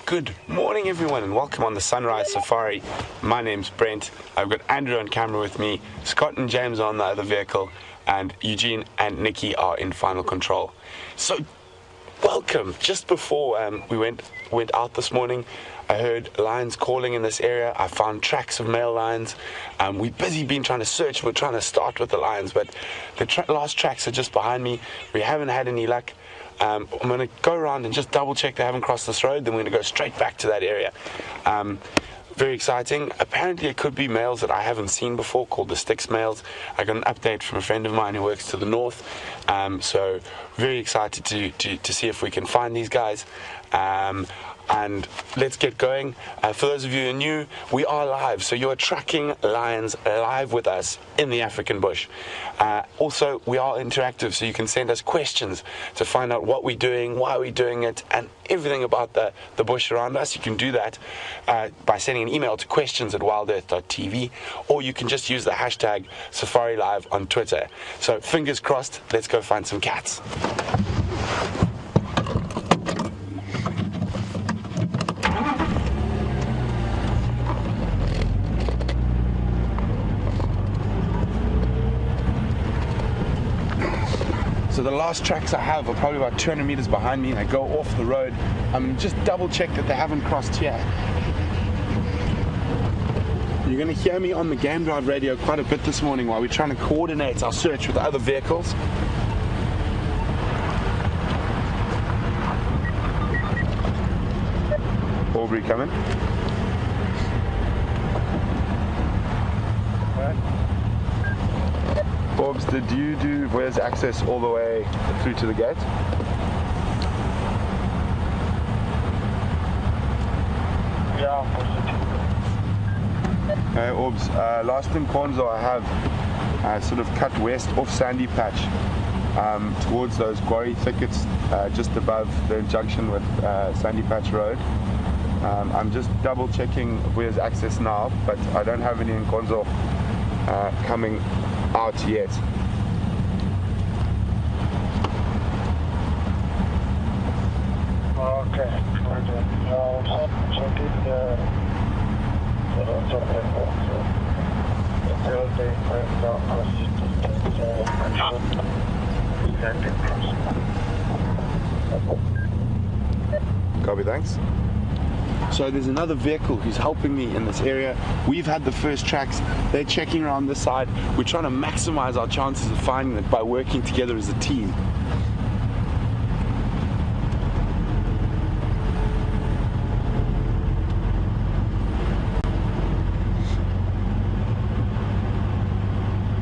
Good morning, everyone, and welcome on the Sunrise Safari. My name's Brent. I've got Andrew on camera with me, Scott and James on the other vehicle, and Eugene and Nikki are in final control. So, welcome. Just before we went out this morning, I heard lions calling in this area. I found tracks of male lions. We've busy been trying to search. We're trying to start with the lions, but the last tracks are just behind me. We haven't had any luck. I'm going to go around and just double check they haven't crossed this road. Then we're going to go straight back to that area. Very exciting. Apparently it could be males that I haven't seen before, called the Styx males. I got an update from a friend of mine who works to the north. So very excited to see if we can find these guys. And let's get going. For those of you who are new, we are live, so you are tracking lions live with us in the African bush. Also, we are interactive, so you can send us questions to find out what we're doing, why we're doing it, and everything about the bush around us. You can do that by sending an email to questions@wildearth.tv, or you can just use the hashtag SafariLive on Twitter. So fingers crossed, let's go find some cats. So the last tracks I have are probably about 200 meters behind me. I go off the road. I'm just double check that they haven't crossed here. You're going to hear me on the game drive radio quite a bit this morning while we're trying to coordinate our search with the other vehicles. Aubrey coming. Orbs, did you do Where's access all the way through to the gate? Yeah, Okay, Orbs, last in Konzo I have sort of cut west off Sandy Patch towards those quarry thickets just above the junction with Sandy Patch Road. I'm just double checking Where's access now, but I don't have any in Konzo coming out yet. okay. Copy, thanks. So there's another vehicle who's helping me in this area. We've had the first tracks. They're checking around this side. We're trying to maximize our chances of finding it by working together as a team.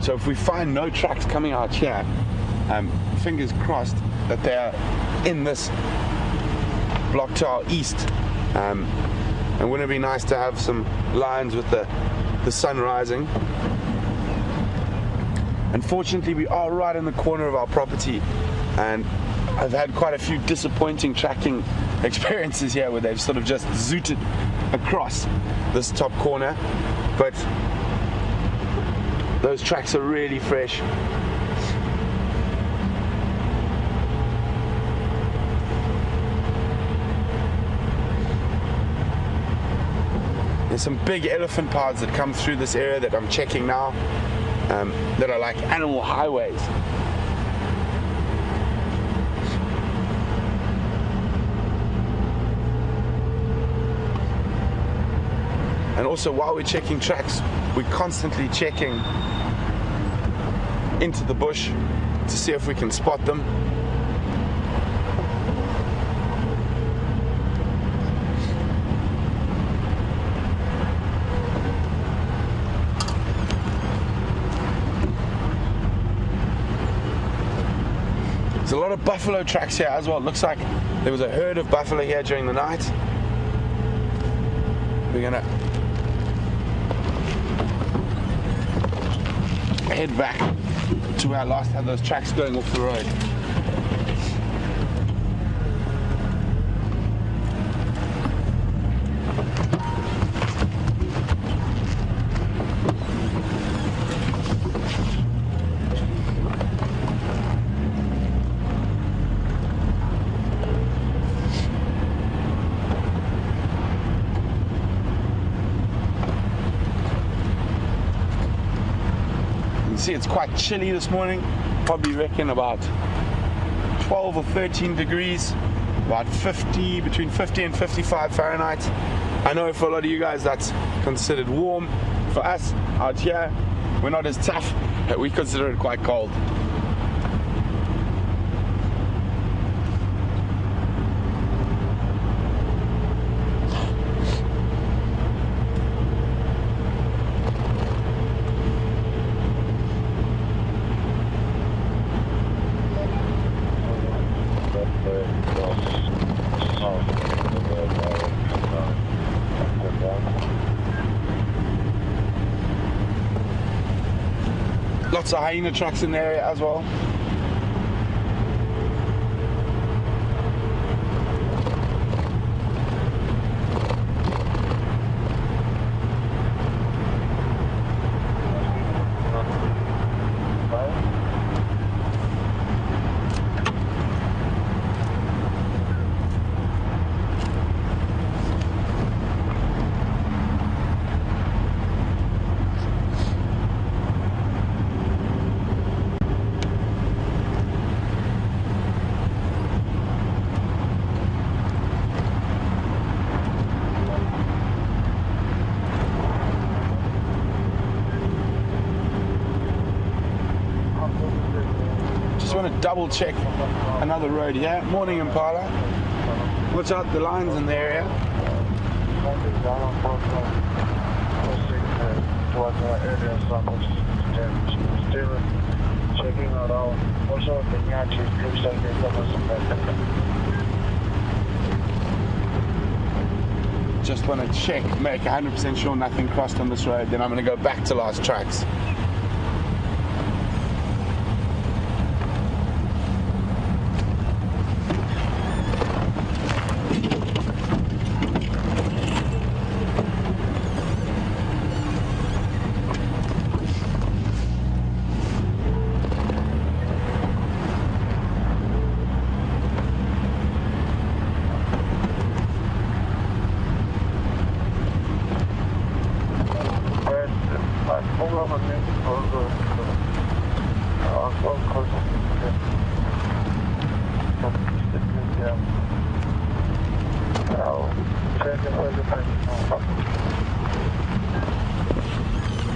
So if we find no tracks coming out here, fingers crossed that they are in this block to our east. And wouldn't it be nice to have some lions with the sun rising? Unfortunately, we are right in the corner of our property, and I've had quite a few disappointing tracking experiences here where they've sort of just zooted across this top corner, but those tracks are really fresh. There's some big elephant paths that come through this area that I'm checking now, that are like animal highways. And also, while we're checking tracks, we're constantly checking into the bush to see if we can spot them. There's a lot of buffalo tracks here as well. It looks like there was a herd of buffalo here during the night. We're gonna head back to where I last had those tracks going off the road. see it's quite chilly this morning. Probably reckon about 12 or 13 degrees, about between 50 and 55 Fahrenheit. I know for a lot of you guys that's considered warm. For us out here, we're not as tough. We consider it quite cold. Lots of Hyena trucks in the area as well. Just want to double check another road here. Morning Impala. Watch out the lines in the area. Checking around. Also, the looks like there's Just want to check, make 100% sure nothing crossed on this road. Then I'm going to go back to last tracks.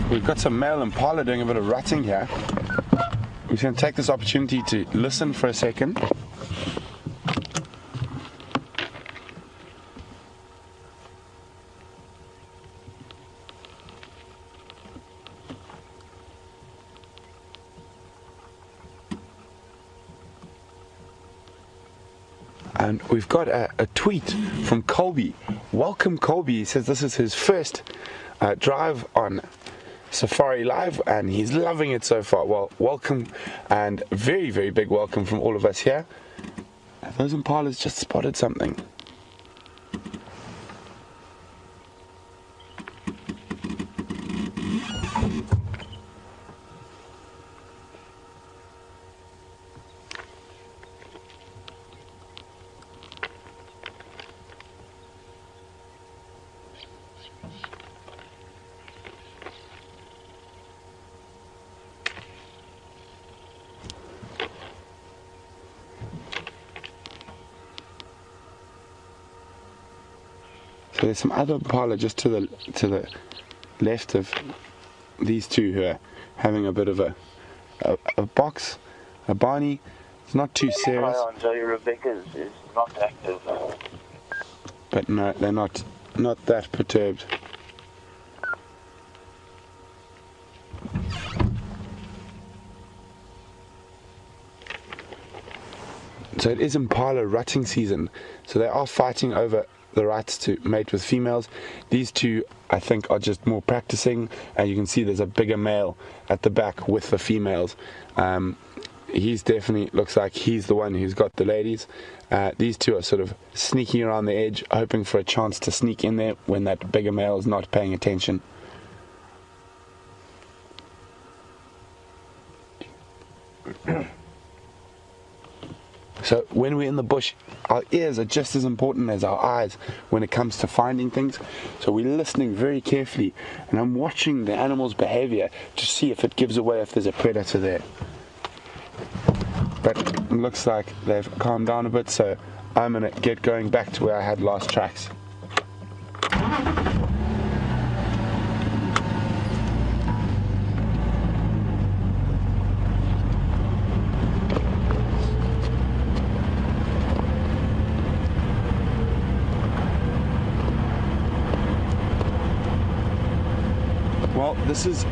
We've got some male Impala doing a bit of rutting here. We're going to take this opportunity to listen for a second. And we've got a tweet from Colby. Welcome Colby. He says this is his first drive on Safari Live and he's loving it so far. Well, welcome, and very, very big welcome from all of us here. Those Impalas just spotted something. So there's some other Impala just to the left of these two who are having a bit of a box, a Barney. It's not too serious. Rebecca's is not active. But no, they're not that perturbed. So it is Impala rutting season. So they are fighting over the rights to mate with females. These two, I think, are just more practicing, and you can see there's a bigger male at the back with the females. He's definitely looks like he's the one who's got the ladies. These two are sort of sneaking around the edge, hoping for a chance to sneak in there when that bigger male is not paying attention. So when we're in the bush, our ears are just as important as our eyes when it comes to finding things. So we're listening very carefully, and I'm watching the animal's behavior to see if it gives away if there's a predator there. But it looks like they've calmed down a bit, so I'm going to get going back to where I had last tracks. Well, this is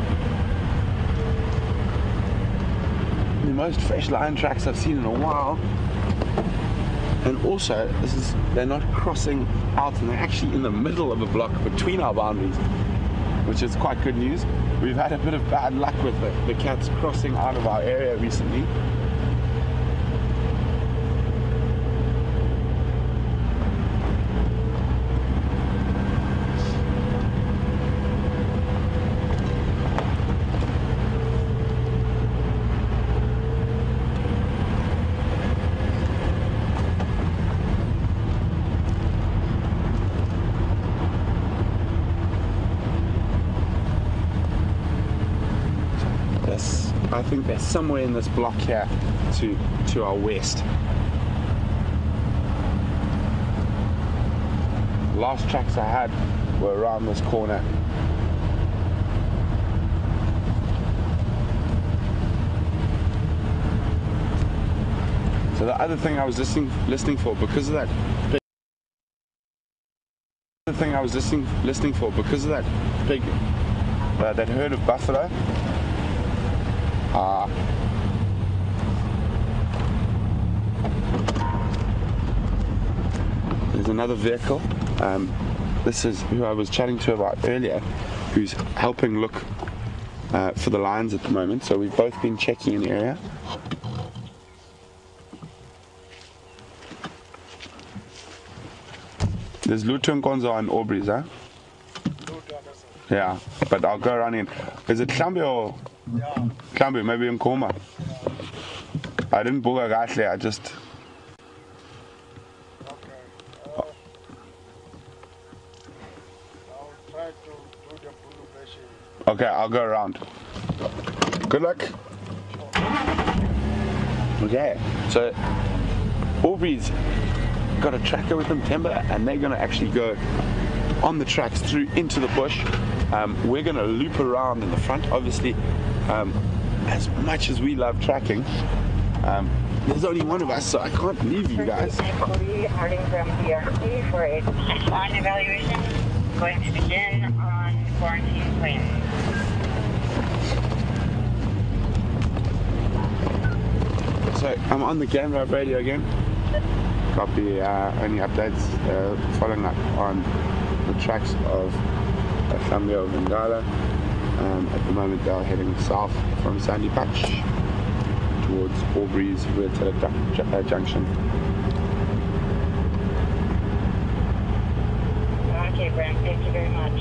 the most fresh lion tracks I've seen in a while, and also they're not crossing out, and they're actually in the middle of a block between our boundaries, which is quite good news. We've had a bit of bad luck with the cats crossing out of our area recently. I think they're somewhere in this block here to our west. Last tracks I had were around this corner. So the other thing I was listening for, because of that big that herd of buffalo. There's another vehicle. This is who I was chatting to about earlier, who's helping look for the lions at the moment. So we've both been checking an area. There's Lutu Nkonzo and Aubrey's, huh? Yeah, but I'll go around in. Is it Hlambi or? Yeah. Hlambi, maybe Nkuhuma. I didn't book a guy, I just. Okay. I'll try to do the blue machine. Okay, I'll go around. Good luck. Okay, so Aubrey's got a tracker with them, timber, and they're going to actually go on the tracks through into the bush. We're going to loop around in the front. Obviously, as much as we love tracking, there's only one of us, so I can't leave you guys. Departing from DRC for a line evaluation, going to begin on quarantine plan. So I'm on the Game Drive radio again. Copy any updates following up on the tracks of Hlambi of Bengala. At the moment they are heading south from Sandy Patch towards Aubrey's Weird Junction. Okay, Brent, thank you very much.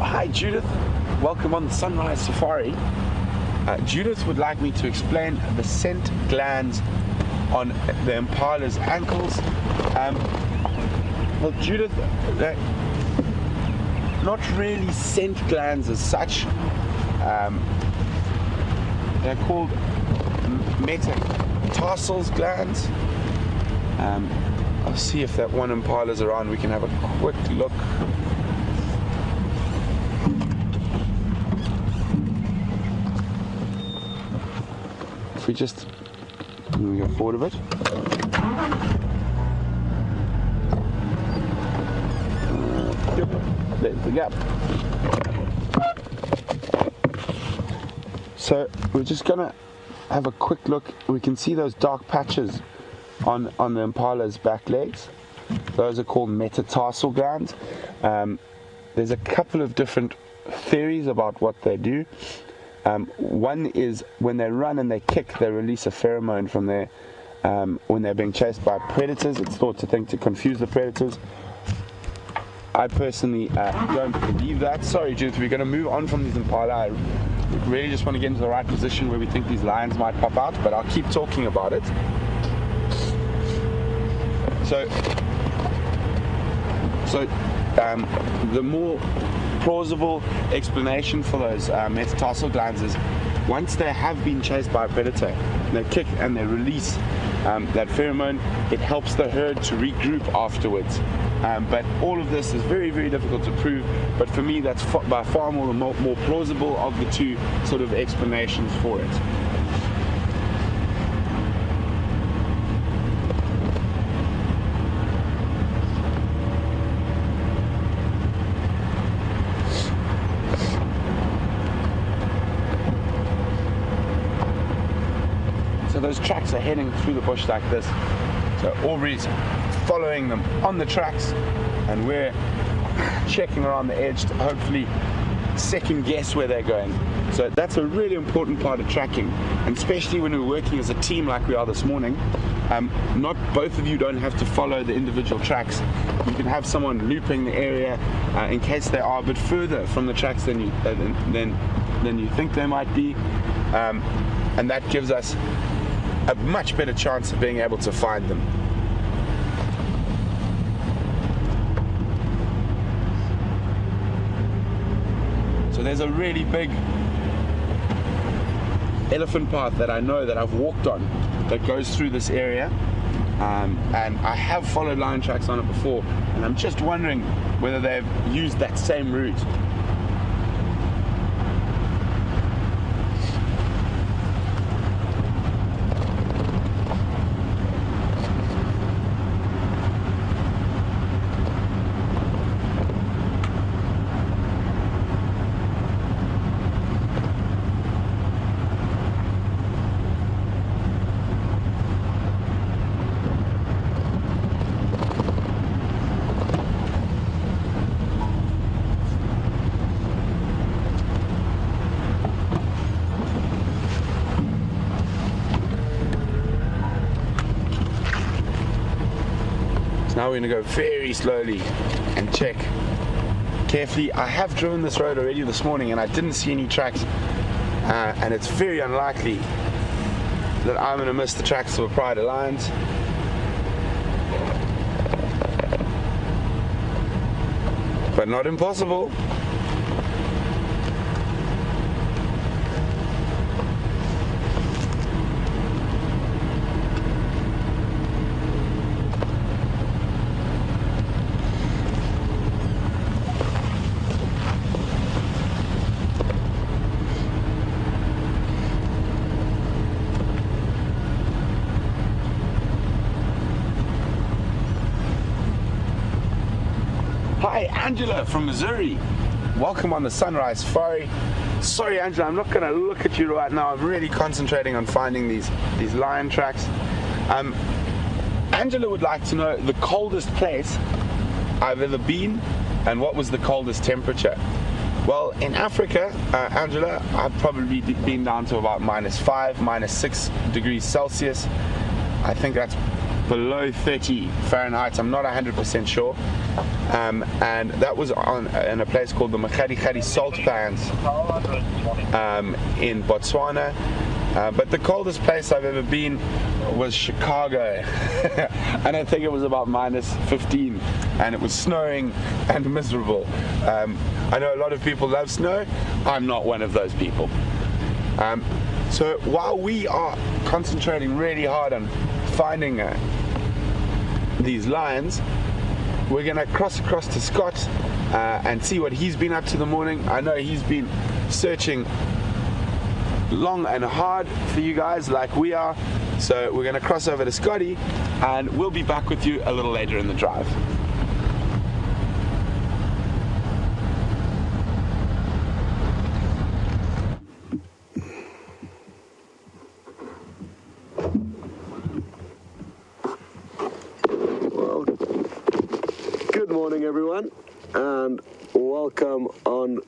Hi Judith, welcome on the Sunrise Safari. Judith would like me to explain the scent glands on the impala's ankles. Well Judith, they're not really scent glands as such. They're called metatarsals glands. I'll see if that one impala's around, we can have a quick look. If we just go forward a bit. Yep, there's the gap. So we're just gonna have a quick look. We can see those dark patches on the impala's back legs. Those are called metatarsal glands. There's a couple of different theories about what they do. One is when they run and they kick, they release a pheromone from there. When they're being chased by predators, it's thought to confuse the predators. I personally don't believe that. Sorry, Judith, we're going to move on from these impala. I really just want to get into the right position where we think these lions might pop out, but I'll keep talking about it. So the more plausible explanation for those metatarsal glands is once they have been chased by a predator, they kick and they release that pheromone. It helps the herd to regroup afterwards. But all of this is very, very difficult to prove. But for me, that's by far more plausible of the two sort of explanations for it. Those tracks are heading through the bush like this. So Aubrey's following them on the tracks and we're checking around the edge to hopefully second guess where they're going. So that's a really important part of tracking, and especially when we're working as a team like we are this morning. Not both of you don't have to follow the individual tracks. You can have someone looping the area in case they are a bit further from the tracks than you think they might be, and that gives us a much better chance of being able to find them. So there's a really big elephant path that I know that I've walked on that goes through this area, and I have followed lion tracks on it before, and I'm just wondering whether they've used that same route. Now we're going to go very slowly and check carefully. I have driven this road already this morning and I didn't see any tracks, and it's very unlikely that I'm going to miss the tracks of a pride of lions. But not impossible. Hi, Angela from Missouri. Welcome on the Sunrise Safari. Sorry, Angela, I'm not going to look at you right now. I'm really concentrating on finding these lion tracks. Angela would like to know the coldest place I've ever been and what was the coldest temperature. Well, in Africa, Angela, I've probably been down to about -5, -6 degrees Celsius. I think that's below 30 Fahrenheit. I'm not 100% sure. And that was in a place called the Makgadikgadi salt pans in Botswana. But the coldest place I've ever been was Chicago. And I think it was about -15, and it was snowing and miserable. I know a lot of people love snow. I'm not one of those people. So while we are concentrating really hard on finding these lions, we're going to cross across to Scott and see what he's been up to the morning. I know he's been searching long and hard for you guys like we are. So we're going to cross over to Scotty and we'll be back with you a little later in the drive. Well, good morning everyone and welcome on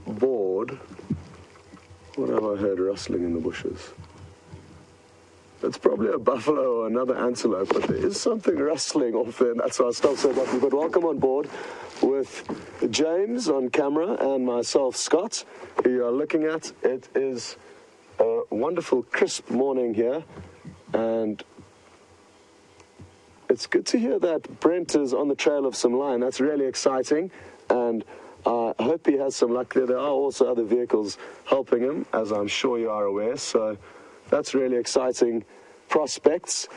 board. Well, good morning everyone, and welcome on board. What have I heard rustling in the bushes? It's probably a buffalo or another antelope, but there is something rustling off there, and that's why I stopped so abruptly. But welcome on board with James on camera and myself, Scott, who you are looking at. It is a wonderful, crisp morning here, and it's good to hear that Brent is on the trail of some line. That's really exciting, and I hope he has some luck there. There are also other vehicles helping him, as I'm sure you are aware, so that's really exciting prospects.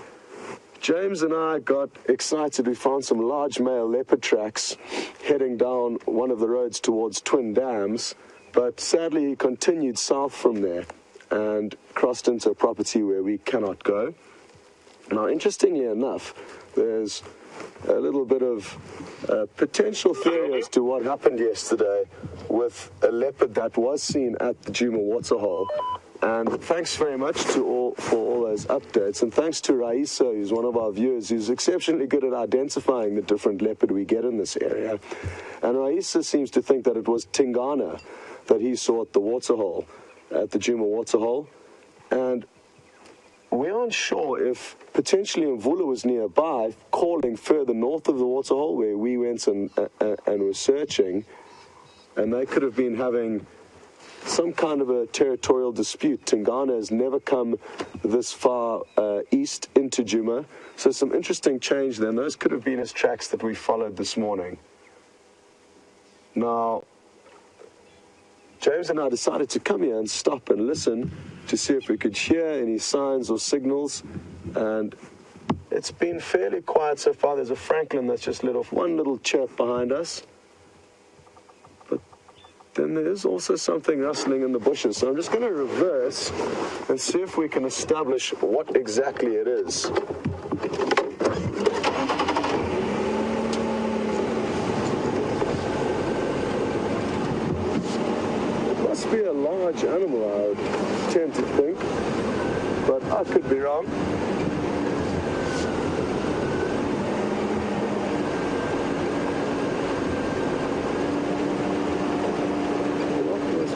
James and I got excited. We found some large male leopard tracks heading down one of the roads towards Twin Dams, but sadly he continued south from there and crossed into a property where we cannot go. Now, interestingly enough, there's a little bit of potential theory as to what happened yesterday with a leopard that was seen at the Nkuhuma waterhole. And thanks very much for all those updates. And thanks to Raisa, who's one of our viewers, who's exceptionally good at identifying the different leopard we get in this area. And Raisa seems to think that it was Tingana that he saw at the waterhole, at the Nkuhuma waterhole. And we aren't sure if potentially Mvula was nearby, calling further north of the waterhole where we went and were searching. And they could have been having some kind of a territorial dispute. Tingana has never come this far east into Nkuhuma, so some interesting change there. And those could have been his tracks that we followed this morning. Now, James and I decided to come here and stop and listen to see if we could hear any signs or signals, and it's been fairly quiet so far. There's a Franklin that's just let off one little chirp behind us. Then there's also something rustling in the bushes. So I'm just going to reverse and see if we can establish what exactly it is. It must be a large animal, I would tend to think, but I could be wrong.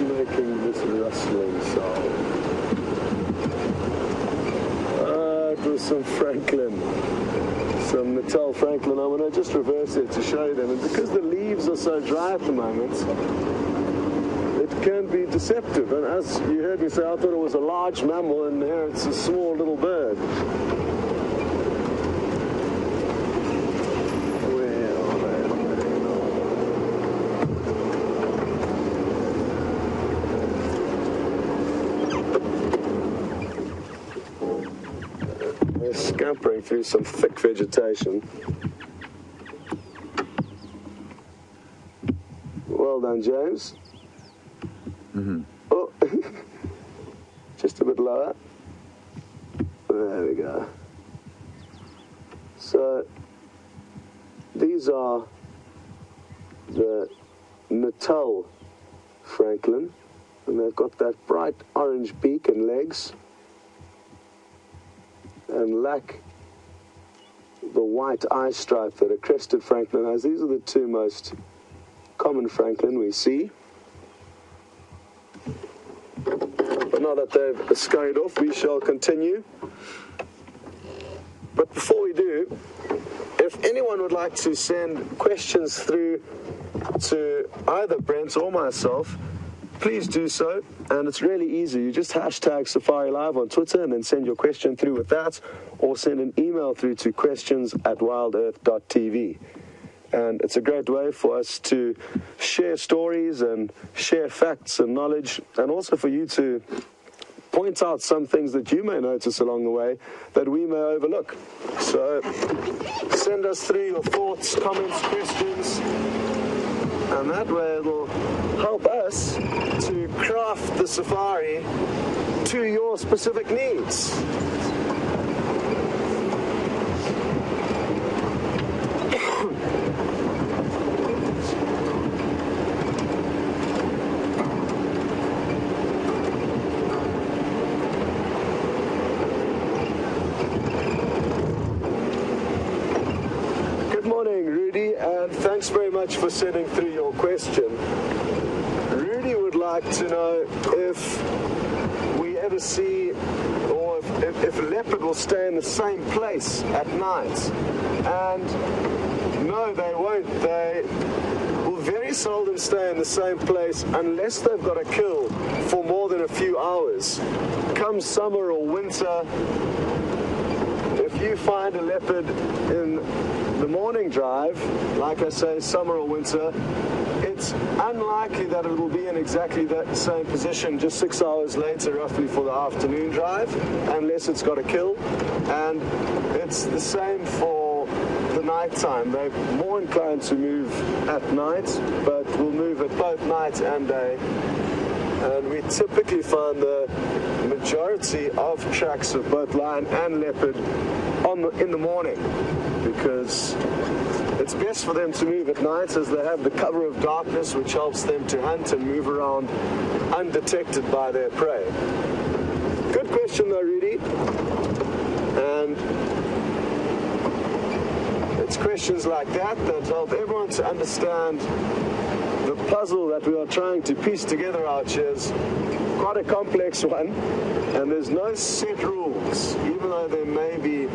Making this rustling sound. It was some Franklin, some Natal Franklin. I'm going to just reverse it to show you them. And because the leaves are so dry at the moment, it can be deceptive. And as you heard me say, I thought it was a large mammal, and here it's a small little bird. Scampering through some thick vegetation. Well done, James. Mm-hmm. Oh, just a bit lower. There we go. So, these are the Natal Franklin, and they've got that bright orange beak and legs, and lack the white eye stripe that a crested Franklin has. These are the two most common Franklin we see. But now that they've scurried off, we shall continue. But before we do, if anyone would like to send questions through to either Brent or myself, please do so, and it's really easy. You just hashtag Safari Live on Twitter and then send your question through with that, or send an email through to questions@wildearth.tv. And it's a great way for us to share stories and share facts and knowledge, and also for you to point out some things that you may notice along the way that we may overlook. So send us through your thoughts, comments, questions, and that way it'll help us to craft the safari to your specific needs. Good morning, Rudy, and thanks very much for sending through your question. Rudy would like like to know if we ever see, or if a leopard will stay in the same place at night. And no, they won't. They will very seldom stay in the same place unless they've got a kill for more than a few hours. Come summer or winter, if you find a leopard in the morning drive, like I say, summer or winter, it's unlikely that it will be in exactly that same position just 6 hours later, roughly, for the afternoon drive, unless it's got a kill. And it's the same for the night time. They're more inclined to move at night, but will move at both night and day. And we typically find the majority of tracks of both lion and leopard in the morning, because it's best for them to move at night, as they have the cover of darkness, which helps them to hunt and move around undetected by their prey. Good question though, Rudy. And it's questions like that that help everyone to understand the puzzle that we are trying to piece together out here is quite a complex one, and there's no set rules, even though there may be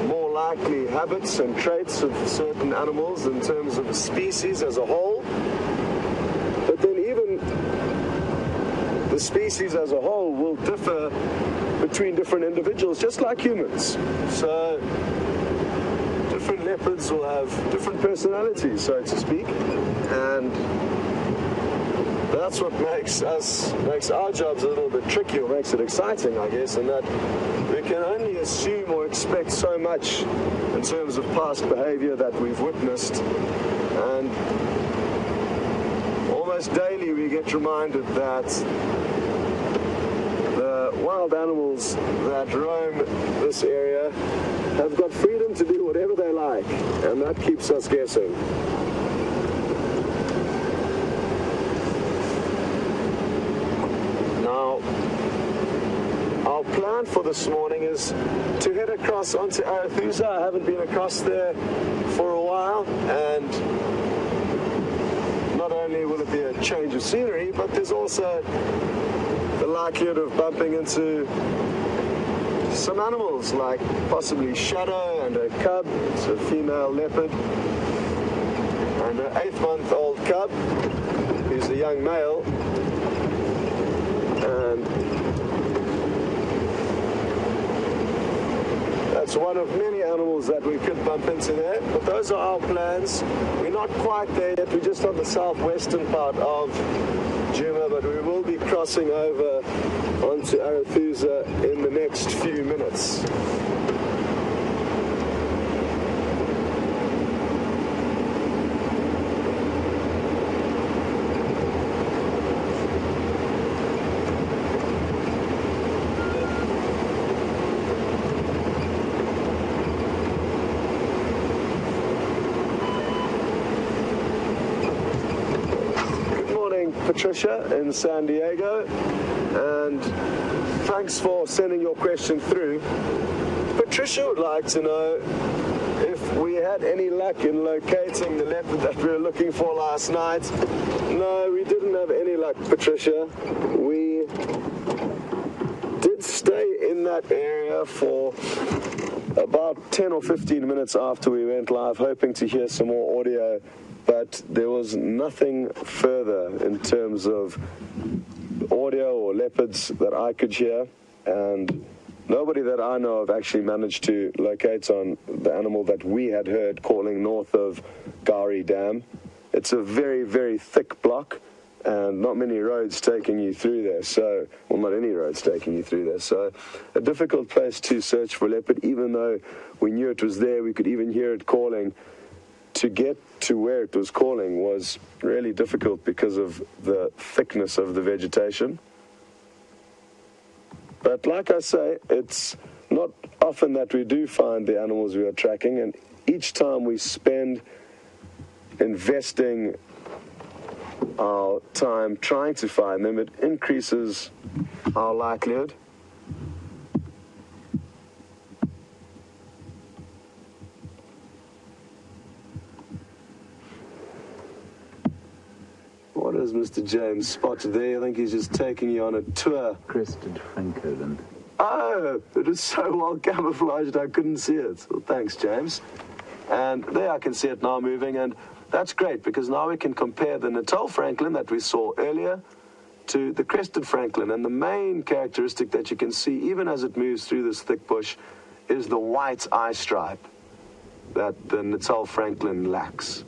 more likely habits and traits of certain animals in terms of the species as a whole. But then even the species as a whole will differ between different individuals, just like humans. So different leopards will have different personalities, so to speak, and that's what makes our jobs a little bit tricky, or makes it exciting, I guess, in that we can only assume or expect so much in terms of past behavior that we've witnessed, and almost daily we get reminded that the wild animals that roam this area have got freedom to do whatever they like, and that keeps us guessing. Now, our plan for this morning is to head across onto Arathusa. I haven't been across there for a while, and not only will it be a change of scenery, but there's also the likelihood of bumping into some animals, like possibly Shadow and a cub. It's a female leopard, and an 8-month-old cub, who's a young male. And that's one of many animals that we could bump into there. But those are our plans. We're not quite there yet. We're just on the southwestern part of Nkuhuma, but we will be crossing over onto Arathusa in the next few minutes. Patricia in San Diego, and thanks for sending your question through. Patricia would like to know if we had any luck in locating the leopard that we were looking for last night. No, we didn't have any luck, Patricia. We did stay in that area for about 10 or 15 minutes after we went live, hoping to hear some more audio, but there was nothing further in terms of audio or leopards that I could hear, and nobody that I know of actually managed to locate on the animal that we had heard calling north of Gowrie Dam. It's a very, very thick block, and not many roads taking you through there, so, well, not any roads taking you through there, so a difficult place to search for leopard. Even though we knew it was there, we could even hear it calling. To get to where it was calling was really difficult because of the thickness of the vegetation. But like I say, it's not often that we do find the animals we are tracking, and each time we spend investing our time trying to find them, it increases our likelihood. What is has Mr. James spotted there? I think he's just taking you on a tour. Crested francolin. Oh, it is so well camouflaged I couldn't see it. Well, thanks, James. And there I can see it now moving, and that's great because now we can compare the Natal francolin that we saw earlier to the crested francolin. And the main characteristic that you can see, even as it moves through this thick bush, is the white eye stripe that the Natal francolin lacks.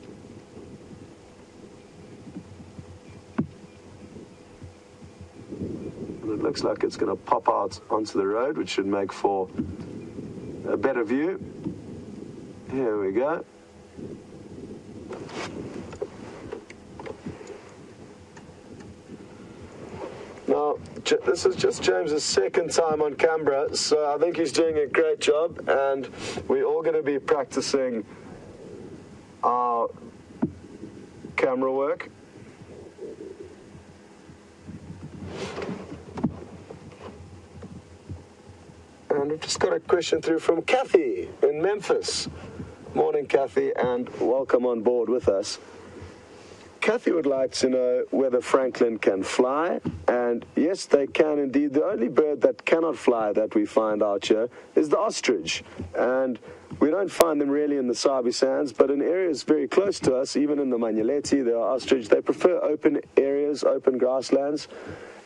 And it looks like it's going to pop out onto the road, which should make for a better view. Here we go. Now, this is just James's second time on camera, so I think he's doing a great job, and we're all going to be practicing our camera work. And we've just got a question through from Kathy in Memphis. Morning, Kathy, and welcome on board with us. Kathy would like to know whether francolin can fly, and yes, they can indeed. The only bird that cannot fly that we find out here is the ostrich, and we don't find them really in the Sabi Sands, but in areas very close to us, even in the Manyeleti, there are ostrich. They prefer open areas, open grasslands,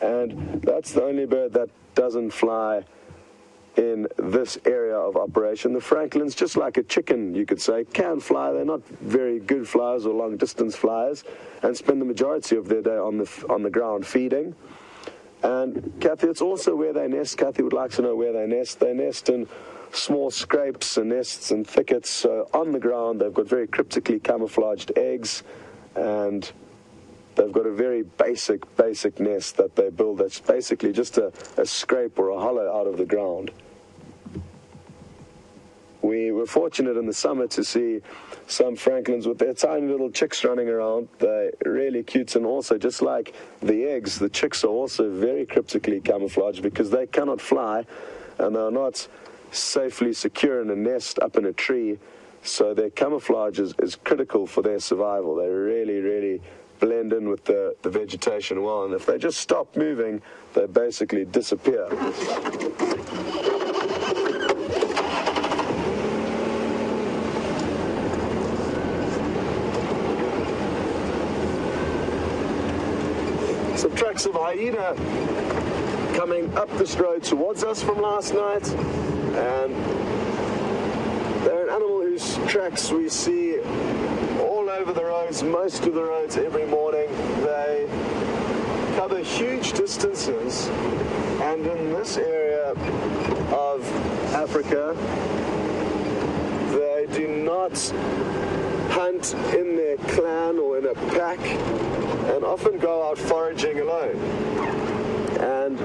and that's the only bird that doesn't fly in this area of operation. The francolins, just like a chicken, you could say, can fly. They're not very good flyers or long-distance flyers, and spend the majority of their day on the ground feeding. And Kathy, it's also where they nest. Kathy would like to know where they nest. They nest in small scrapes and nests and thickets. So on the ground, they've got very cryptically camouflaged eggs, and they've got a very basic nest that they build that's basically just a scrape or a hollow out of the ground. We were fortunate in the summer to see some francolins with their tiny little chicks running around. They're really cute, and also, just like the eggs, the chicks are also very cryptically camouflaged because they cannot fly and they're not safely secure in a nest up in a tree. So their camouflage is critical for their survival. They really blend in with the vegetation well, and if they just stop moving, they basically disappear. Some tracks of hyena coming up this road towards us from last night, and they're an animal whose tracks we see all over the roads, most of the roads every morning. They cover huge distances, and in this area of Africa, they do not hunt in their clan or in a pack, and often go out foraging alone. And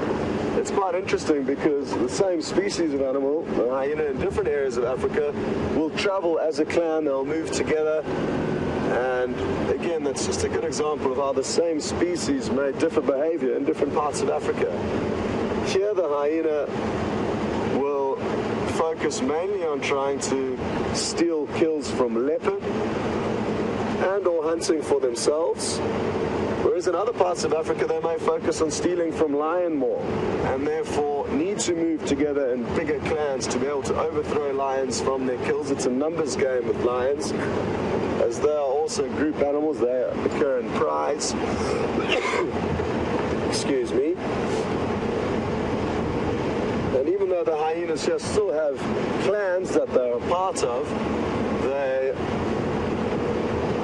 it's quite interesting because the same species of animal, the hyena, in different areas of Africa will travel as a clan. They'll move together, and again, that's just a good example of how the same species may differ behavior in different parts of Africa. Here the hyena will focus mainly on trying to steal kills from leopard and or hunting for themselves, whereas in other parts of Africa they may focus on stealing from lion more, and therefore need to move together in bigger clans to be able to overthrow lions from their kills. It's a numbers game with lions, as they are also group animals. They occur in prides. Excuse me. And even though the hyenas here still have clans that they're a part of, they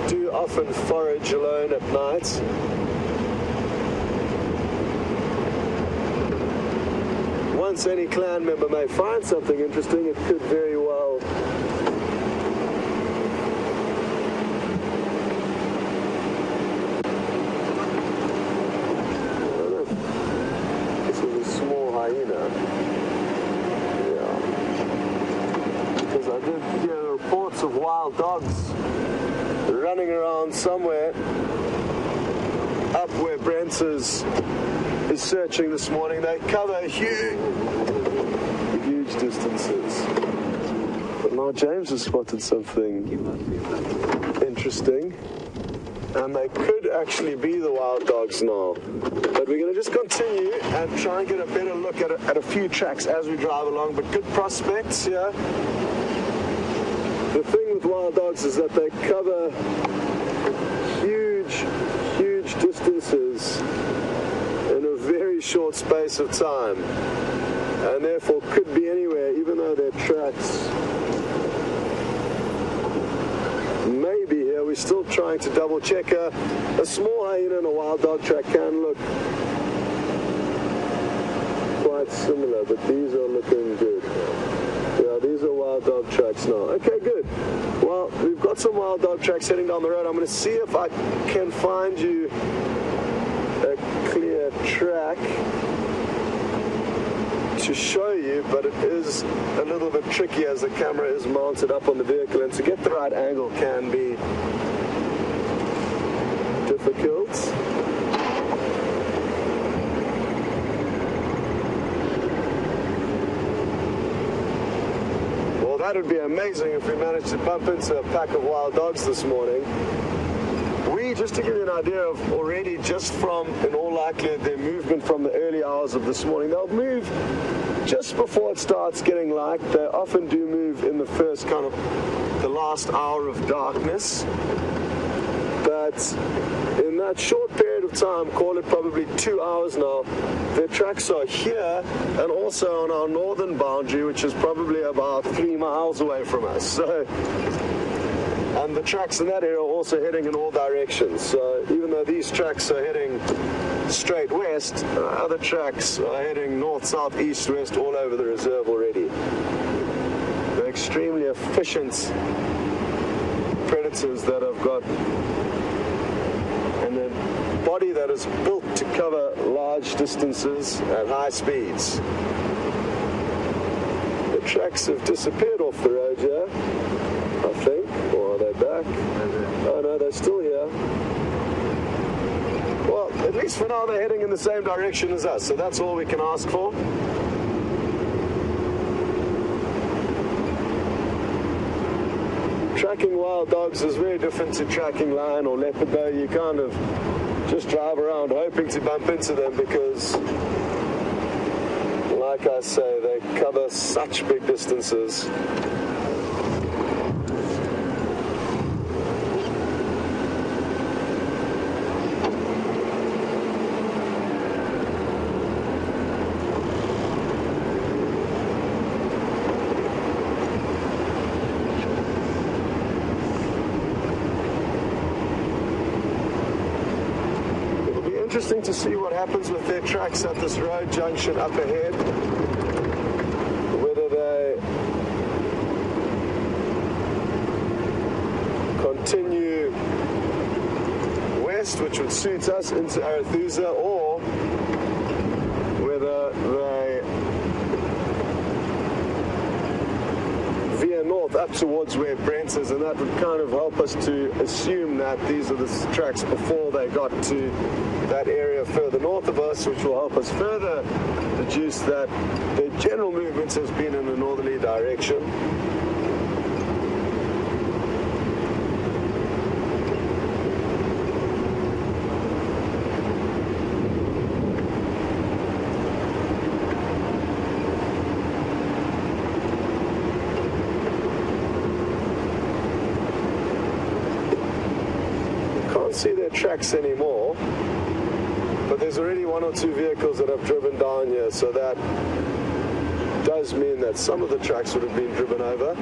do often forage alone at night. Once any clan member may find something interesting, it could very well this is a small hyena. Yeah. Because I did hear reports of wild dogs running around somewhere up where Brent is searching this morning. They cover huge distances. But now James has spotted something interesting. and they could actually be the wild dogs now. But we're going to just continue and try and get a better look at a few tracks as we drive along, but good prospects here. The thing with wild dogs is that they cover huge distances in a very short space of time, and therefore could be anywhere, even though their tracks may be here. We're still trying to double check. A small hyena and a wild dog track can look quite similar, but these are looking good. Yeah, these are wild dog tracks now. Okay, good. Well, we've got some wild dog tracks heading down the road. I'm going to see if I can find you a clear track to show you, but it is a little bit tricky as the camera is mounted up on the vehicle, and to get the right angle can be difficult. Well, that would be amazing if we managed to bump into a pack of wild dogs this morning. Just to give you an idea of already, just from, in all likelihood, their movement from the early hours of this morning, they'll move just before it starts getting light. They often do move in the first kind of the last hour of darkness. But in that short period of time, call it probably 2 hours now, their tracks are here and also on our northern boundary, which is probably about 3 miles away from us. So, and the tracks in that area are also heading in all directions. So even though these tracks are heading straight west, other tracks are heading north, south, east, west, all over the reserve already. They're extremely efficient predators that have got a body that is built to cover large distances at high speeds. The tracks have disappeared off the road here, I think. Or are they back? Oh no, they're still here. Well, at least for now they're heading in the same direction as us, so that's all we can ask for. Tracking wild dogs is very different to tracking lion or leopard, though. You kind of just drive around hoping to bump into them because, like I say, they cover such big distances. Interesting to see what happens with their tracks at this road junction up ahead. Whether they continue west, which would suit us, into Arethusa, or whether they veer north up towards where Brent is, and that would kind of help us to assume that these are the tracks before they got to that area further north of us, which will help us further deduce that the general movement has been in a northerly direction. Can't see their tracks anymore. But there's already 1 or 2 vehicles that have driven down here, so that does mean that some of the tracks would have been driven over.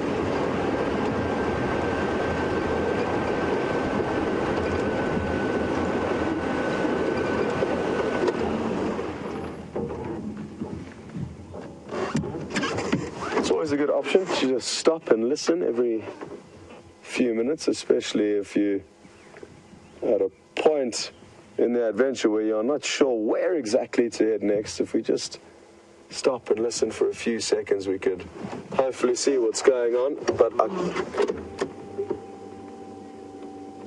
It's always a good option to just stop and listen every few minutes, especially if you're at a point in the adventure where you're not sure where exactly to head next. If we just stop and listen for a few seconds, we could hopefully see what's going on. But I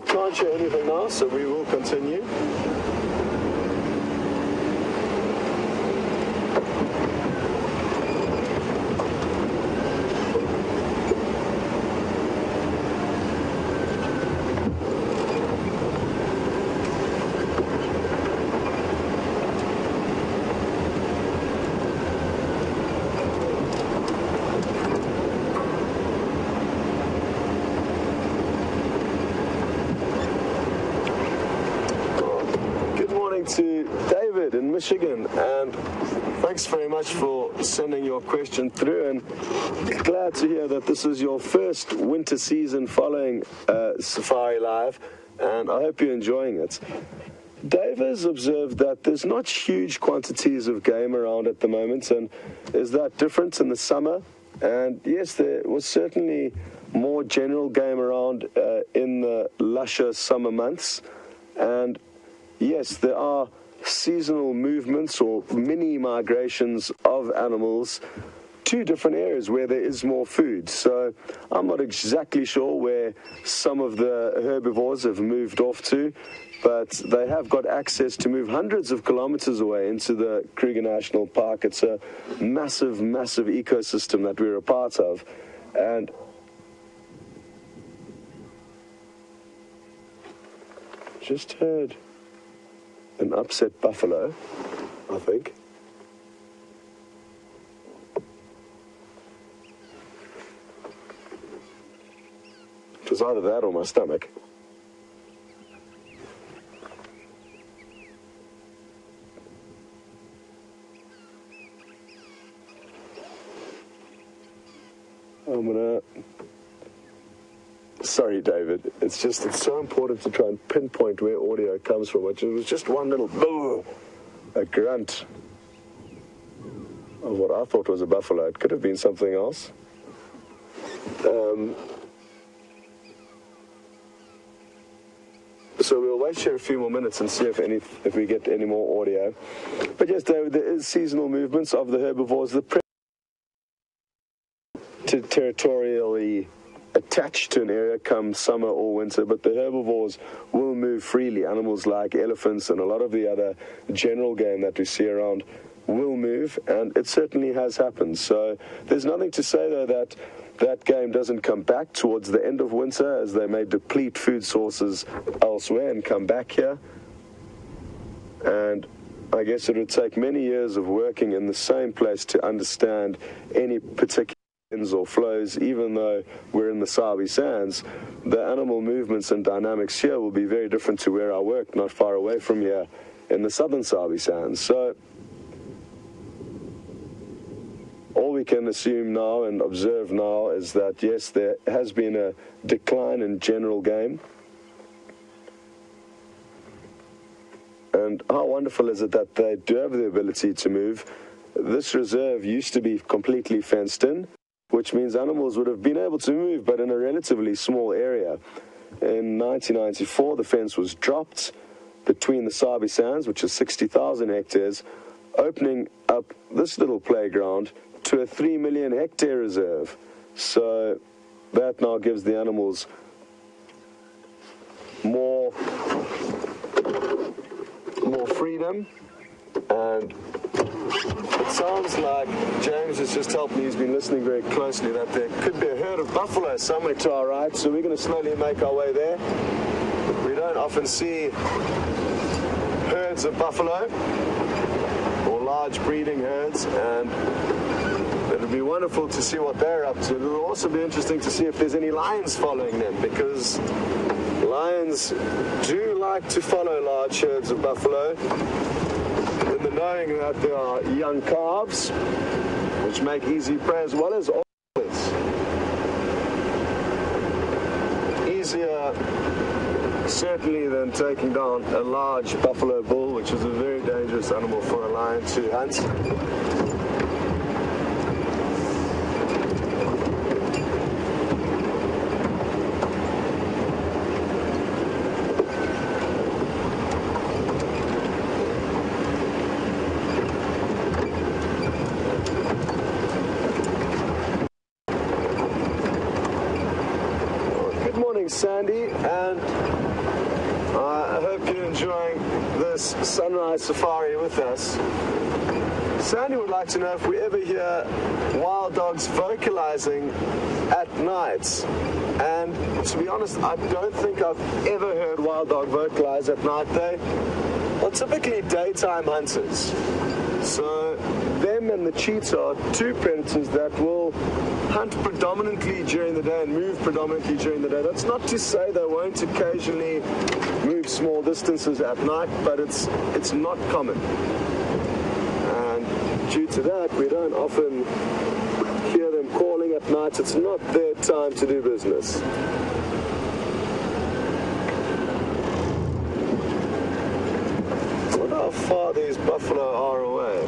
can't share anything now, so we will continue. Michigan, and thanks very much for sending your question through, and glad to hear that this is your first winter season following Safari Live, and I hope you're enjoying it. Dave has observed that there's not huge quantities of game around at the moment, and is that different in the summer? And yes, there was certainly more general game around in the lusher summer months, and yes, there are seasonal movements or mini migrations of animals to different areas where there is more food. So I'm not exactly sure where some of the herbivores have moved off to, but they have got access to move hundreds of kilometers away into the Kruger National Park. It's a massive, massive ecosystem that we're a part of. And just heard an upset buffalo, I think. It was either that or my stomach. Sorry, David. It's so important to try and pinpoint where audio comes from. It was just one little a grunt of what I thought was a buffalo. It could have been something else. So we'll wait here a few more minutes and see if we get any more audio. But yes, David, there is seasonal movements of the herbivores. The territorially attached to an area come summer or winter, but the herbivores will move freely. Animals like elephants and a lot of the other general game that we see around will move, and it certainly has happened. So there's nothing to say, though, that that game doesn't come back towards the end of winter, as they may deplete food sources elsewhere and come back here. And I guess it would take many years of working in the same place to understand any particular or flows. Even though we're in the Sabi Sands, the animal movements and dynamics here will be very different to where I work, not far away from here in the southern Sabi Sands. So all we can assume now and observe now is that yes, there has been a decline in general game. And how wonderful is it that they do have the ability to move? This reserve used to be completely fenced in, which means animals would have been able to move, but in a relatively small area. In 1994, the fence was dropped between the Sabi Sands, which is 60,000 hectares, opening up this little playground to a 3 million hectare reserve. So that now gives the animals more freedom, and it sounds like James has just helped me. He's been listening very closely, that there could be a herd of buffalo somewhere to our right, so we're going to slowly make our way there. We don't often see herds of buffalo or large breeding herds, and it would be wonderful to see what they're up to. It will also be interesting to see if there's any lions following them, because lions do like to follow large herds of buffalo, in the knowing that there are young calves, which make easy prey, as well as otters. Easier, certainly, than taking down a large buffalo bull, which is a very dangerous animal for a lion to hunt. Sandy, and I hope you're enjoying this sunrise safari with us. Sandy would like to know if we ever hear wild dogs vocalizing at night. And to be honest, I don't think I've ever heard wild dog vocalize at night. They are typically daytime hunters. So them and the cheetah are two predators that will hunt predominantly during the day and move predominantly during the day. That's not to say they won't occasionally move small distances at night, but it's not common. to that, we don't often hear them calling at night. It's not their time to do business. I wonder how far these buffalo are away.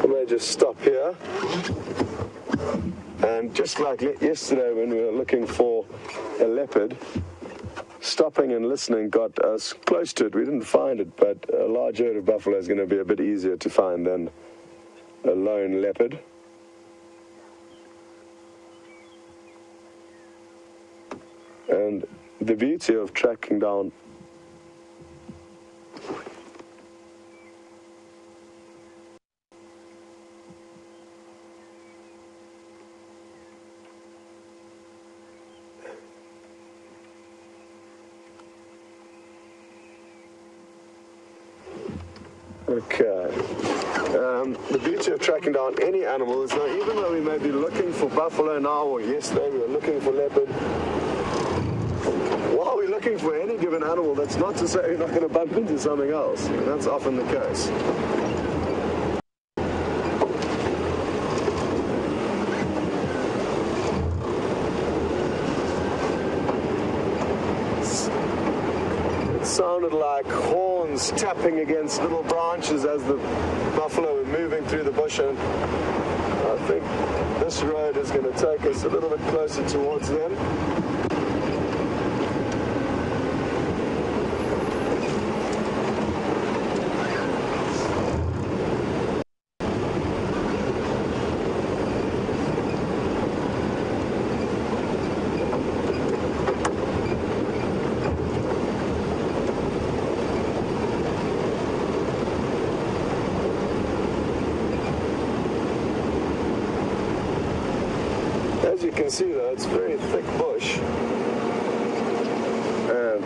I may just stop here. And just like yesterday when we were looking for a leopard, stopping and listening got us close to it. We didn't find it, but a large herd of buffalo is going to be a bit easier to find than a lone leopard. And the beauty of tracking down the beauty of tracking down any animal is that even though we may be looking for buffalo now, or yesterday we were looking for leopard, while we're looking for any given animal, that's not to say we're not going to bump into something else. And that's often the case. Sounded like horns tapping against little branches as the buffalo were moving through the bush, and I think this road is going to take us a little bit closer towards them. As you can see though, it's very thick bush, and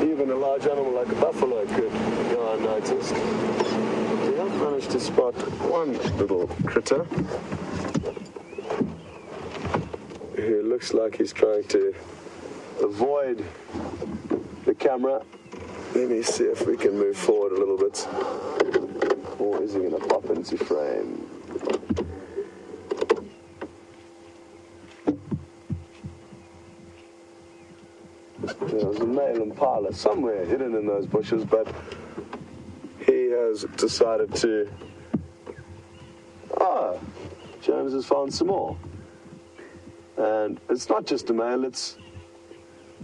even a large animal like a buffalo could go unnoticed. We have managed to spot one little critter who looks like he's trying to avoid the camera. Let me see if we can move forward a little bit, or is he going to pop into frame? There's a male impala somewhere hidden in those bushes, but he has decided to... James has found some more. And it's not just a male, it's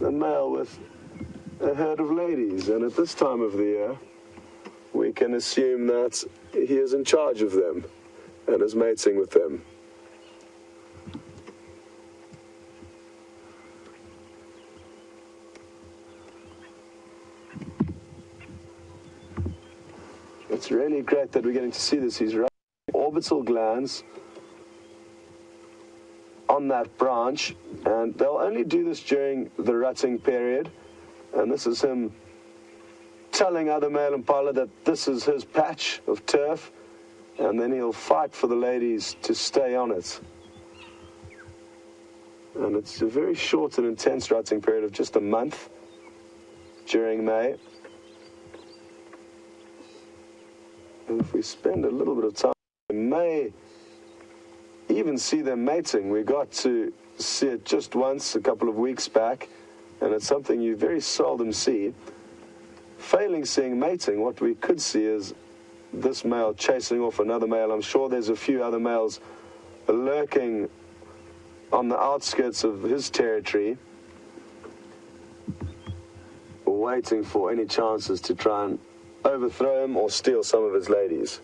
a male with a herd of ladies. And at this time of the year, we can assume that he is in charge of them and is mating with them. It's really great that we're getting to see this. He's rubbing orbital glands on that branch, and they'll only do this during the rutting period. And this is him telling other male impala that this is his patch of turf, and then he'll fight for the ladies to stay on it. And it's a very short and intense rutting period of just a month during May. And if we spend a little bit of time, we may even see them mating. We got to see it just once a couple of weeks back, and it's something you very seldom see. Failing seeing mating, what we could see is this male chasing off another male. I'm sure there's a few other males lurking on the outskirts of his territory, waiting for any chances to try and overthrow him or steal some of his ladies.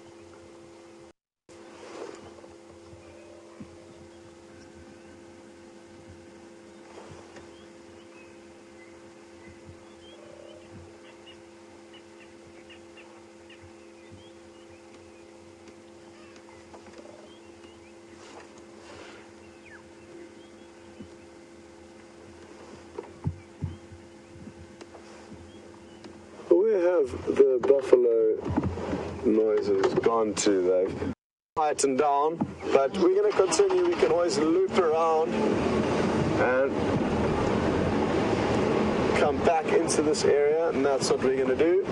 The buffalo noises gone to. They've quietened down, but we're going to continue. We can always loop around and come back into this area, and that's what we're going to do.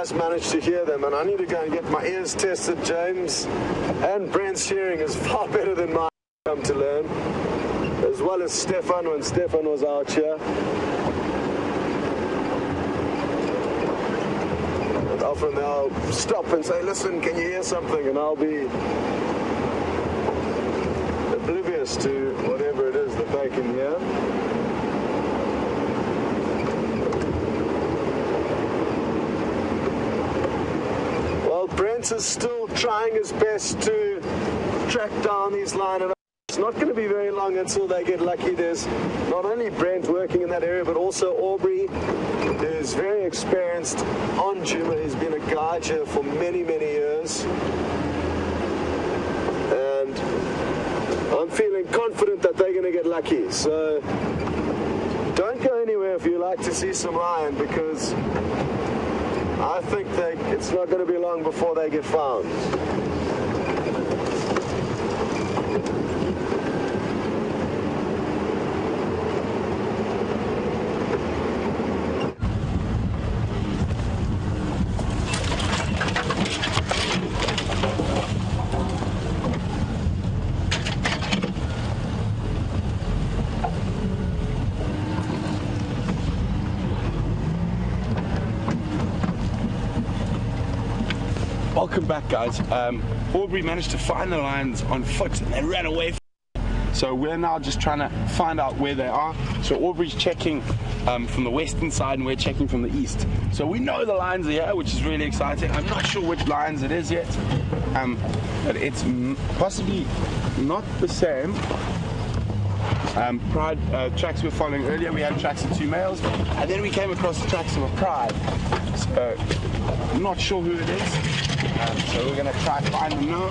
guys managed to hear them, and I need to go and get my ears tested. James and Brent's hearing is far better than mine, come to learn, as well as Stefan when Stefan was out here. And often they'll stop and say, listen, can you hear something? And I'll be oblivious to whatever it is that they can hear. Brent is still trying his best to track down these line. It's not going to be very long until they get lucky. There's not only Brent working in that area, but also Aubrey, who's very experienced on Nkuhuma. He's been a guide here for many, many years. And I'm feeling confident that they're going to get lucky. So don't go anywhere if you like to see some lion, because I think it's not going to be long before they get found. Welcome back, guys. Aubrey managed to find the lions on foot and they ran away. So we're now just trying to find out where they are. So Aubrey's checking from the western side and we're checking from the east. So we know the lions are here, which is really exciting. I'm not sure which lions it is yet, but it's possibly not the same. Pride tracks we were following earlier, we had tracks of 2 males, and then we came across the tracks of a pride. So I'm not sure who it is. So we're going to try to find them now.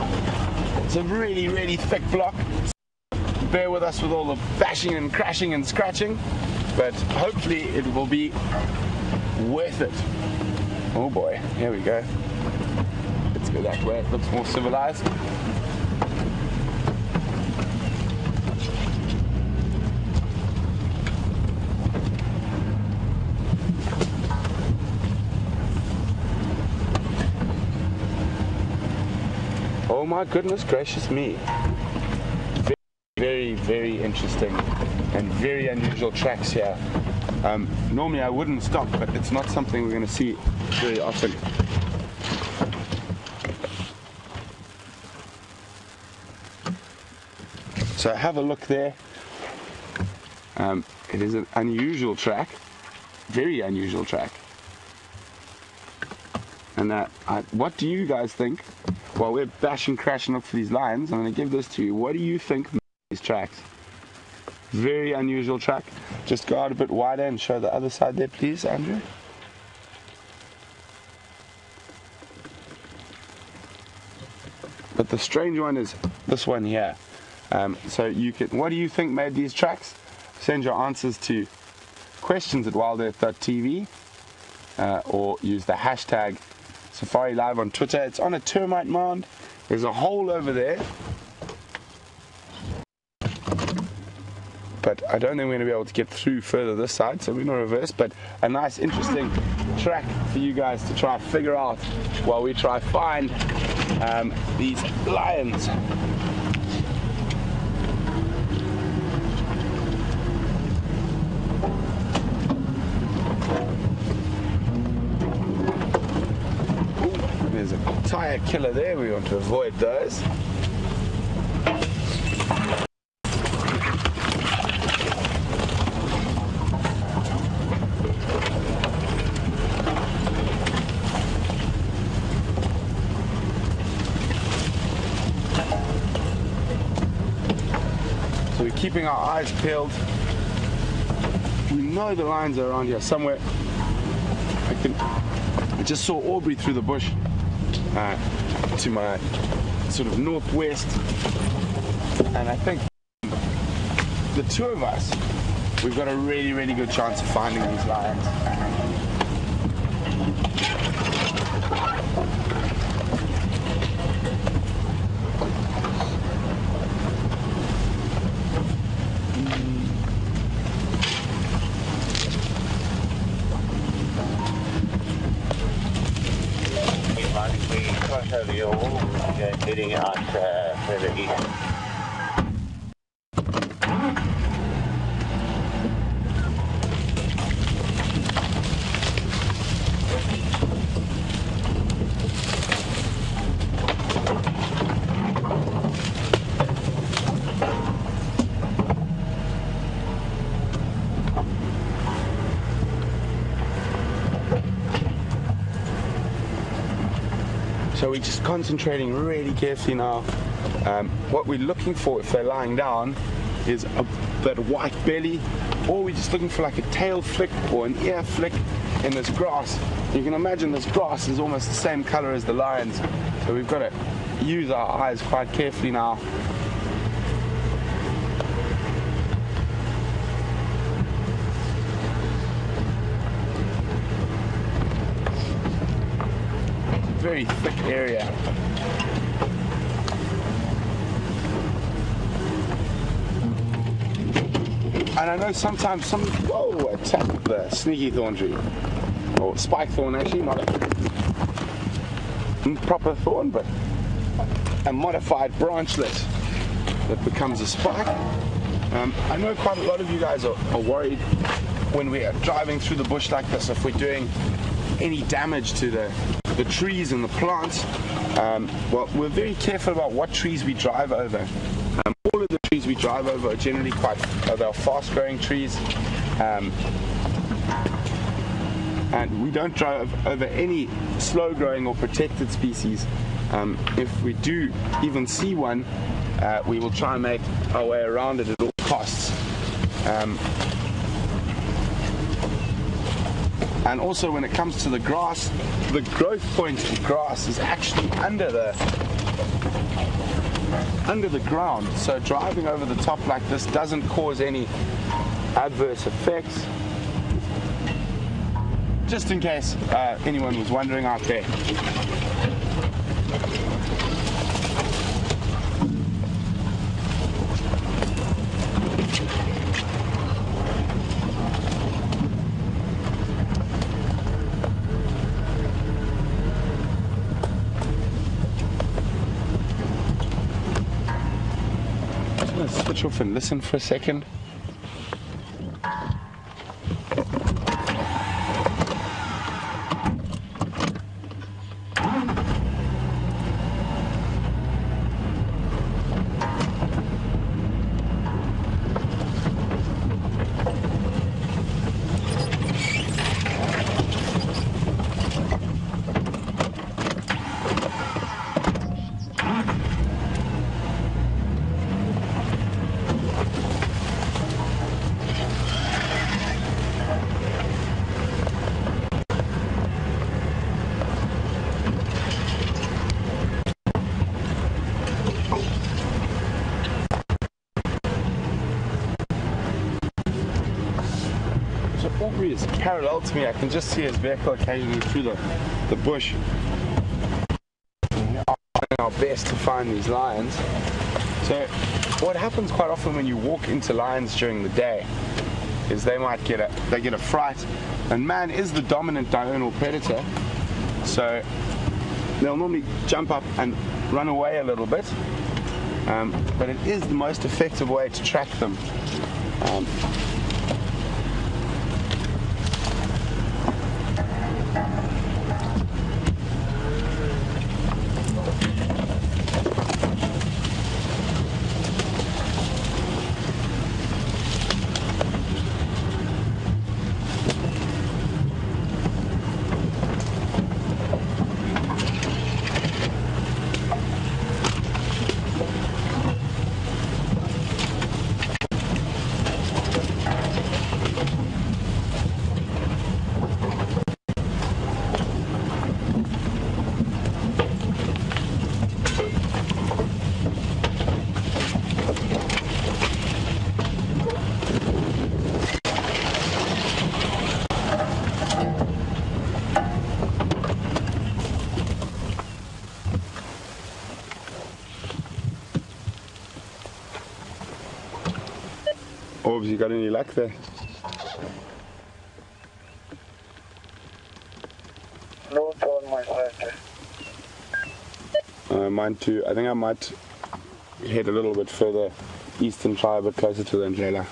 It's a really, really thick block. Bear with us with all the bashing and crashing and scratching, but hopefully it will be worth it. Oh boy, here we go. Let's go that way, it looks more civilized. Oh my goodness gracious me. Very, very interesting and very unusual tracks here. Normally I wouldn't stop, but it's not something we're going to see very often. So have a look there. It is an unusual track, very unusual track. And what do you guys think? While we're bashing, crashing up for these lions, I'm going to give this to you. What do you think of these tracks? Very unusual track. Just go out a bit wider and show the other side there, please, Andrew. But the strange one is this one here. So you can. What do you think made these tracks? Send your answers to questions@wildearth.tv or use the hashtag Safari Live on Twitter. It's on a termite mound. There's a hole over there, but I don't think we're going to be able to get through further this side, so we're going to reverse. But a nice, interesting track for you guys to try figure out while we try find these lions. There's a tire killer there, we want to avoid those. So we're keeping our eyes peeled. We know the lions are around here somewhere. I just saw Aubrey through the bush. To my sort of northwest, and I think the two of us, we've got a really, really good chance of finding these lions. overview, heading out further east. So we're just concentrating really carefully now. What we're looking for if they're lying down is that white belly, or we're just looking for like a tail flick or an ear flick in this grass. You can imagine this grass is almost the same color as the lions, so we've got to use our eyes quite carefully now. Very thick area. And I know sometimes whoa, attack the sneaky thorn tree. Or spike thorn actually, not a proper thorn, but a modified branchlet that becomes a spike. I know quite a lot of you guys are worried when we are driving through the bush like this if we're doing any damage to the trees and the plants. Well, we're very careful about what trees we drive over. All of the trees we drive over are generally they're fast-growing trees, and we don't drive over any slow-growing or protected species. If we do even see one, we will try and make our way around it at all costs. And also when it comes to the grass, the growth point of grass is actually under the ground. So driving over the top like this doesn't cause any adverse effects. Just in case anyone was wondering out there. Switch off and listen for a second. Aubrey is parallel to me. I can just see his vehicle occasionally through the bush. We are trying our best to find these lions. So what happens quite often when you walk into lions during the day is they get a fright, and man is the dominant diurnal predator, so they'll normally jump up and run away a little bit, but it is the most effective way to track them. Orbs, you got any luck there? No on my side. Mine too. I think I might head a little bit further east and try a bit closer to the Ndlela.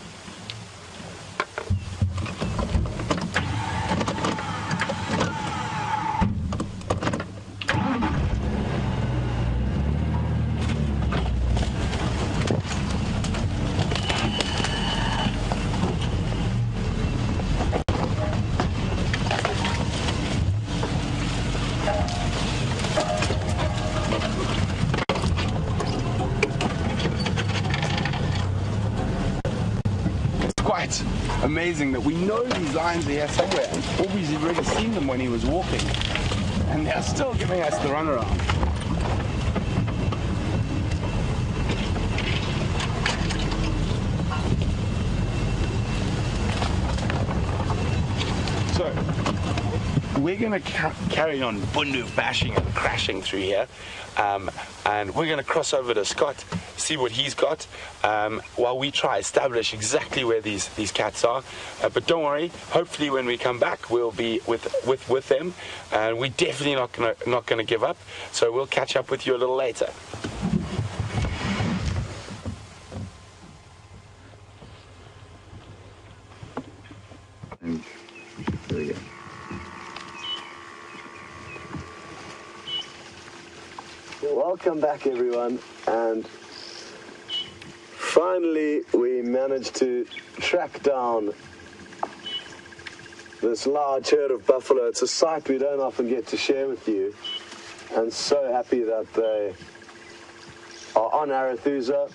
Quite amazing that we know these lions are here somewhere. Always had already seen them when he was walking, and they're still giving us the runaround. So we're going to carry on bundu bashing and crashing through here, and we're going to cross over to Scott, see what he's got, while we try establish exactly where these cats are. But don't worry, hopefully when we come back we'll be with them, and we're definitely not gonna give up. So we'll catch up with you a little later. There we go. Welcome back, everyone, and finally we managed to track down this large herd of buffalo. It's a sight we don't often get to share with you, and so happy that they are on Arathusa.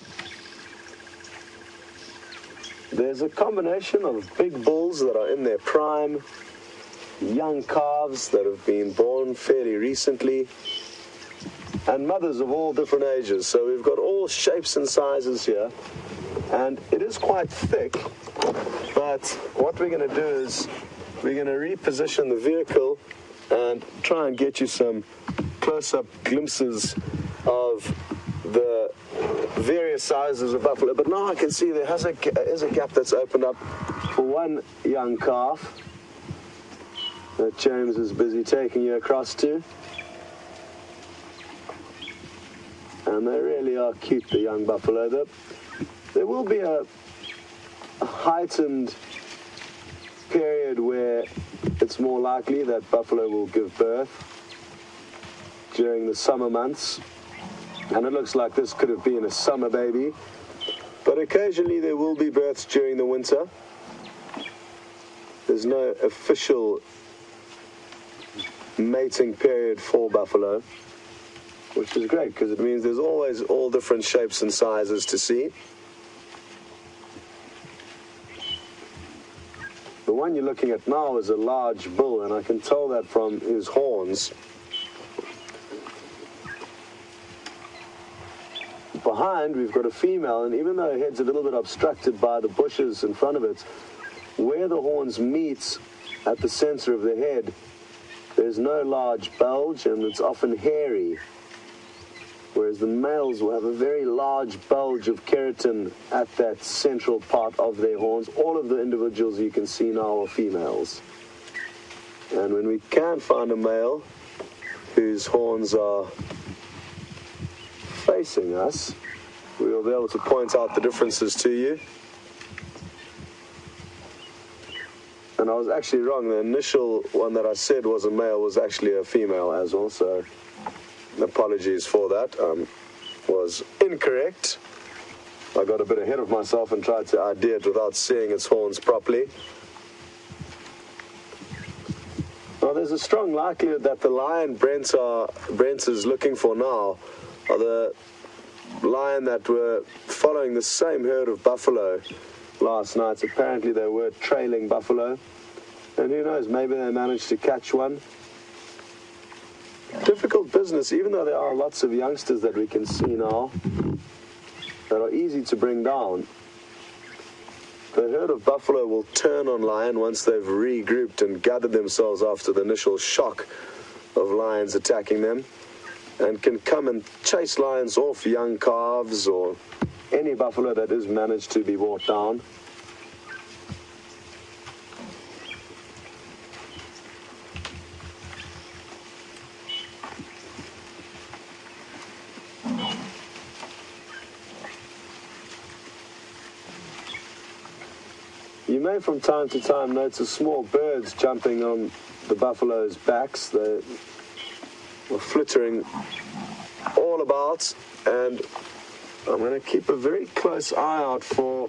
There's a combination of big bulls that are in their prime, young calves that have been born fairly recently, and mothers of all different ages. So we've got all shapes and sizes here, and it is quite thick, but what we're going to do is we're going to reposition the vehicle and try and get you some close-up glimpses of the various sizes of buffalo. But now I can see there is a gap that's opened up for one young calf that James is busy taking you across to. And they really are cute, the young buffalo. There will be a heightened period where it's more likely that buffalo will give birth during the summer months. And it looks like this could have been a summer baby. But occasionally there will be births during the winter. There's no official mating period for buffalo, which is great because it means there's always all different shapes and sizes to see. The one you're looking at now is a large bull, and I can tell that from his horns. Behind, we've got a female, and even though her head's a little bit obstructed by the bushes in front of it, where the horns meet at the center of the head, there's no large bulge, and it's often hairy. Whereas the males will have a very large bulge of keratin at that central part of their horns. All of the individuals you can see now are females. And when we can find a male whose horns are facing us, we will be able to point out the differences to you. And I was actually wrong. The initial one that I said was a male was actually a female as well, so apologies for that. Was incorrect. I got a bit ahead of myself and tried to ID it without seeing its horns properly. Now there's a strong likelihood that the lion Brent is looking for now are the lion that were following the same herd of buffalo last night. Apparently they were trailing buffalo, and who knows, maybe they managed to catch one. Difficult business, even though there are lots of youngsters that we can see now that are easy to bring down. The herd of buffalo will turn on lion once they've regrouped and gathered themselves after the initial shock of lions attacking them, and can come and chase lions off, young calves or any buffalo that is managed to be brought down. You may from time to time notice small birds jumping on the buffalo's backs. They were flittering all about, and I'm going to keep a very close eye out for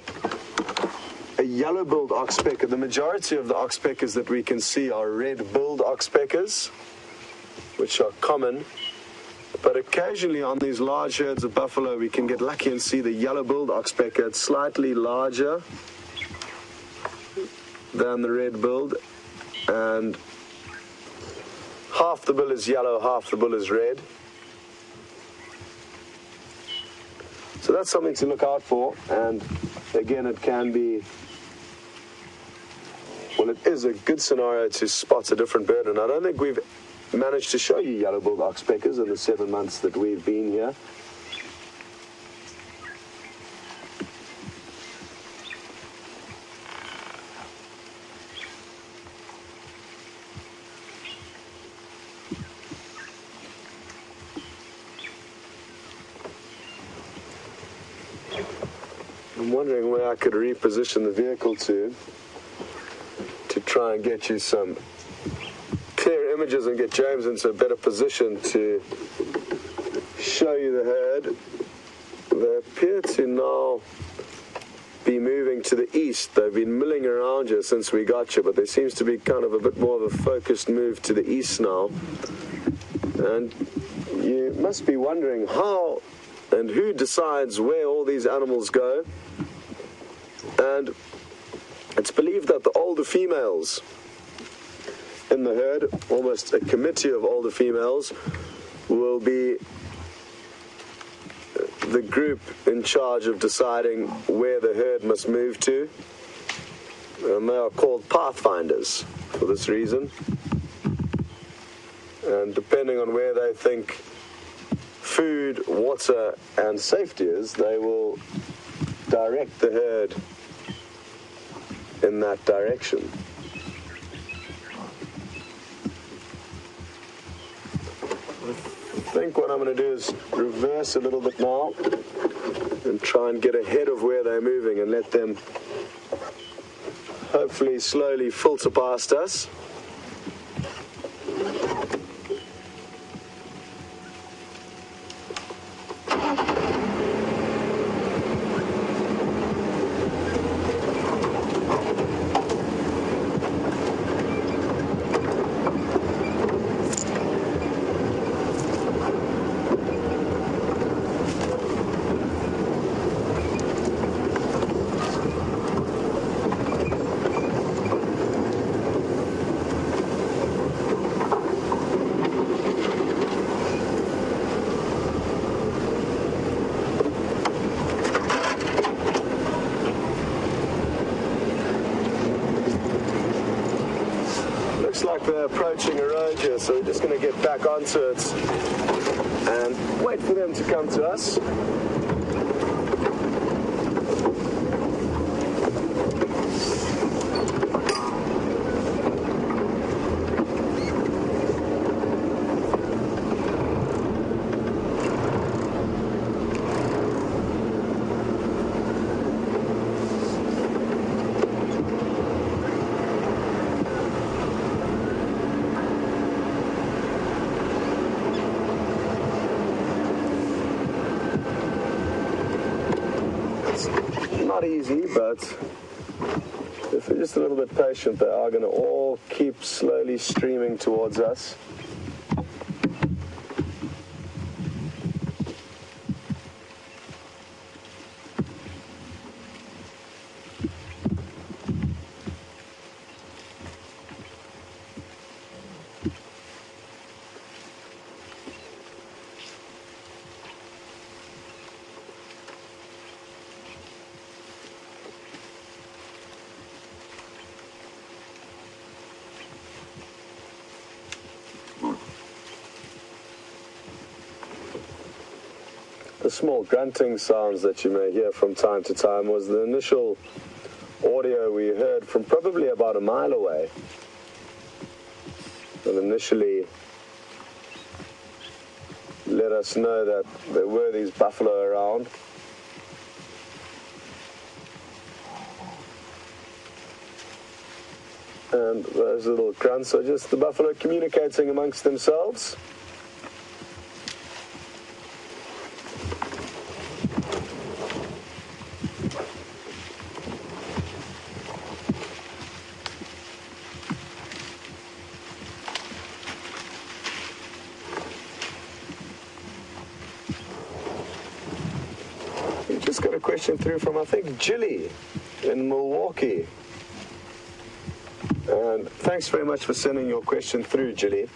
a yellow-billed oxpecker. The majority of the oxpeckers that we can see are red-billed oxpeckers, which are common, but occasionally on these large herds of buffalo we can get lucky and see the yellow-billed oxpecker. It's slightly larger than the red-billed, and half the bill is yellow, half the bill is red. So that's something to look out for, and again, it can be, well, it is a good scenario to spot a different bird, and I don't think we've managed to show you yellow-billed oxpeckers in the 7 months that we've been here. I'm wondering where I could reposition the vehicle to try and get you some clear images and get James into a better position to show you the herd. They appear to now be moving to the east. They've been milling around you since we got you, but there seems to be kind of a bit more of a focused move to the east now. And you must be wondering how and who decides where all these animals go. And it's believed that the older females in the herd, almost a committee of older females, will be the group in charge of deciding where the herd must move to. And they are called pathfinders for this reason. And depending on where they think food, water, and safety is, they will direct the herd in that direction. I think what I'm going to do is reverse a little bit now and try and get ahead of where they're moving and let them hopefully slowly filter past us. Like they're approaching a road here, so we're just going to get back onto it and wait for them to come to us. Not easy, but if we're just a little bit patient, they are going to all keep slowly streaming towards us. The small grunting sounds that you may hear from time to time was the initial audio we heard from probably about a mile away. And initially let us know that there were these buffalo around. And those little grunts are just the buffalo communicating amongst themselves. We just got a question through from, I think, Jilly in Milwaukee. And thanks very much for sending your question through, Jilly.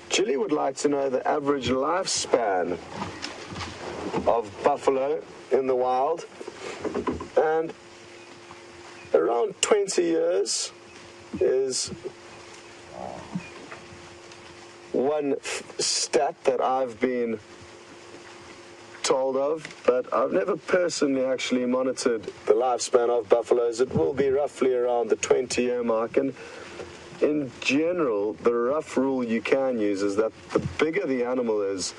Jilly would like to know the average lifespan of buffalo in the wild. And around 20 years is one stat that I've been told of, but I've never personally actually monitored the lifespan of buffaloes. It will be roughly around the 20-year mark, and in general, the rough rule you can use is that the bigger the animal is,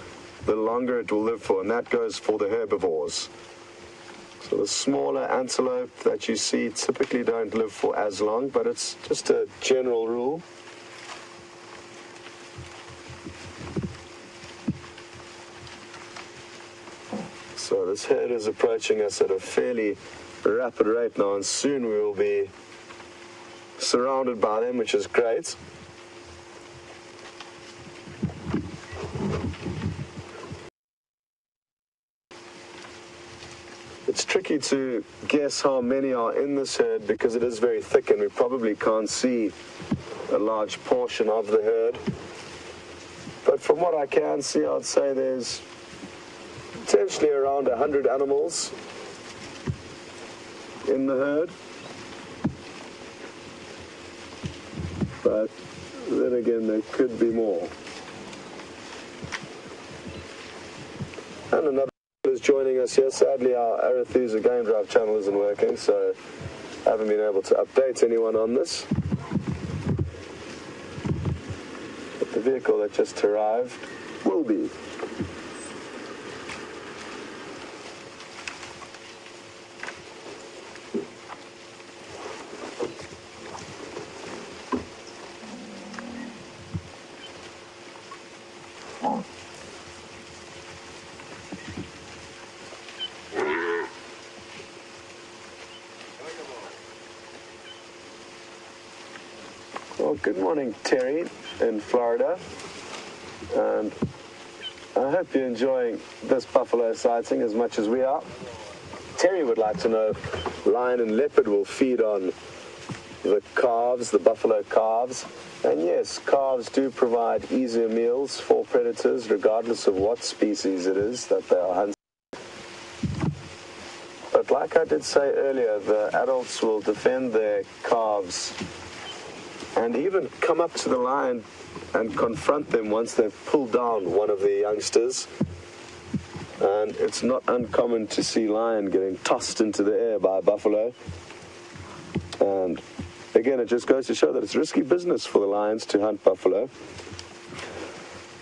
the longer it will live for, and that goes for the herbivores. So the smaller antelope that you see typically don't live for as long, but it's just a general rule. So this herd is approaching us at a fairly rapid rate now, and soon we will be surrounded by them, which is great. It's tricky to guess how many are in this herd because it is very thick and we probably can't see a large portion of the herd. But from what I can see, I'd say there's potentially around 100 animals in the herd. But then again, there could be more. And another is joining us here. Sadly, our Arethusa Game Drive channel isn't working, so I haven't been able to update anyone on this. But the vehicle that just arrived will be. Well, good morning, Terry in Florida, and I hope you're enjoying this buffalo sighting as much as we are. Terry would like to know if lion and leopard will feed on the calves, the buffalo calves, and yes, calves do provide easier meals for predators regardless of what species it is that they are hunting. But like I did say earlier, the adults will defend their calves and even come up to the lion and confront them once they've pulled down one of the youngsters. And it's not uncommon to see lion getting tossed into the air by a buffalo. And again, it just goes to show that it's risky business for the lions to hunt buffalo.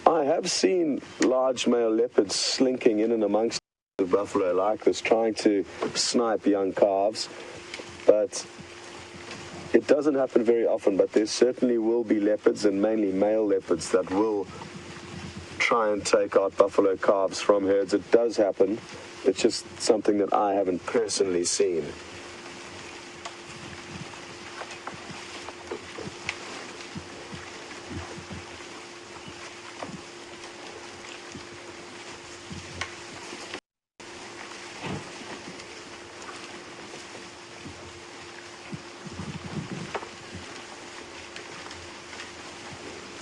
I have seen large male leopards slinking in and amongst the buffalo like this, trying to snipe young calves, but it doesn't happen very often. But there certainly will be leopards, and mainly male leopards, that will try and take out buffalo calves from herds. It does happen. It's just something that I haven't personally seen.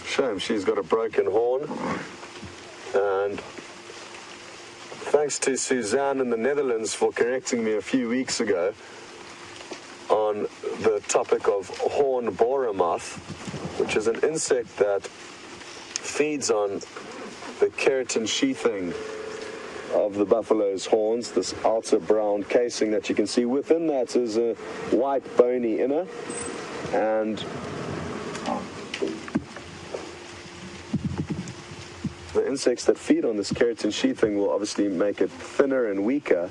Shame she's got a broken horn. And thanks to Suzanne in the Netherlands for correcting me a few weeks ago on the topic of horn borer moth, which is an insect that feeds on the keratin sheathing of the buffalo's horns, this outer brown casing that you can see. Within that is a white bony inner, and the insects that feed on this keratin sheathing will obviously make it thinner and weaker,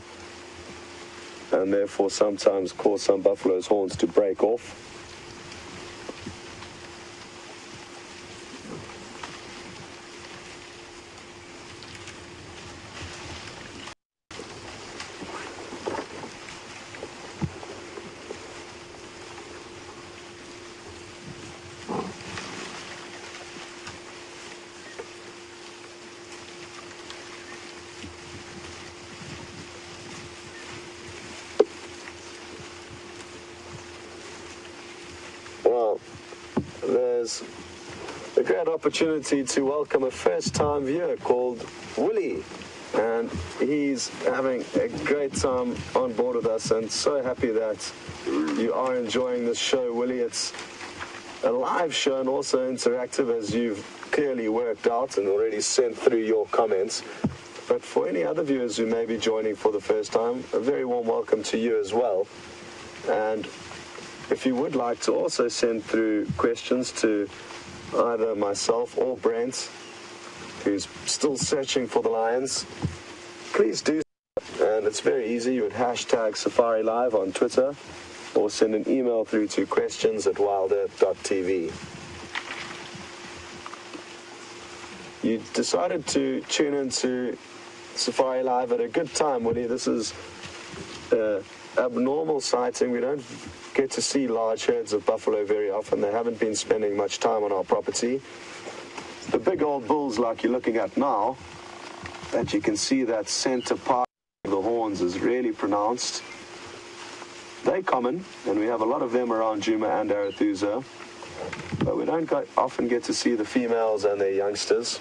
and therefore sometimes cause some buffalo's horns to break off. great opportunity to welcome a first-time viewer called Willie. And he's having a great time on board with us, and so happy that you are enjoying this show, Willie. It's a live show and also interactive, as you've clearly worked out and already sent through your comments. But for any other viewers who may be joining for the first time, a very warm welcome to you as well. And if you would like to also send through questions to either myself or Brent, who's still searching for the lions, please do so. And it's very easy. You would hashtag Safari Live on Twitter or send an email through to questions@wildearth.tv. You decided to tune into Safari Live at a good time, Willie. This is an abnormal sighting. We don't get to see large herds of buffalo very often. They haven't been spending much time on our property. The big old bulls like you're looking at now, that you can see that center part of the horns is really pronounced. They're common, and we have a lot of them around Nkuhuma and Arathusa, but we don't often get to see the females and their youngsters.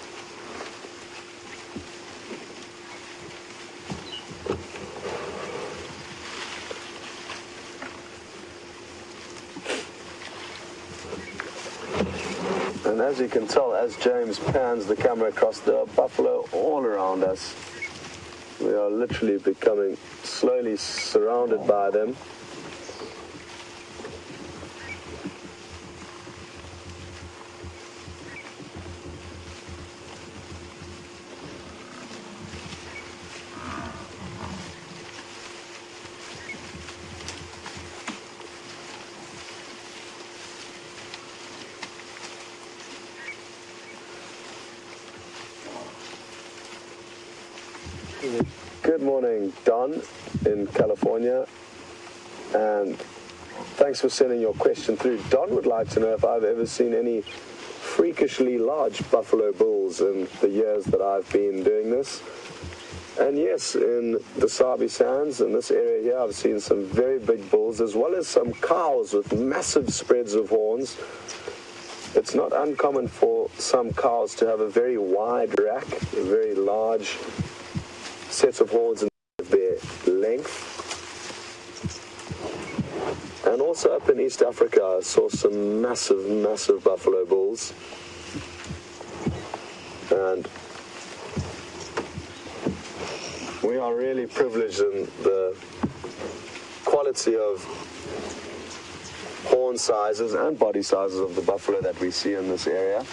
And as you can tell, as James pans the camera across, there are buffalo all around us. We are literally becoming slowly surrounded by them. Good morning, Don in California, and thanks for sending your question through. Don would like to know if I've ever seen any freakishly large buffalo bulls in the years that I've been doing this. And yes, in the Sabi Sands, in this area here, I've seen some very big bulls, as well as some cows with massive spreads of horns. It's not uncommon for some cows to have a very wide rack, a very large sets of horns in their length. And also up in East Africa, I saw some massive buffalo bulls. And we are really privileged in the quality of horn sizes and body sizes of the buffalo that we see in this area.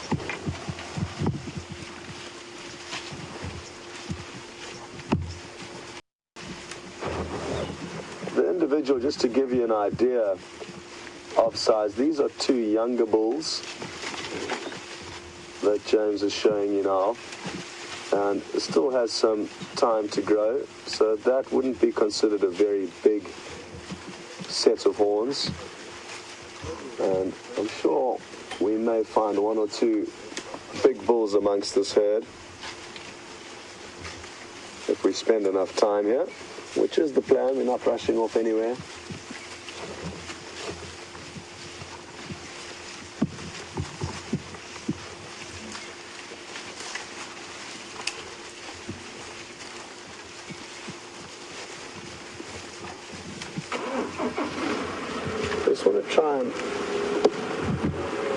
Just to give you an idea of size, these are two younger bulls that James is showing you now, and it still has some time to grow, so that wouldn't be considered a very big set of horns. And I'm sure we may find one or two big bulls amongst this herd if we spend enough time here, which is the plan. We're not rushing off anywhere. Just want to try and,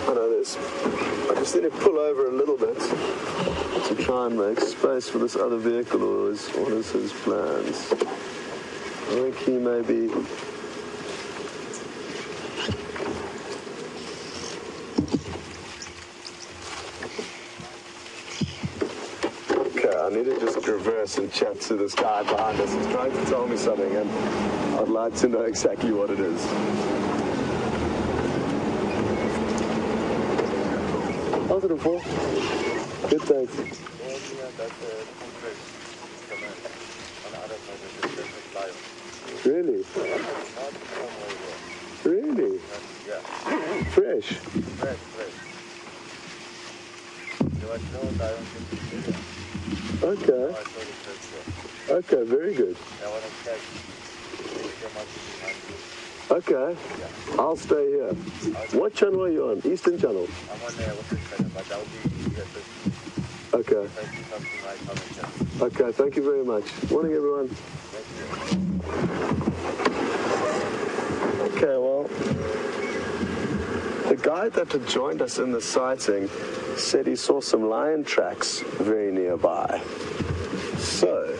I just need to pull over a little bit to try and make space for this other vehicle, or what is his plans? I think he may be... Okay, I need to just reverse and chat to this guy behind us. He's trying to tell me something, and I'd like to know exactly what it is. How's it for? Good, thanks. Really? Really? Yeah. Fresh? Fresh. There was no lion in this area. Okay. I saw the fresh one. Okay, very good. I want to catch. They came up behind you. Okay. I'll stay here. What channel are you on? Eastern Channel? I'm on there with the channel, but I'll be here to Okay. see something like on the channel. Okay, thank you very much. Morning, everyone. Okay, well, the guide that had joined us in the sighting said he saw some lion tracks very nearby. So,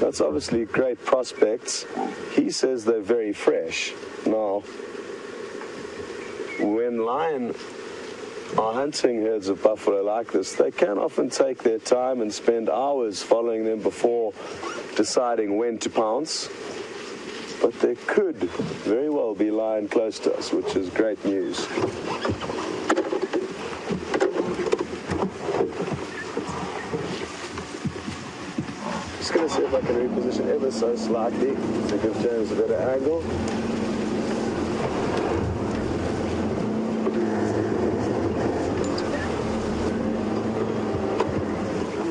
that's obviously great prospects. He says they're very fresh. Now, when lion are hunting herds of buffalo like this, they can often take their time and spend hours following them before deciding when to pounce. But there could very well be lion close to us, which is great news. Just going to see if I can reposition ever so slightly to give James a better angle.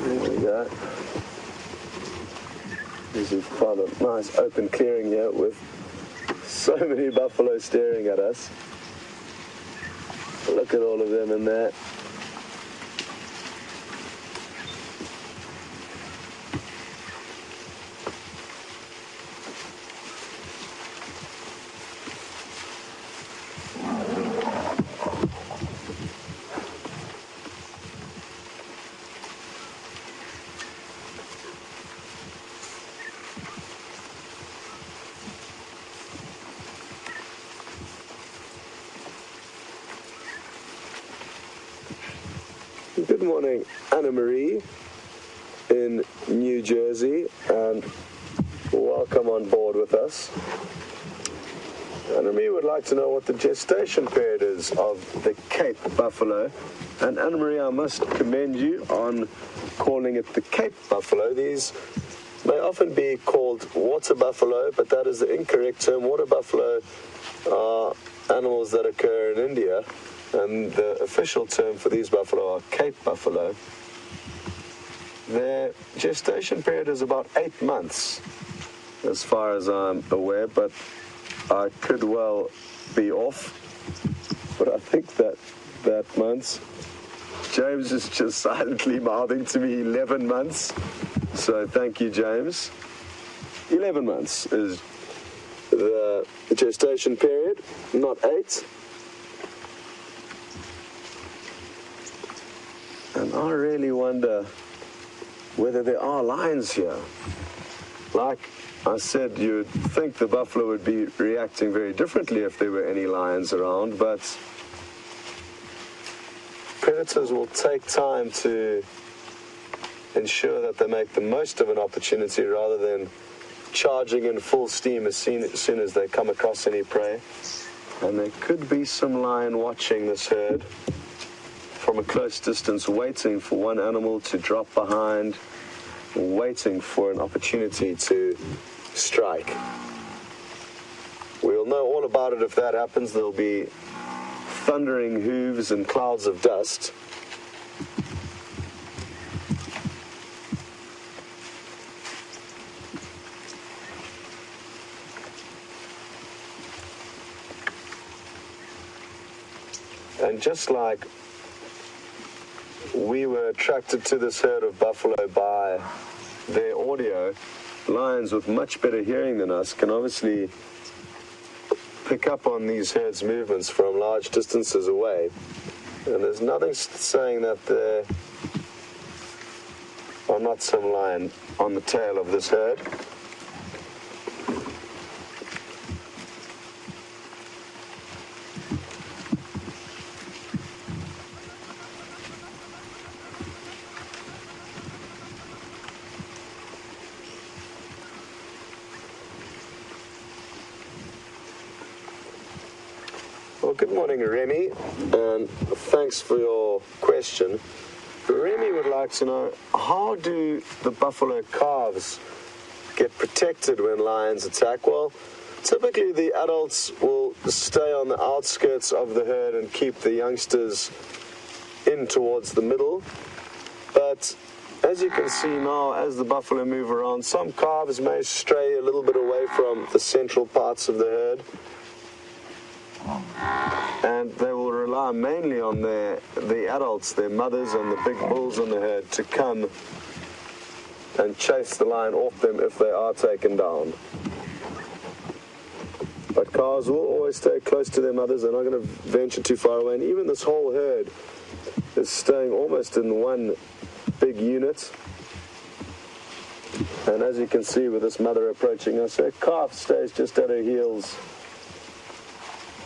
There we go. This is quite a nice open clearing here with so many buffalo staring at us. Look at all of them in there. Good morning, Anna Marie in New Jersey, and welcome on board with us. Anna Marie would like to know what the gestation period is of the Cape buffalo. And Anna Marie, I must commend you on calling it the Cape buffalo. These may often be called water buffalo, but that is the incorrect term. Water buffalo are animals that occur in India. And the official term for these buffalo are Cape buffalo. Their gestation period is about 8 months, as far as I'm aware, but I could well be off. But I think that months. James is just silently mouthing to me 11 months. So thank you, James. 11 months is the gestation period, not 8. And I really wonder whether there are lions here. Like I said, you'd think the buffalo would be reacting very differently if there were any lions around, but predators will take time to ensure that they make the most of an opportunity rather than charging in full steam as soon as they come across any prey. And there could be some lion watching this herd from a close distance, waiting for one animal to drop behind, waiting for an opportunity to strike. We'll know all about it if that happens. There'll be thundering hooves and clouds of dust. And just like we were attracted to this herd of buffalo by their audio, lions with much better hearing than us can obviously pick up on these herds' movements from large distances away. And there's nothing saying that there are not some lion on the tail of this herd. Well, good morning, Remy, and thanks for your question. Remy would like to know, how do the buffalo calves get protected when lions attack? Well, typically the adults will stay on the outskirts of the herd and keep the youngsters in towards the middle. But as you can see now, as the buffalo move around, some calves may stray a little bit away from the central parts of the herd. and they will rely mainly on the adults, their mothers and the big bulls in the herd, to come and chase the lion off them if they are taken down. But calves will always stay close to their mothers. They're not going to venture too far away, and even this whole herd is staying almost in one big unit. And as you can see with this mother approaching us, her calf stays just at her heels,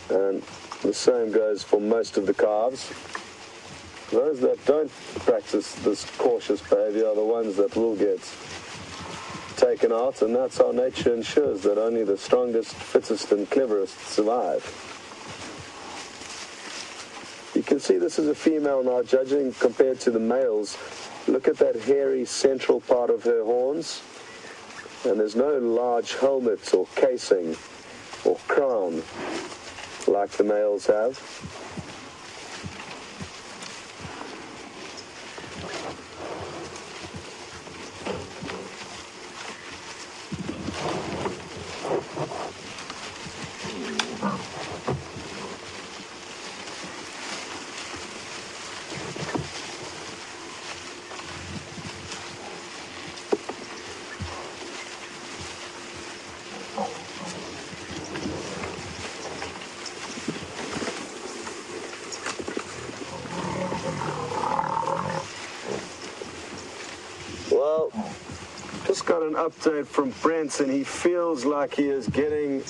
and the same goes for most of the calves. Those that don't practice this cautious behavior are the ones that will get taken out, and that's how nature ensures that only the strongest, fittest and cleverest survive. You can see this is a female now, judging compared to the males. Look at that hairy central part of her horns, and there's no large helmet or casing or crown like the males have. Well, just got an update from Brent, and he feels like he is getting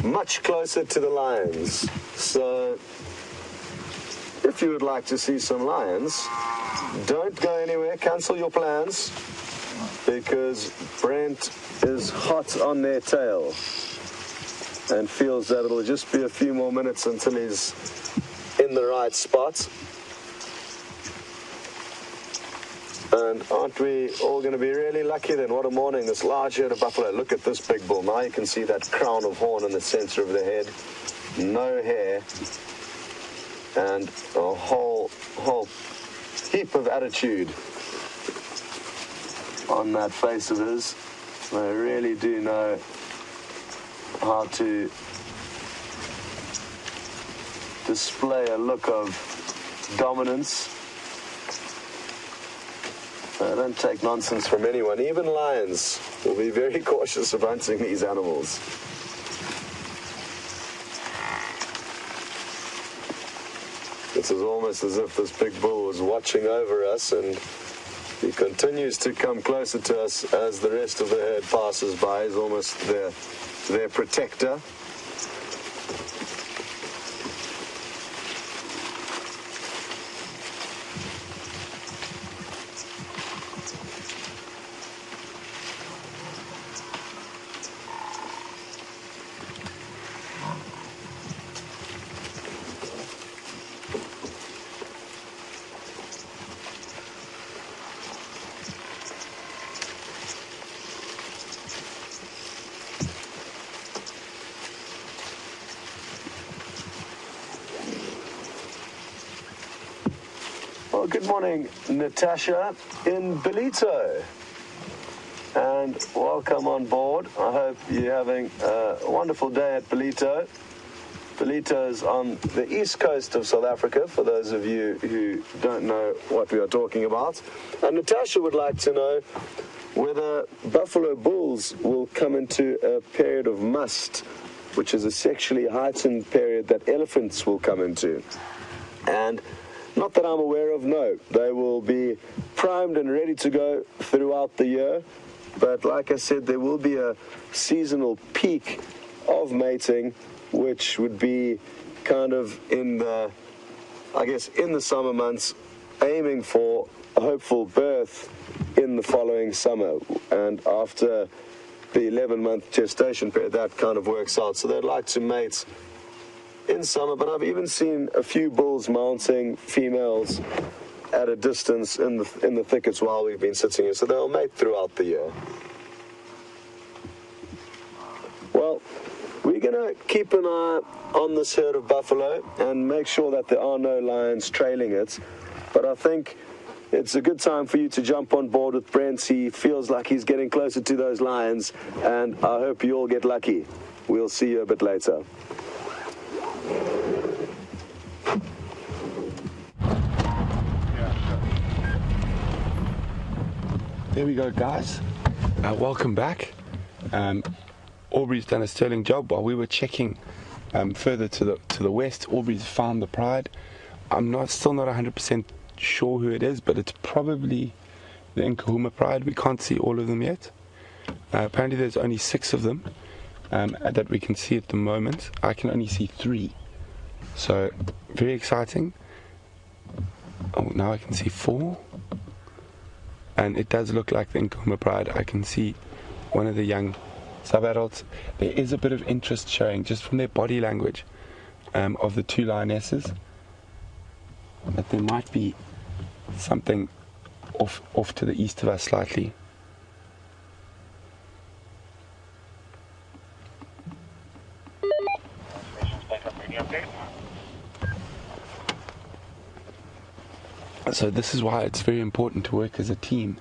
much closer to the lions. So, if you would like to see some lions, don't go anywhere, cancel your plans, because Brent is hot on their tail and feels that it'll just be a few more minutes until he's in the right spot. And aren't we all going to be really lucky then? What a morning, this large herd of buffalo. Look at this big bull. Now you can see that crown of horn in the center of the head. No hair. And a whole heap of attitude on that face of his. They really do know how to display a look of dominance. Don't take nonsense from anyone. Even lions will be very cautious of hunting these animals. It's almost as if this big bull was watching over us, and he continues to come closer to us as the rest of the herd passes by. He's almost their protector. Well, good morning, Natasha in Belito, and welcome on board. I hope you're having a wonderful day at Belito. Belito is on the east coast of South Africa, for those of you who don't know what we are talking about. And Natasha would like to know whether buffalo bulls will come into a period of must, which is a sexually heightened period that elephants will come into. And not that I'm aware of, no. They will be primed and ready to go throughout the year. But like I said, there will be a seasonal peak of mating, which would be kind of in the summer months, aiming for a hopeful birth in the following summer. And after the 11-month gestation period, that kind of works out. So they'd like to mate in summer, but I've even seen a few bulls mounting females at a distance in the thickets while we've been sitting here, so they'll mate throughout the year. Well, we're going to keep an eye on this herd of buffalo and make sure that there are no lions trailing it, but I think it's a good time for you to jump on board with Brent. He feels like he's getting closer to those lions, and I hope you all get lucky. We'll see you a bit later. There we go, guys. Welcome back. Aubrey's done a sterling job. While we were checking further to the west, Aubrey's found the pride. I'm still not 100% sure who it is, but it's probably the Nkuhuma pride. We can't see all of them yet. Apparently there's only 6 of them that we can see at the moment. I can only see 3. So, very exciting. Oh, now I can see 4. And it does look like the Nkuhuma pride. I can see one of the young sub-adults. There is a bit of interest showing just from their body language of the 2 lionesses, that there might be something off to the east of us slightly. So this is why it's very important to work as a team.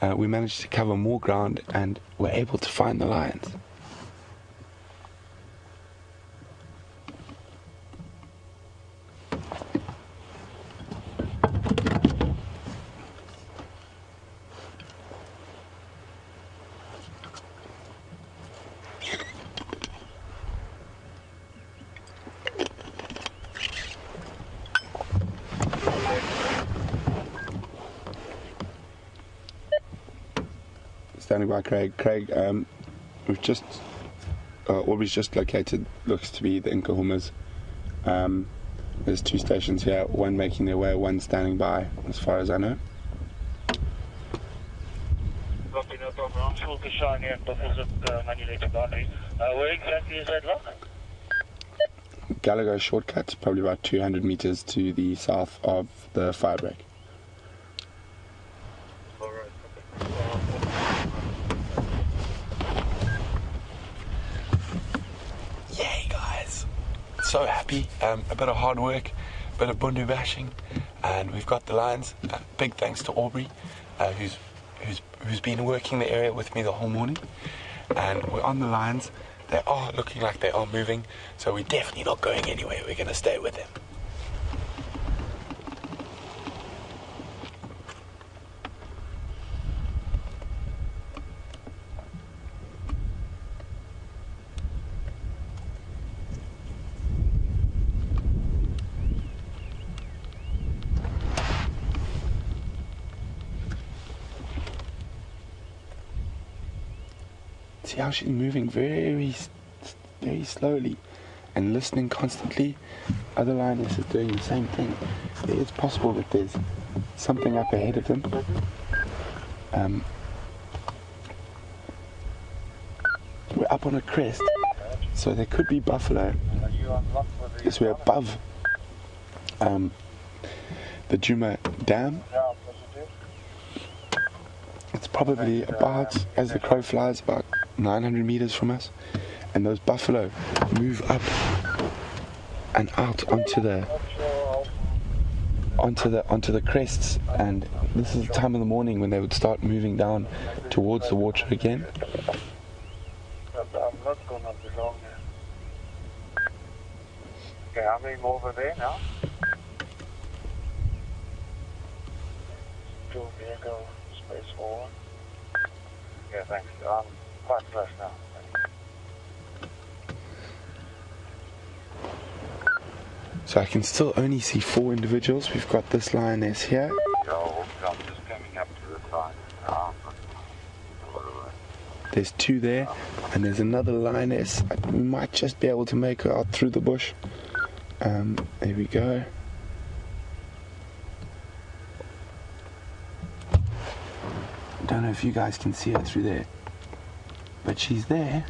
We managed to cover more ground and were able to find the lions. Standing by Craig. Craig, Aubrey's just located, looks to be the Nkuhumas. There's 2 stations here, one making their way, one standing by, as far as I know. Copy, no problem. I'm still to shine here at opposite manulated boundary. Where exactly is that lock? Gallagher shortcut, probably about 200 meters to the south of the firebreak. Yay, guys! So happy. A bit of hard work, a bit of bundu bashing, and we've got the lions. Big thanks to Aubrey, who's been working the area with me the whole morning. And we're on the lions. They are looking like they are moving, so we're definitely not going anywhere. We're going to stay with them. See how she's moving very slowly and listening constantly. Other lioness is doing the same thing. It's possible that there's something up ahead of them. We're up on a crest, so there could be buffalo. Yes, we're above the Juma Dam. It's probably about, as the crow flies, about 900 meters from us, and those buffalo move up and out onto the crests, and this is the time of the morning when they would start moving down towards the water again. I'm not gonna be long here. Okay, how many more over there now? 2 vehicle space forward. Yeah, thanks. Quite close now. So I can still only see 4 individuals. We've got this lioness here. I'm just coming up to the side. There's 2 there, and there's another lioness. We might just be able to make her out through the bush. There we go. Don't know if you guys can see her through there, but she's there.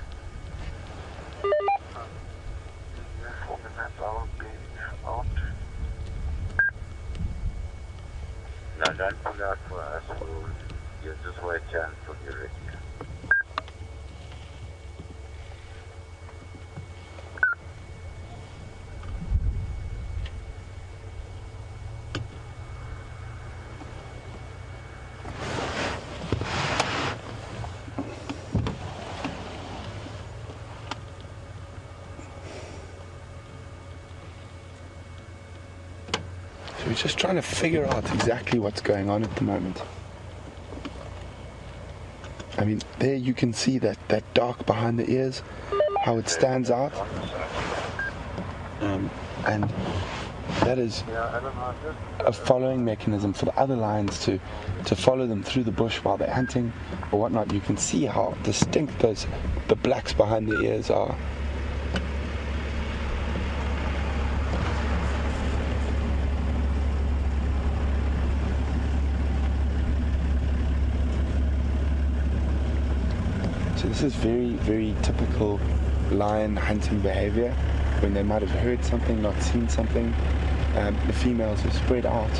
No, don't pull out for us. You'll just wait until you're ready. we're just trying to figure out exactly what's going on at the moment. I mean, there you can see that dark behind the ears, how it stands out. And that is a following mechanism for the other lions to follow them through the bush while they're hunting or whatnot. You can see how distinct the blacks behind the ears are. So this is very, very typical lion hunting behavior, when they might have heard something, not seen something. The females have spread out.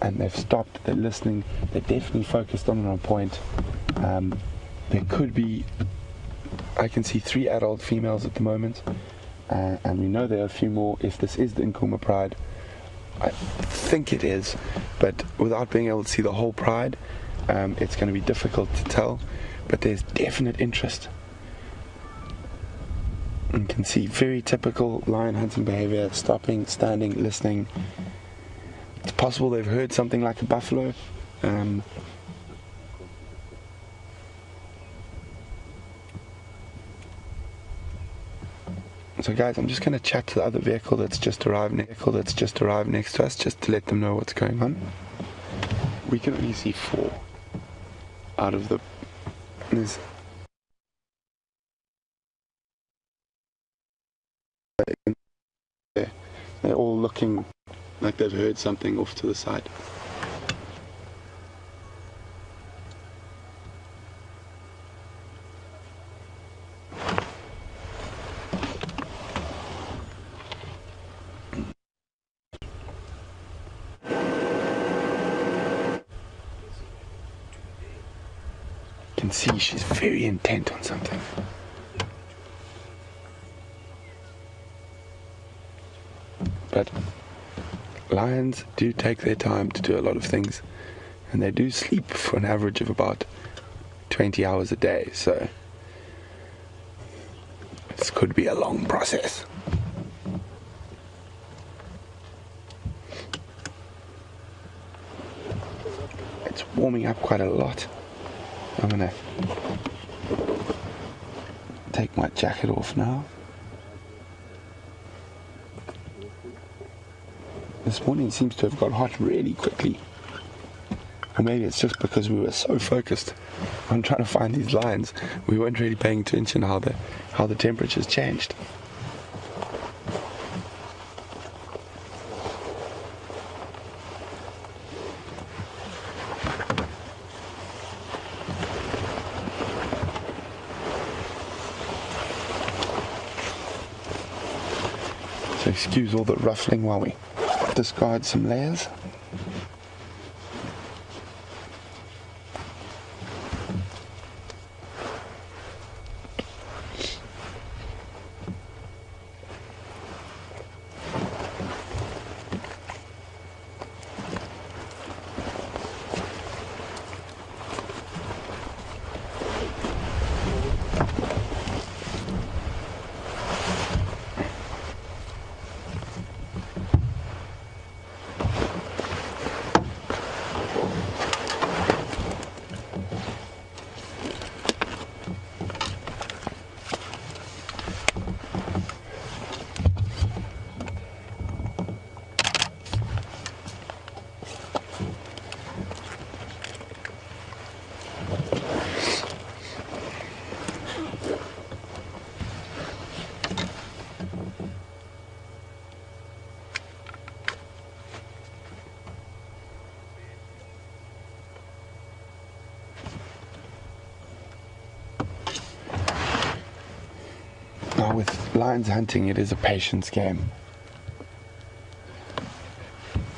And they've stopped, they're listening, they're definitely focused on a point. There could be, I can see 3 adult females at the moment, and we know there are a few more if this is the Nkuhuma pride. I think it is, but without being able to see the whole pride, it's going to be difficult to tell, but there's definite interest. You can see very typical lion hunting behavior, stopping, standing, listening. It's possible they've heard something like a buffalo. So guys, I'm just going to chat to the other vehicle that's just arrived next to us, just to let them know what's going on. We can only see 4 out of the... They're all looking like they've heard something off to the side. You can see she's very intent on something. But lions do take their time to do a lot of things, and they do sleep for an average of about 20 hours a day, so this could be a long process. It's warming up quite a lot. I'm gonna take my jacket off now. This morning seems to have got hot really quickly. Or maybe it's just because we were so focused on trying to find these lions, we weren't really paying attention how the temperatures changed. So excuse all the ruffling while we discard some layers. Now with lions hunting, it is a patience game.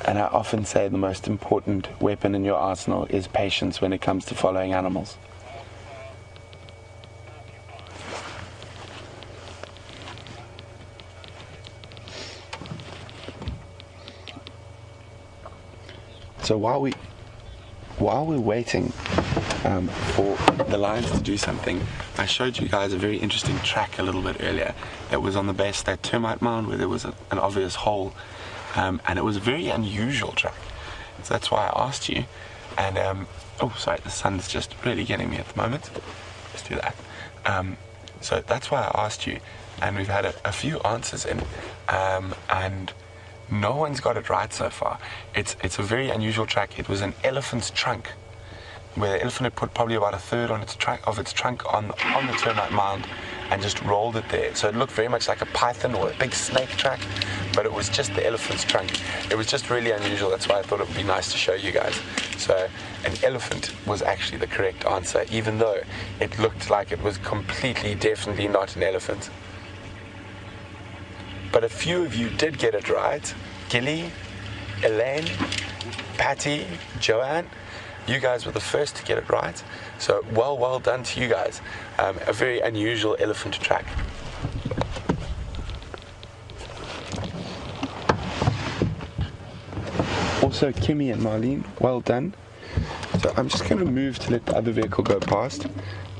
And I often say the most important weapon in your arsenal is patience when it comes to following animals. So while we're waiting for the lions to do something. I showed you guys a very interesting track a little bit earlier that was on the base of that termite mound where there was an obvious hole, and it was a very unusual track. So that's why I asked you. And oh, sorry, the sun's just really getting me at the moment. Let's do that. So that's why I asked you, and we've had a few answers in, and no one's got it right so far. It's a very unusual track. It was an elephant's trunk, where the elephant had put probably about a third on its trunk on the termite mound and just rolled it there. So it looked very much like a python or a big snake track, but it was just the elephant's trunk. It was just really unusual. That's why I thought it would be nice to show you guys. So an elephant was actually the correct answer, even though it looked like it was completely, definitely not an elephant. But a few of you did get it right. Gilly, Elaine, Patty, Joanne. You guys were the first to get it right. So well done to you guys. A very unusual elephant track. Also, Kimmy and Marlene, well done. So I'm just going to move to let the other vehicle go past,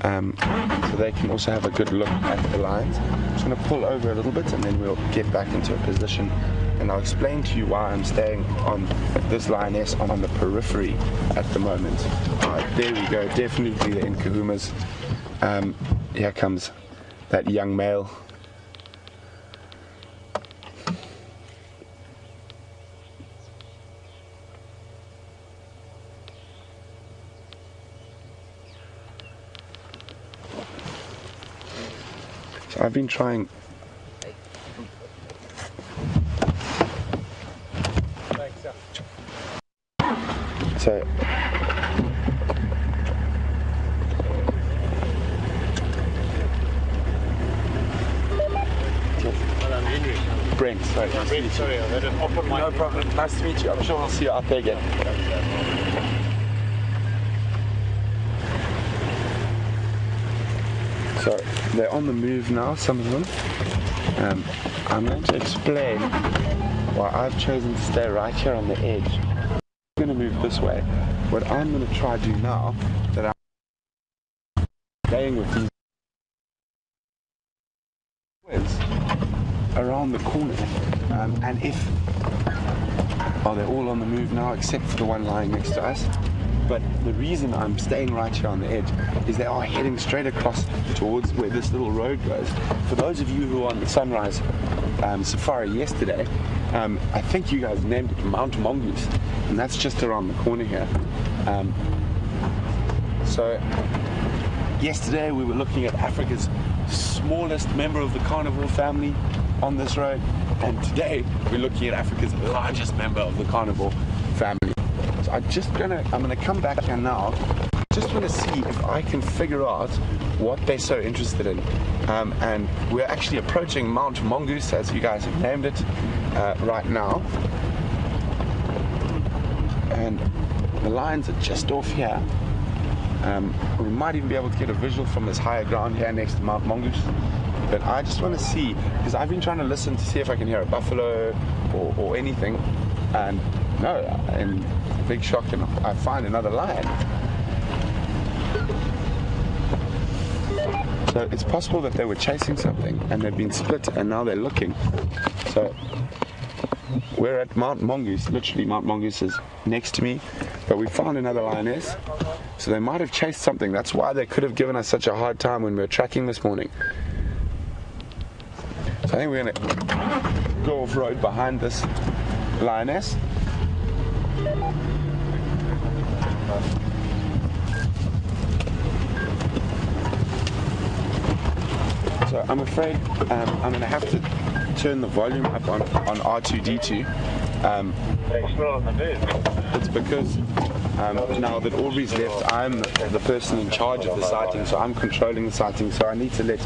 so they can also have a good look at the lines. I'm just going to pull over a little bit and then we'll get back into a position, and I'll explain to you why I'm staying on this lioness on the periphery at the moment. Alright, there we go, definitely the Nkuhumas. Here comes that young male. So I've been trying. So Brent, sorry. Sorry, I had an open mic. No problem. Nice to meet you. I'm sure we'll see you out there again. So they're on the move now, some of them. I'm going to explain why I've chosen to stay right here on the edge. I'm going to move this way. What I'm going to try to do now, that I'm staying with these is around the corner, and if they're all on the move now except for the one lying next to us. But the reason I'm staying right here on the edge is they are heading straight across towards where this little road goes. For those of you who were on the Sunrise Safari yesterday, I think you guys named it Mount Mongoose, and that's just around the corner here. So yesterday we were looking at Africa's smallest member of the carnivore family on this road, and today we're looking at Africa's largest member of the carnivore family. So I'm gonna come back here now. Just want to see if I can figure out what they're so interested in. And we're actually approaching Mount Mongoose, as you guys have named it, right now. And the lions are just off here. We might even be able to get a visual from this higher ground here next to Mount Mongoose. But I just want to see, because I've been trying to listen to see if I can hear a buffalo or anything. And no, and big shock, and I find another lion. So it's possible that they were chasing something and they've been split and now they're looking. So we're at Mount Mongoose, literally Mount Mongoose is next to me, but we found another lioness. So they might have chased something. That's why they could have given us such a hard time when we were tracking this morning. So I think we're going to go off-road behind this lioness. So I'm afraid I'm going to have to turn the volume up on R2D2. It's because now that Aubrey's left, I'm the person in charge of the sighting, so I'm controlling the sighting, so I need to let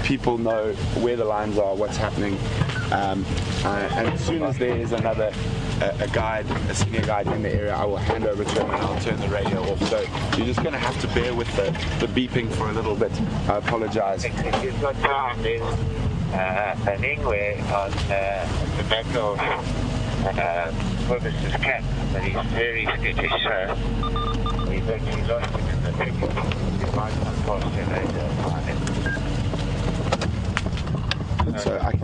people know where the lines are, what's happening, and as soon as there is another a senior guide in the area, I will hand over to him and I'll turn the radio off. So you're just going to have to bear with the beeping for a little bit. I apologize. He's got found in an Ingwe on the back of Purpose's camp, but he's very skittish, so we better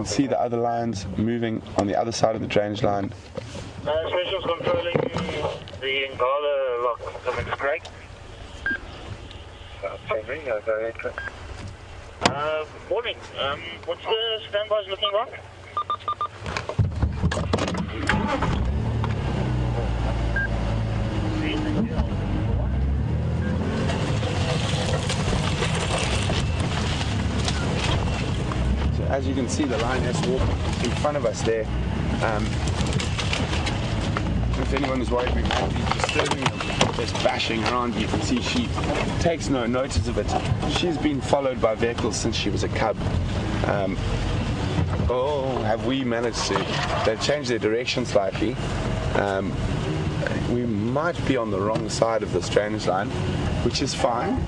can see the other lines moving on the other side of the drainage line. Specials controlling the Impala lock coming straight. Henry, go ahead. Morning. What's the standbys looking like? So as you can see, the lioness walk in front of us there. If anyone is worried we might be disturbing them, just bashing around, you can see she takes no notice of it. She's been followed by vehicles since she was a cub. Oh, have we managed to? They've changed their direction slightly. We might be on the wrong side of this drainage line, which is fine.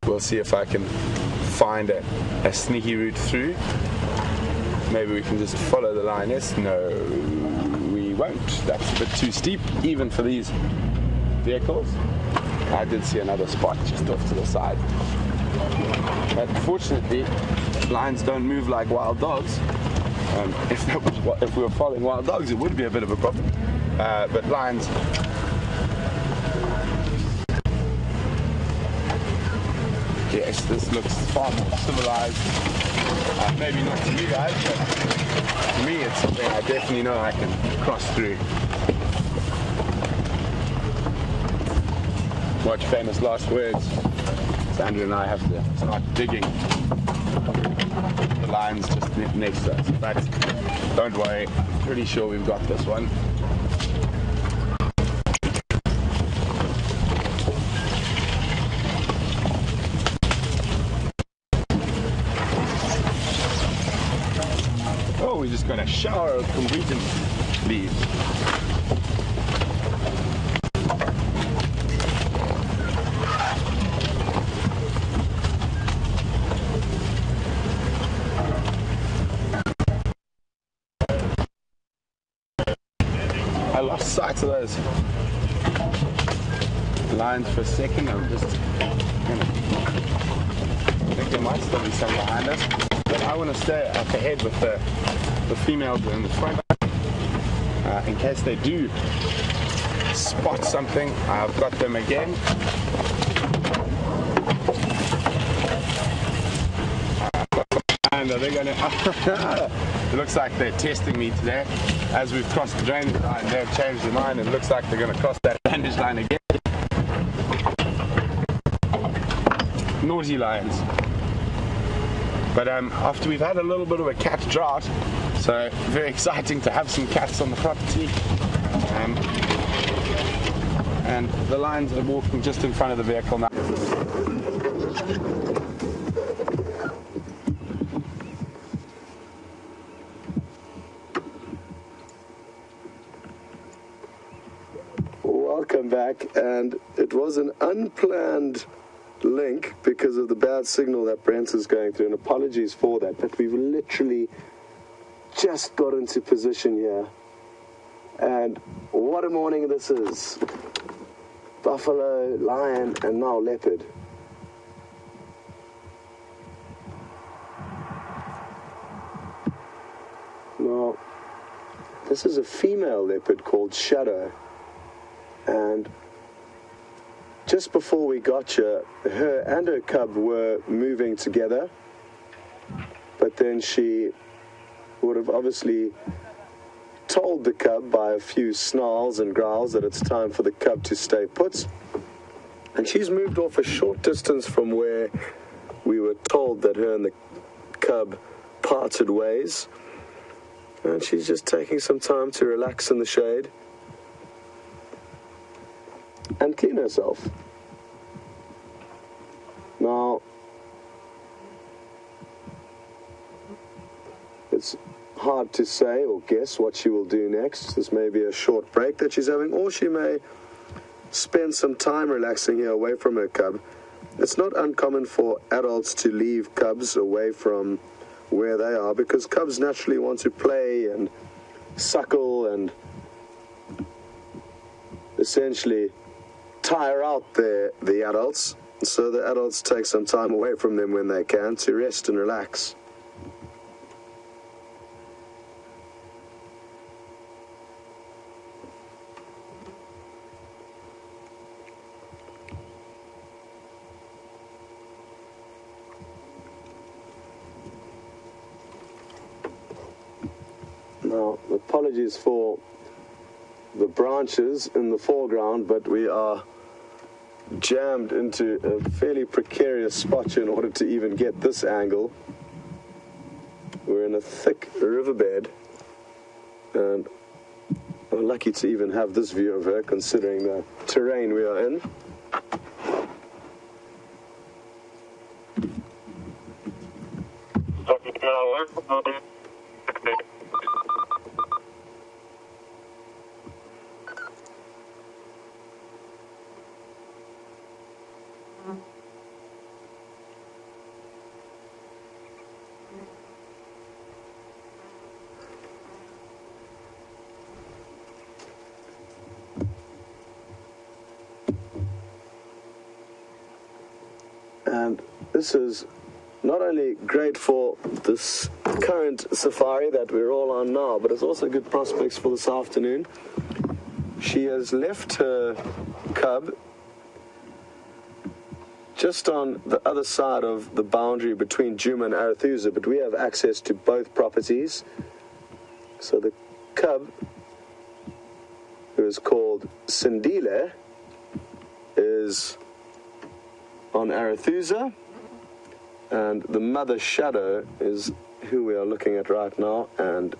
We'll see if I can find a sneaky route through. Maybe we can just follow the lioness. No, we won't. That's a bit too steep, even for these vehicles. I did see another spot just off to the side. But fortunately, lions don't move like wild dogs. If we were following wild dogs, it would be a bit of a problem. But lions, yes, this looks far more civilized. Maybe not to you guys, but to me it's something I definitely know I can cross through. Watch famous last words. So Andrew and I have to start digging. The line's just next to us, but don't worry, pretty sure we've got this one. Oh, we just got a shower of kombucha leaves. I lost sight of those lines for a second. I'm just gonna, I think there might still be some behind us, but I want to stay up ahead with the females in the front in case they do spot something. I've got them again. And are they gonna it looks like they're testing me today. As we've crossed the drainage line, they've changed their mind. It looks like they're gonna cross that drainage line again. Naughty lions. But after we've had a little bit of a cat drought, so very exciting to have some cats on the property. And the lions are walking just in front of the vehicle now. Welcome back, and it was an unplanned link because of the bad signal that Brent is going through, and apologies for that, but we've literally just got into position here, and what a morning this is. Buffalo, lion, and now leopard. Now, this is a female leopard called Shadow, and just before we got here, her and her cub were moving together, but then she would have obviously told the cub by a few snarls and growls that it's time for the cub to stay put. And she's moved off a short distance from where we were told that her and the cub parted ways. And she's just taking some time to relax in the shade and clean herself. Now, it's hard to say or guess what she will do next. This may be a short break that she's having, or she may spend some time relaxing here away from her cub. It's not uncommon for adults to leave cubs away from where they are because cubs naturally want to play and suckle and essentially tire out the adults, so the adults take some time away from them when they can to rest and relax. Now, apologies for the branches in the foreground, but we are jammed into a fairly precarious spot in order to even get this angle. We're in a thick riverbed, and we're lucky to even have this view of her, considering the terrain we are in. And this is not only great for this current safari that we're all on now, but it's also good prospects for this afternoon. She has left her cub just on the other side of the boundary between Nkuhuma and Arathusa, but we have access to both properties. So the cub, who is called Sindile, is on Arathusa, and the mother shadow is who we are looking at right now. And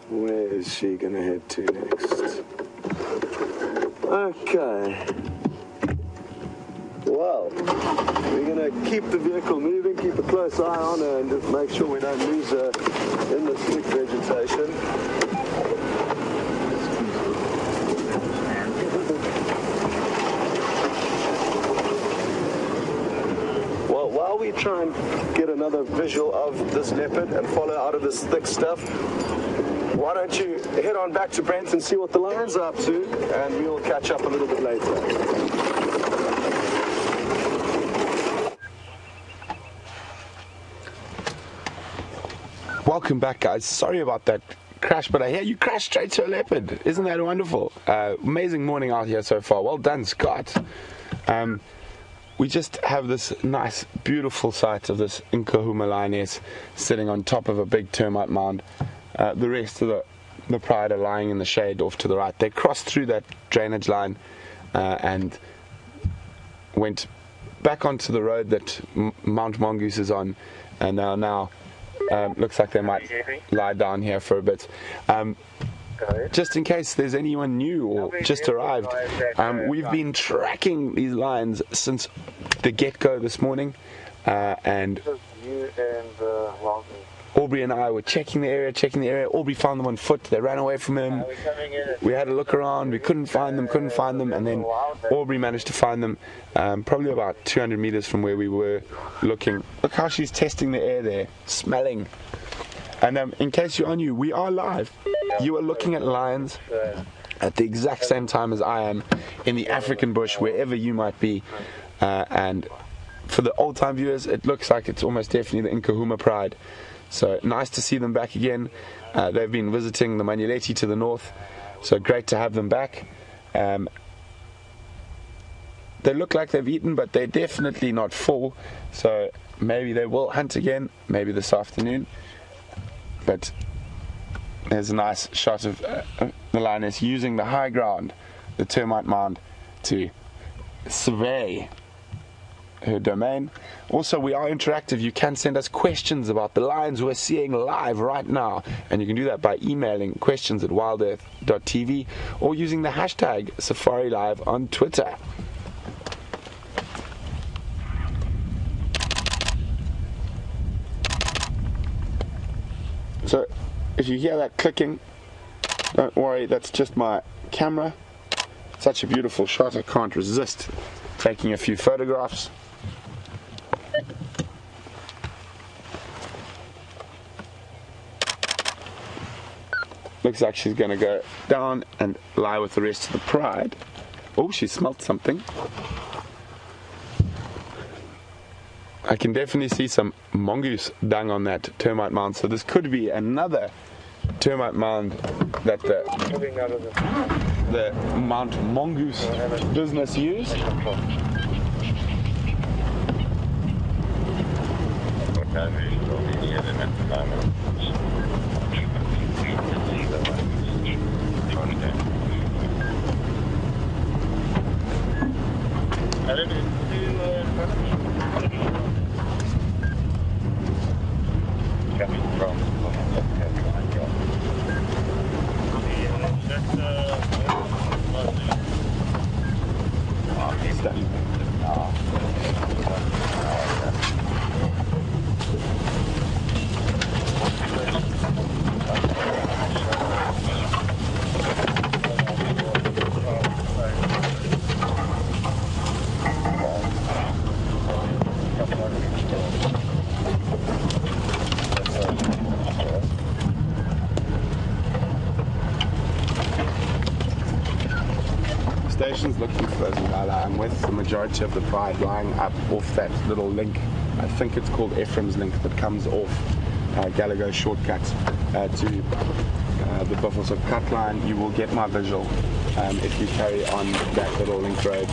where is she going to head to next? Okay. Well, we're going to keep the vehicle moving, keep a close eye on her, and just make sure we don't lose her in the thick vegetation. Well, while we try and get another visual of this leopard and follow out of this thick stuff, why don't you head on back to Brent and see what the lion's up to, and we'll catch up a little bit later. Welcome back, guys. Sorry about that crash, but I hear you crashed straight to a leopard. Isn't that wonderful? Amazing morning out here so far. Well done, Scott. We just have this nice, beautiful sight of this Nkuhuma lioness sitting on top of a big termite mound. The rest of the pride are lying in the shade off to the right. They crossed through that drainage line and went back onto the road that Mount Mongoose is on, and now looks like they might lie down here for a bit. Just in case there's anyone new or just arrived, we've been tracking these lions since the get-go this morning, and Aubrey and I were checking the area. Aubrey found them on foot. They ran away from him. We had a look around. We couldn't find them, and then Aubrey managed to find them probably about 200 meters from where we were looking. Look how she's testing the air there, smelling. And in case you're new, we are live. You are looking at lions at the exact same time as I am in the African bush, wherever you might be. And for the old-time viewers, it looks like it's almost definitely the Nkuhuma pride. So nice to see them back again. They've been visiting the Manuleti to the north, so great to have them back. They look like they've eaten, but they're definitely not full, so maybe they will hunt again, maybe this afternoon. But there's a nice shot of the lioness using the high ground, the termite mound, to survey her domain. Also, we are interactive. You can send us questions about the lions we're seeing live right now, and you can do that by emailing questions@wildearth.tv or using the hashtag #SafariLive on Twitter. So if you hear that clicking, don't worry, that's just my camera. Such a beautiful shot, I can't resist taking a few photographs. Looks like she's going to go down and lie with the rest of the pride. Oh, she smelt something. I can definitely see some mongoose dung on that termite mound, so this could be another termite mound that the Mount Mongoose business use. Alan, is two in front of me? Coming from left-hand line, yeah. He's done. Station's looking for us, I'm with the majority of the pride lying up off that little link. I think it's called Ephraim's link that comes off Gallagher shortcut to the Buffalo. So cut line, you will get my visual if you carry on that little link road.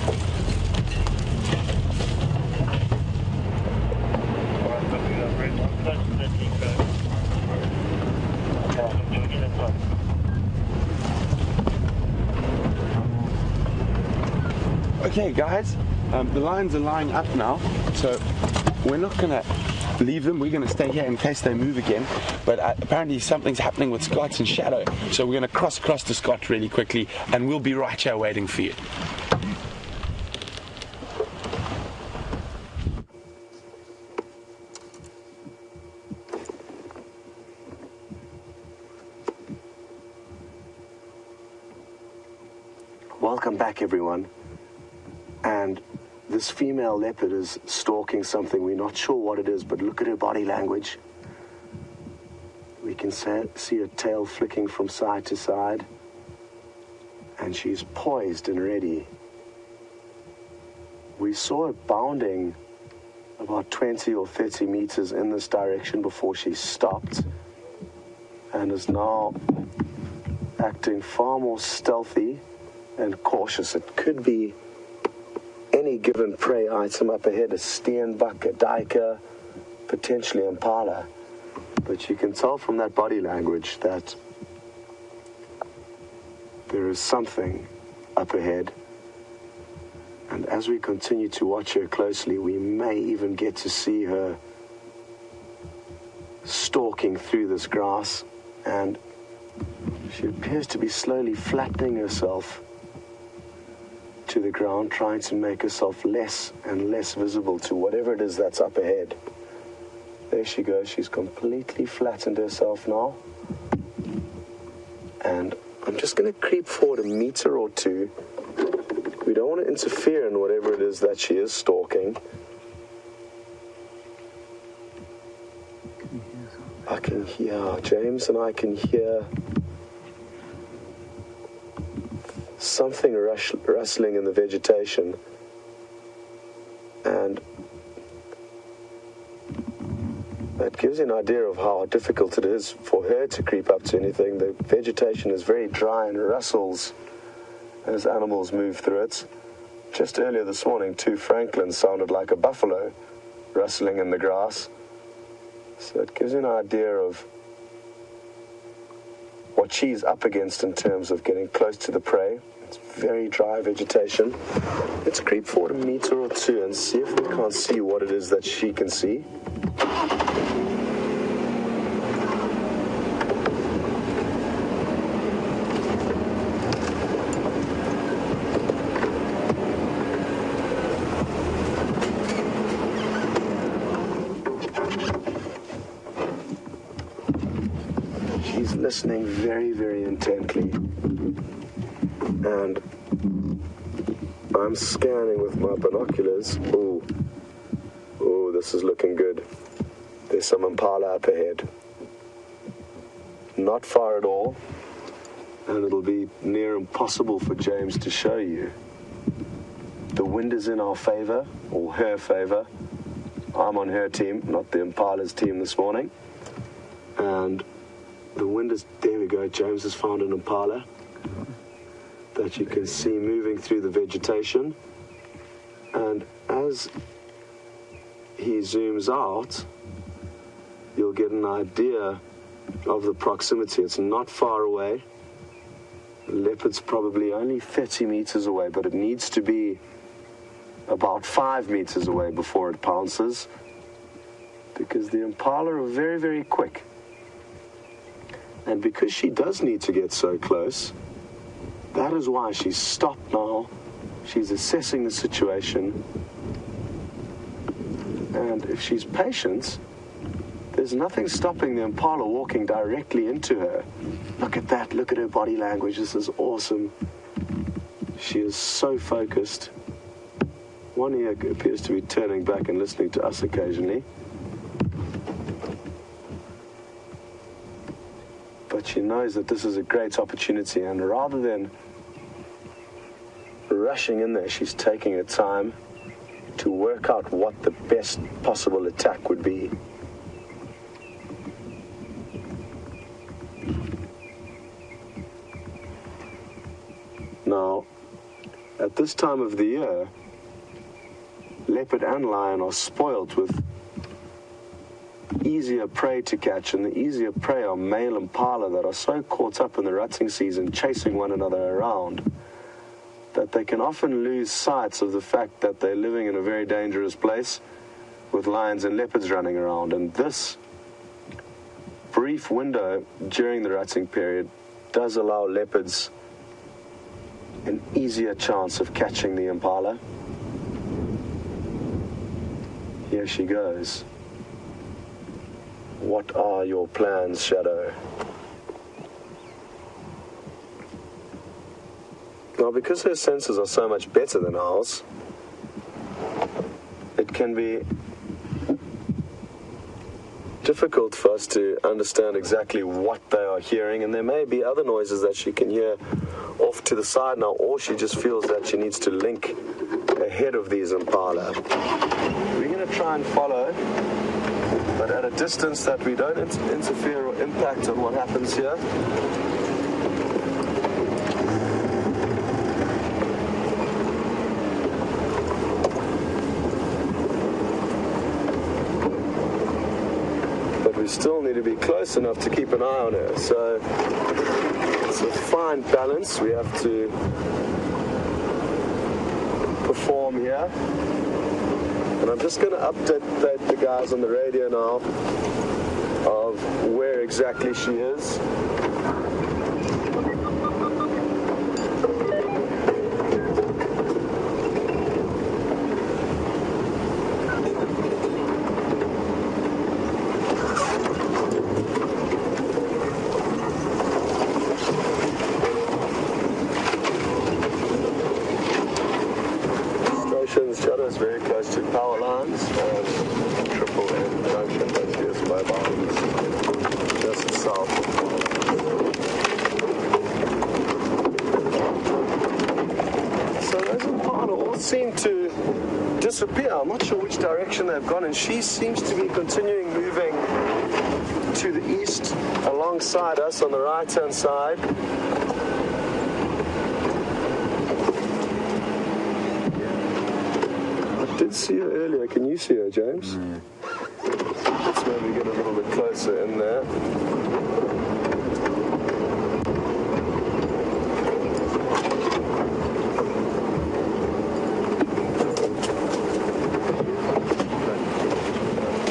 Okay guys, the lines are lying up now, so we're not going to leave them. We're going to stay here in case they move again, but apparently something's happening with Scott and Shadow, so we're going to cross across to Scott really quickly and we'll be right here waiting for you. Welcome back everyone. And this female leopard is stalking something. We're not sure what it is, but look at her body language. We can see her tail flicking from side to side. And she's poised and ready. We saw her bounding about 20 or 30 meters in this direction before she stopped. And is now acting far more stealthy and cautious. It could be any given prey item up ahead, a steenbok, a duiker, potentially impala. But you can tell from that body language that there is something up ahead. And as we continue to watch her closely, we may even get to see her stalking through this grass. And she appears to be slowly flattening herself to the ground, trying to make herself less and less visible to whatever it is that's up ahead. There she goes. She's completely flattened herself now. And I'm just going to creep forward a meter or two. We don't want to interfere in whatever it is that she is stalking. I can hear, James and I can hear something rustling in the vegetation, and that gives you an idea of how difficult it is for her to creep up to anything. The vegetation is very dry and rustles as animals move through it. Just earlier this morning, 2 francolins sounded like a buffalo rustling in the grass. So it gives you an idea of what she's up against in terms of getting close to the prey. It's very dry vegetation. Let's creep forward a meter or two and see if we can't see what it is that she can see. She's listening very, very intently. And I'm scanning with my binoculars. Ooh, this is looking good. There's some impala up ahead. Not far at all. And it'll be near impossible for James to show you. The wind is in our favor, or her favor. I'm on her team, not the impala's team this morning. And the wind is, there we go, James has found an impala that you can see moving through the vegetation. And as he zooms out, you'll get an idea of the proximity. It's not far away. The leopard's probably only 30 meters away, but it needs to be about 5 meters away before it pounces, because the impala are very, very quick. And because she does need to get so close, that is why she's stopped now. She's assessing the situation. And if she's patient, there's nothing stopping the impala walking directly into her. Look at that. Look at her body language. This is awesome. She is so focused. One ear appears to be turning back and listening to us occasionally. But she knows that this is a great opportunity, and rather than rushing in there, she's taking her time to work out what the best possible attack would be. Now, at this time of the year, leopard and lion are spoilt with easier prey to catch, and the easier prey are male impala that are so caught up in the rutting season chasing one another around that they can often lose sight of the fact that they're living in a very dangerous place with lions and leopards running around. And this brief window during the rutting period does allow leopards an easier chance of catching the impala. Here she goes. What are your plans, Shadow? Now, because her senses are so much better than ours, it can be difficult for us to understand exactly what they are hearing, and there may be other noises that she can hear off to the side now, or she just feels that she needs to link ahead of these impala. We're going to try and follow, but at a distance that we don't interfere or impact on what happens here. But we still need to be close enough to keep an eye on her. So it's a fine balance we have to perform here. And I'm just going to update the guys on the radio now of where exactly she is. Shadow is very close to power lines and triple N junction, that's US mobile, just south. So those impala all seem to disappear. I'm not sure which direction they've gone, and she seems to be continuing moving to the east alongside us on the right hand side. I did see her earlier. Can you see her, James? Let's maybe get a little bit closer in there.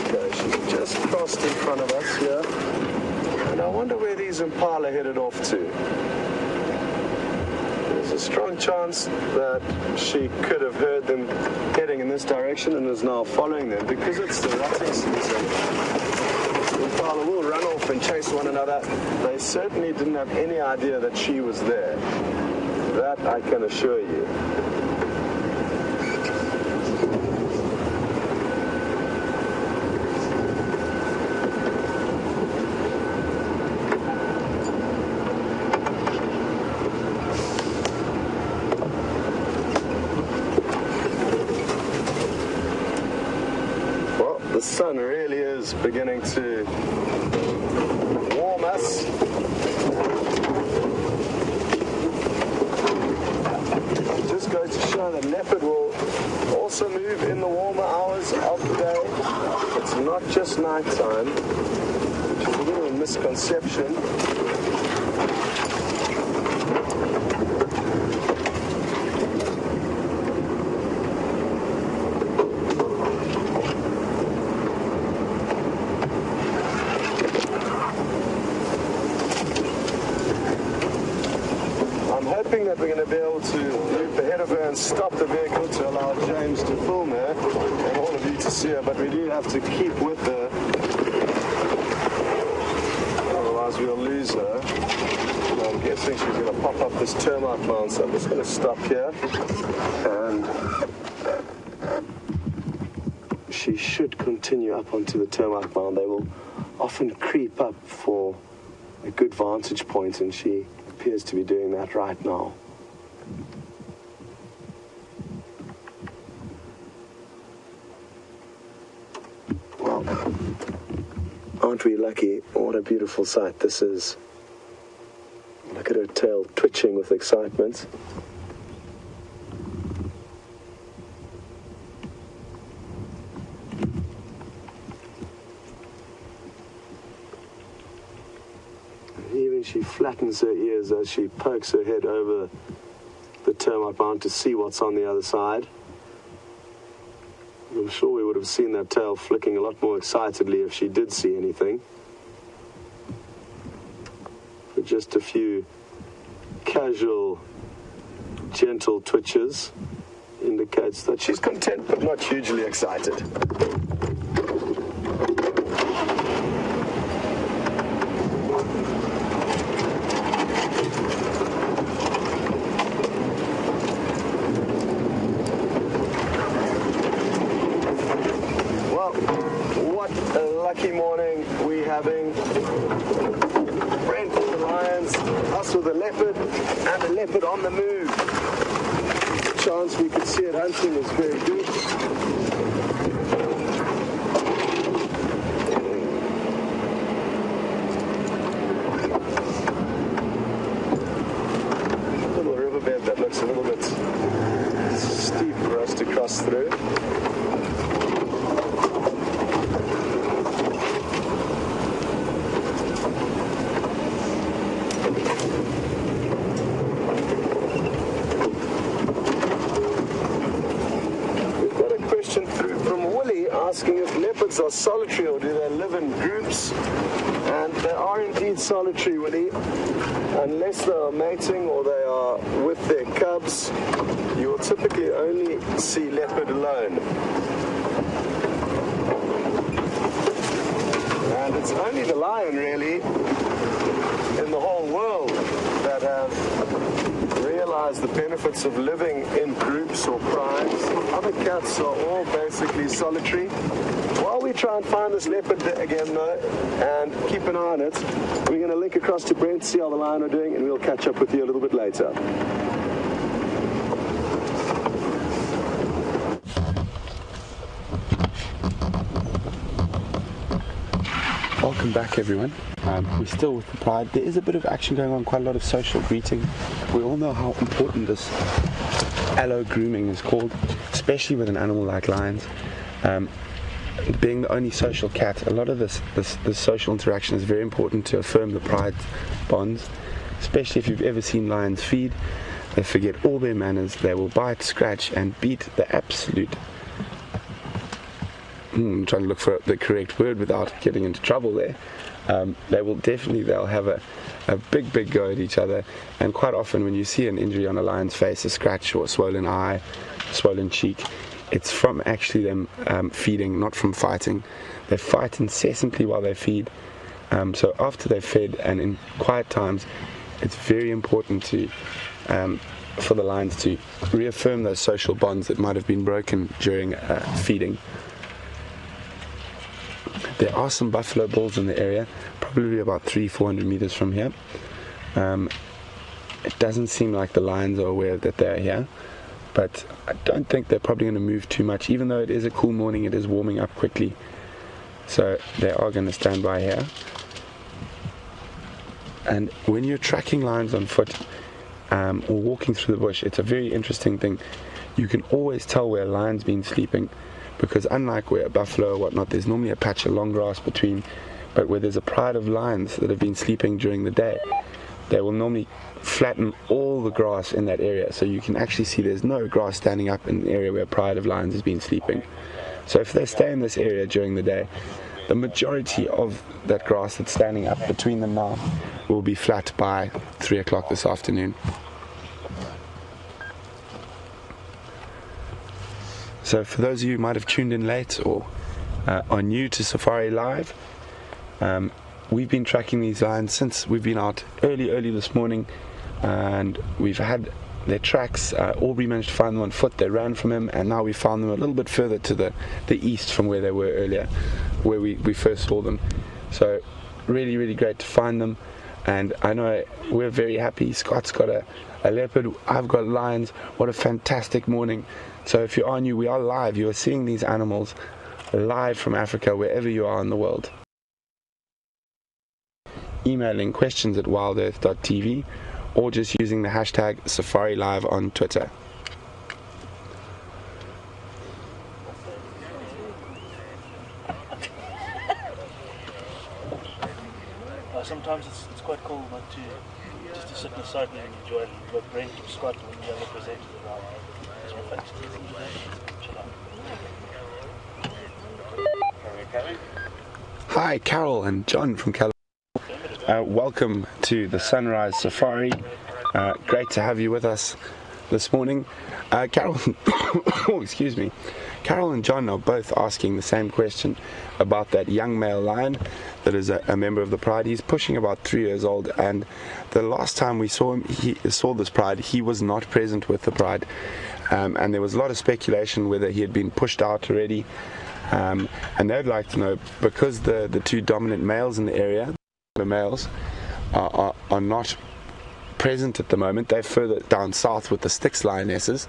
Okay, she's just crossed in front of us here. And I wonder where these impala headed off to. There's a strong chance that she could have heard them heading in this direction and is now following them, because it's the rutting season. The impala will run off and chase one another. They certainly didn't have any idea that she was there. That I can assure you. The sun really is beginning to warm us. It just goes to show that leopard will also move in the warmer hours of the day. It's not just night time, which is a little misconception. stop the vehicle to allow James to film her and all of you to see her, but we do have to keep with her, otherwise we'll lose her. And I'm guessing she's going to pop up this termite mound, so I'm just going to stop here, and she should continue up onto the termite mound. They will often creep up for a good vantage point, and she appears to be doing that right now. Well, aren't we lucky? What a beautiful sight this is. Look at her tail twitching with excitement. Even she flattens her ears as she pokes her head over the termite mound to see what's on the other side. I'm sure we would have seen that tail flicking a lot more excitedly if she did see anything. But just a few casual, gentle twitches indicates that she's content but not hugely excited. Lucky morning we having. Brent with the lions, us with the leopard, and the leopard on the move. The chance we could see it hunting is very good. A little riverbed that looks a little bit steep for us to cross through. Asking if leopards are solitary or do they live in groups, and they are indeed solitary, Willie. Unless they are mating or they are with their cubs, you will typically only see leopard alone. And it's only the lion really in the whole world that have realized the benefits of living in groups or prides. Other cats are all basically solitary. While we try and find this leopard again though, and keep an eye on it, we're going to link across to Brent, see how the lion are doing, and we'll catch up with you a little bit later. Welcome back, everyone. We're still with the pride. There is a bit of action going on, quite a lot of social greeting. We all know how important this allo grooming is called, especially with an animal like lions. Being the only social cat, a lot of this social interaction is very important to affirm the pride bonds, especially if you've ever seen lions feed. They forget all their manners. They will bite, scratch, and beat the absolute... I'm trying to look for the correct word without getting into trouble there. They'll have a big go at each other, and quite often when you see an injury on a lion's face, a scratch or a swollen eye, swollen cheek, it's from actually them feeding, not from fighting. They fight incessantly while they feed. So after they've fed and in quiet times, it's very important for the lions to reaffirm those social bonds that might have been broken during feeding. There are some buffalo bulls in the area, probably about 300-400 meters from here. It doesn't seem like the lions are aware that they're here, but I don't think they're probably going to move too much. Even though it is a cool morning, it is warming up quickly, so they are going to stand by here. And when you're tracking lions on foot or walking through the bush, it's a very interesting thing. You can always tell where a lion's been sleeping, because unlike where a buffalo or whatnot, there's normally a patch of long grass between, but where there's a pride of lions that have been sleeping during the day, they will normally flatten all the grass in that area, so you can actually see there's no grass standing up in the area where a pride of lions has been sleeping. So if they stay in this area during the day, the majority of that grass that's standing up between them now will be flat by 3 o'clock this afternoon. So for those of you who might have tuned in late or are new to Safari Live, we've been tracking these lions since we've been out early this morning, and we've had their tracks. Aubrey managed to find them on foot. They ran from him, and now we found them a little bit further to the east from where they were earlier, where we first saw them. So really great to find them, and I know we're very happy. Scott's got a leopard, I've got lions. What a fantastic morning. So if you are new, we are live. You are seeing these animals live from Africa, wherever you are in the world. Emailing questions at wildearth.tv or just using the hashtag Safari Live on Twitter. Sometimes it's quite cool not to just to sit beside me and enjoy what Brent or Scott when the other presenters around. It's my fact. Hi, Carol and John from California. Welcome to the Sunrise Safari. Great to have you with us this morning. Carol, excuse me. Carol and John are both asking the same question about that young male lion that is a member of the pride. He's pushing about 3 years old, and the last time we saw him, saw this pride, he was not present with the pride, and there was a lot of speculation whether he had been pushed out already, and they'd like to know, because the two dominant males in the area, the males, are not present at the moment. They're further down south with the Styx lionesses.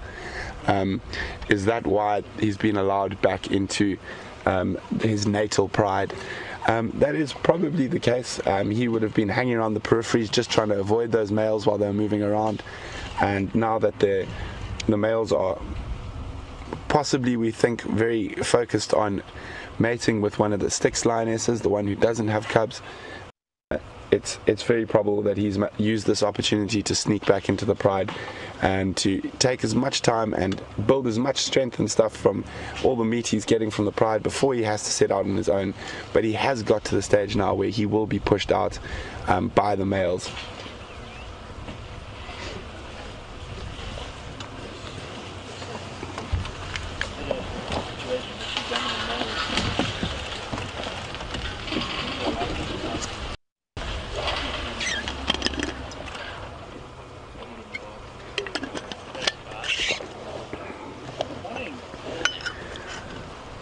Is that why he's been allowed back into his natal pride? That is probably the case. He would have been hanging around the peripheries just trying to avoid those males while they're moving around, and now that the males are possibly, we think, very focused on mating with one of the Styx lionesses, the one who doesn't have cubs, it's very probable that he's used this opportunity to sneak back into the pride and to take as much time and build as much strength and stuff from all the meat he's getting from the pride before he has to set out on his own. But he has got to the stage now where he will be pushed out by the males.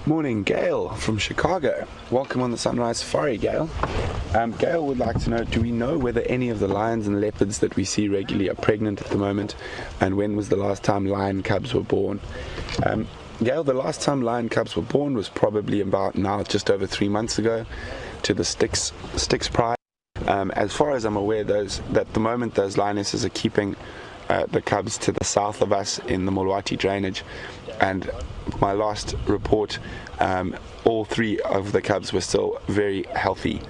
Morning, Gail from Chicago. Welcome on the Sunrise Safari, Gail. Gail would like to know, do we know whether any of the lions and leopards that we see regularly are pregnant at the moment, and when was the last time lion cubs were born? Gail, the last time lion cubs were born was probably about now just over 3 months ago to the Styx pride. As far as I'm aware, at the moment those lionesses are keeping the cubs to the south of us in the Molwati drainage, and my last report, all 3 of the cubs were still very healthy.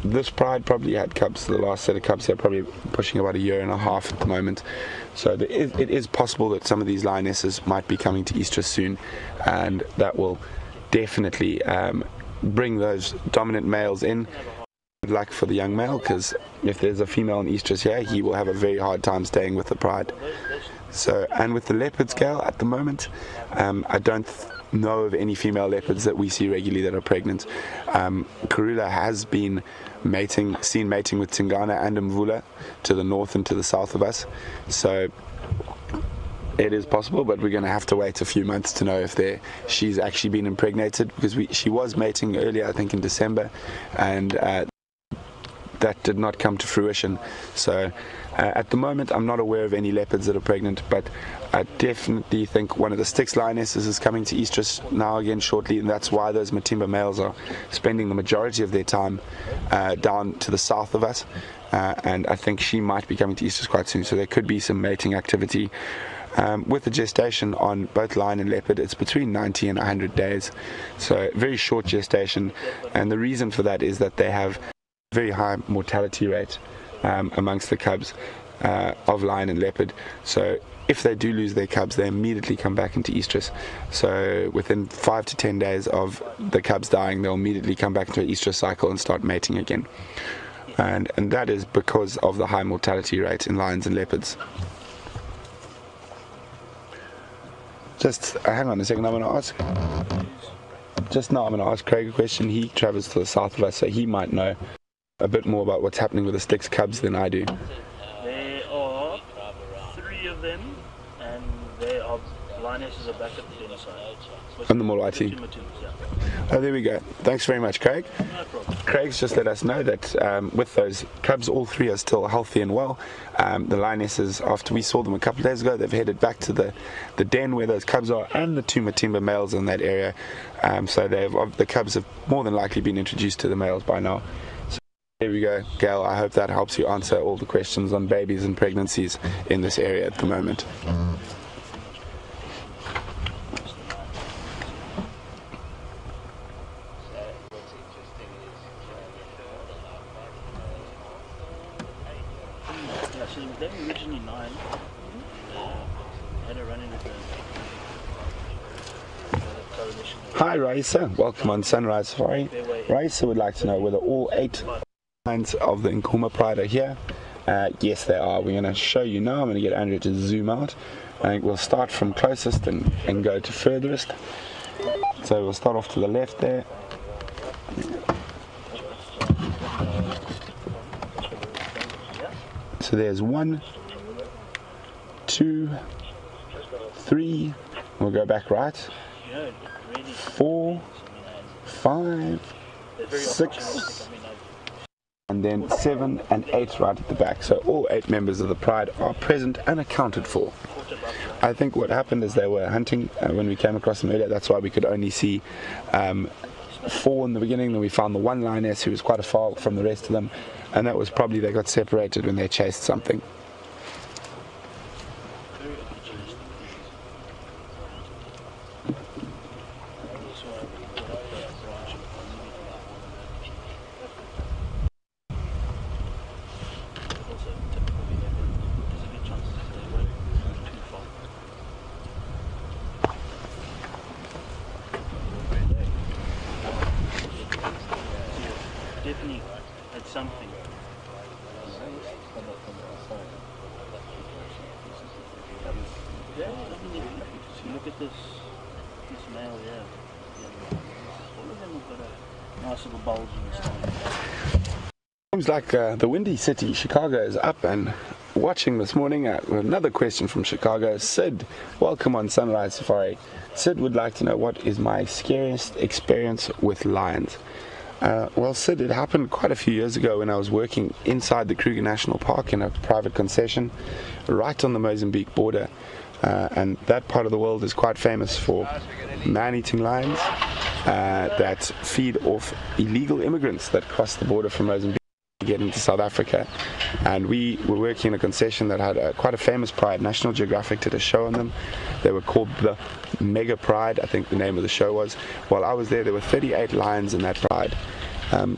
This pride probably had cubs, the last set of cubs here, probably pushing about 1.5 years at the moment. So it is possible that some of these lionesses might be coming to estrus soon, and that will definitely bring those dominant males in. Good luck for the young male, because if there's a female in estrus here, he will have a very hard time staying with the pride. So, and with the leopards, Gail, at the moment, I don't know of any female leopards that we see regularly that are pregnant. Karula has been seen mating with Tingana and Mvula to the north and to the south of us. So it is possible, but we're going to have to wait a few months to know if she's actually been impregnated, because she was mating earlier, I think in December, and that did not come to fruition. So at the moment I'm not aware of any leopards that are pregnant, but I definitely think one of the Styx lionesses is coming to estrus now again shortly, and that's why those Matimba males are spending the majority of their time down to the south of us, and I think she might be coming to estrus quite soon, so there could be some mating activity. With the gestation on both lion and leopard, it's between 90 and 100 days, so very short gestation, and the reason for that is that they have very high mortality rate amongst the cubs of lion and leopard. So if they do lose their cubs, they immediately come back into estrus. So within 5 to 10 days of the cubs dying, they'll immediately come back into an estrus cycle and start mating again. And that is because of the high mortality rate in lions and leopards. Just hang on a second, I'm going to ask. Just now I'm going to ask Craig a question. He travels to the south of us, so he might know a bit more about what's happening with the Sticks cubs than I do. There are 3 of them, and they are lionesses are back at the den side. On the Molwati. Oh, there we go. Thanks very much, Craig. No problem. Craig's just let us know that with those cubs, all 3 are still healthy and well. The lionesses, after we saw them a couple of days ago, they've headed back to the den where those cubs are, and the 2 Matimba males in that area. So the cubs have more than likely been introduced to the males by now. So there we go, Gail. I hope that helps you answer all the questions on babies and pregnancies in this area at the moment. So they were originally 9. Had a run in with the coalition. Hi Raisa, welcome on Sunrise Safari. Raisa would like to know whether all 8 lines of the Nkuhuma Pride are here. Yes, they are. We're going to show you now. I'm going to get Andrew to zoom out. I think we'll start from closest and go to furthest. So we'll start off to the left there. So there's 1, 2, 3, we'll go back right, 4, 5, 6, and then 7 and 8 right at the back. So all 8 members of the Pride are present and accounted for. I think what happened is they were hunting when we came across them earlier. That's why we could only see 4 in the beginning. Then we found the 1 lioness who was quite a far from the rest of them, and that was probably they got separated when they chased something. Definitely had something. Yeah, I mean, if you look at this male, yeah. All of them have got a nice little bulge in the stomach. Seems like the Windy City, Chicago, is up and watching this morning. Another question from Chicago. Sid, welcome on Sunrise Safari. Sid would like to know, what is my scariest experience with lions? Well, Sid, it happened quite a few years ago when I was working inside the Kruger National Park in a private concession right on the Mozambique border. And that part of the world is quite famous for man-eating lions that feed off illegal immigrants that cross the border from Mozambique to get into South Africa. And we were working in a concession that had quite a famous pride. National Geographic did a show on them. They were called the Mega Pride, I think the name of the show was. While I was there were 38 lions in that pride.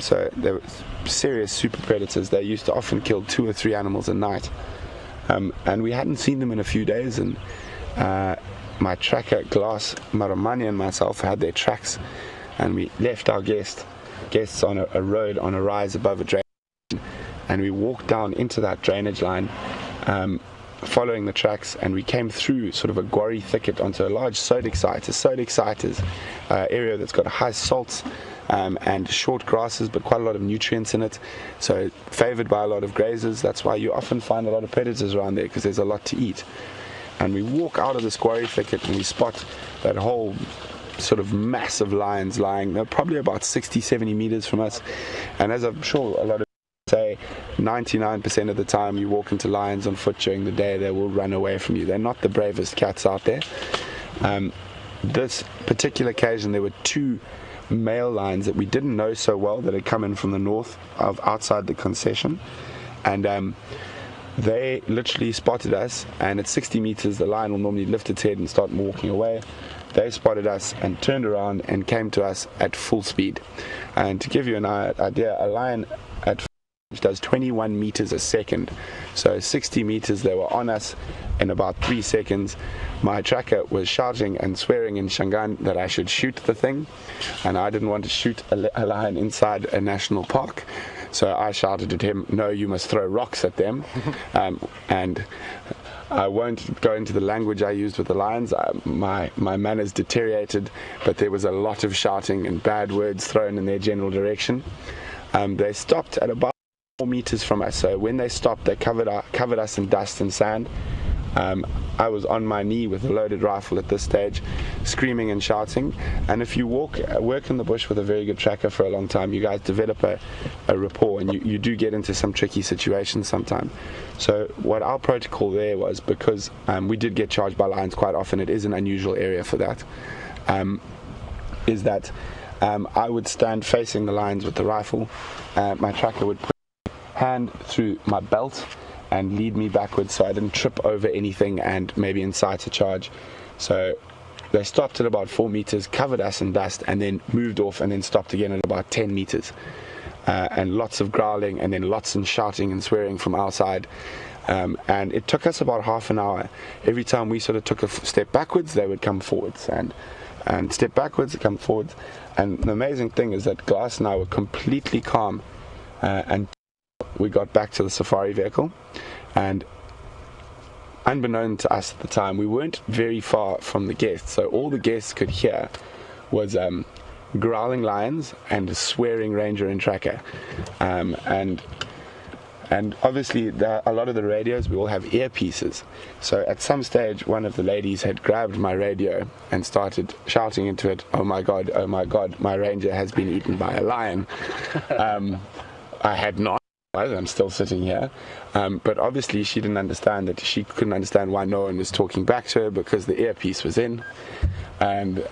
So they were serious super predators. They used to often kill 2 or 3 animals a night. And we hadn't seen them in a few days, and my tracker, Glass, Maramani and myself had their tracks, and we left our guests on a road on a rise above a drainage, and we walked down into that drainage line following the tracks, and we came through sort of a guarri thicket onto a large sodic site. A sodic site is an area that's got high salts and short grasses, but quite a lot of nutrients in it, so favored by a lot of grazers. That's why you often find a lot of predators around there, because there's a lot to eat. And we walk out of this guarri thicket and we spot that whole sort of mass of lions lying. They're probably about 60-70 meters from us, and as I'm sure a lot of say 99% of the time you walk into lions on foot during the day, they will run away from you. They're not the bravest cats out there. This particular occasion there were 2 male lions that we didn't know so well that had come in from the north of outside the concession, and they literally spotted us, and at 60 meters the lion will normally lift its head and start walking away. They spotted us and turned around and came to us at full speed. And to give you an idea, a lion at does 21 meters a second, so 60 meters they were on us in about 3 seconds. My tracker was shouting and swearing in Shangaan that I should shoot the thing, and I didn't want to shoot a lion inside a national park, so I shouted at him, no, you must throw rocks at them. And I won't go into the language I used with the lions. My manners deteriorated, but there was a lot of shouting and bad words thrown in their general direction. They stopped at about 4 meters from us. So when they stopped, they covered us in dust and sand. I was on my knee with a loaded rifle at this stage, screaming and shouting. And if you work in the bush with a very good tracker for a long time, you guys develop a rapport, and you do get into some tricky situations sometimes. So what our protocol there was, because we did get charged by lions quite often, it is an unusual area for that, is that I would stand facing the lions with the rifle. My tracker would put his hand through my belt and lead me backwards so I didn't trip over anything and maybe incite a charge. So they stopped at about 4 meters, covered us in dust, and then moved off, and then stopped again at about 10 meters. And lots of growling, and then lots of shouting and swearing from our side. And it took us about half an hour. Every time we sort of took a step backwards, they would come forwards, and step backwards, come forwards. And the amazing thing is that Glass and I were completely calm, and we got back to the safari vehicle, and unbeknown to us at the time, we weren't very far from the guests, so all the guests could hear was growling lions and a swearing ranger and tracker, and obviously a lot of the radios, we all have earpieces. So at some stage, one of the ladies had grabbed my radio and started shouting into it, oh my god, my ranger has been eaten by a lion." I had not. I'm still sitting here, but obviously she didn't understand that. She couldn't understand why no one was talking back to her, because the earpiece was in, and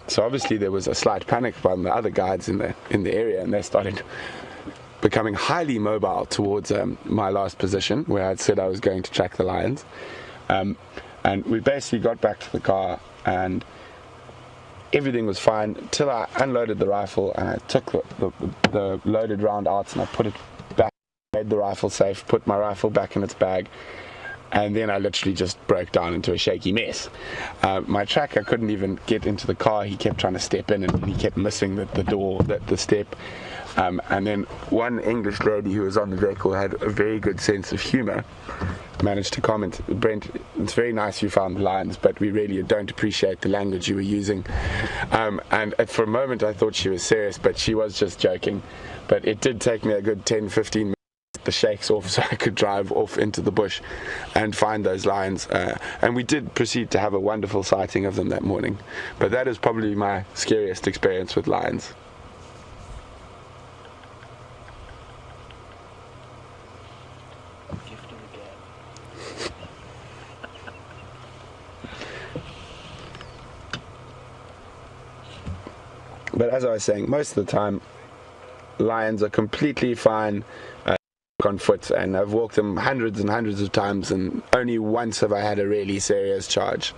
so obviously there was a slight panic by the other guides in the area, and they started becoming highly mobile towards my last position, where I'd said I was going to track the lions, and we basically got back to the car, and everything was fine till I unloaded the rifle, and I took the loaded round out, and I put it back, made the rifle safe, put my rifle back in its bag, and then I literally just broke down into a shaky mess. My tracker couldn't even get into the car. He kept trying to step in, and he kept missing the door, the step. And then one English lady who was on the vehicle had a very good sense of humor, managed to comment, "Brent, it's very nice you found the lions, but we really don't appreciate the language you were using." And for a moment I thought she was serious, but she was just joking. But it did take me a good 10-15 minutes to get the shakes off so I could drive off into the bush and find those lions. And we did proceed to have a wonderful sighting of them that morning. But that is probably my scariest experience with lions. But as I was saying, most of the time, lions are completely fine on foot, and I've walked them hundreds and hundreds of times, and only once have I had a really serious charge.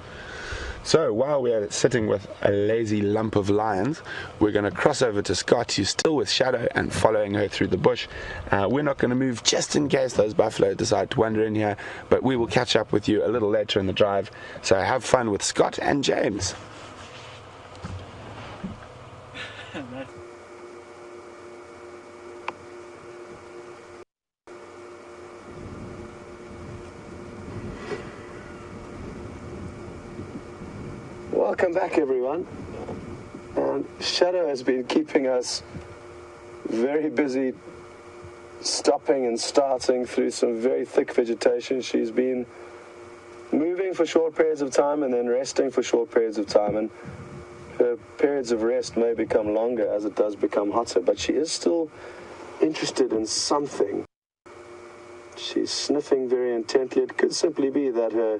So while we're sitting with a lazy lump of lions, we're going to cross over to Scott, who's still with Shadow, and following her through the bush. We're not going to move just in case those buffalo decide to wander in here, but we will catch up with you a little later in the drive. So have fun with Scott and James. Welcome back, everyone. And Shadow has been keeping us very busy, stopping and starting through some very thick vegetation. She's been moving for short periods of time and then resting for short periods of time, and her periods of rest may become longer as it does become hotter, but she is still interested in something. She's sniffing very intently. It could simply be that her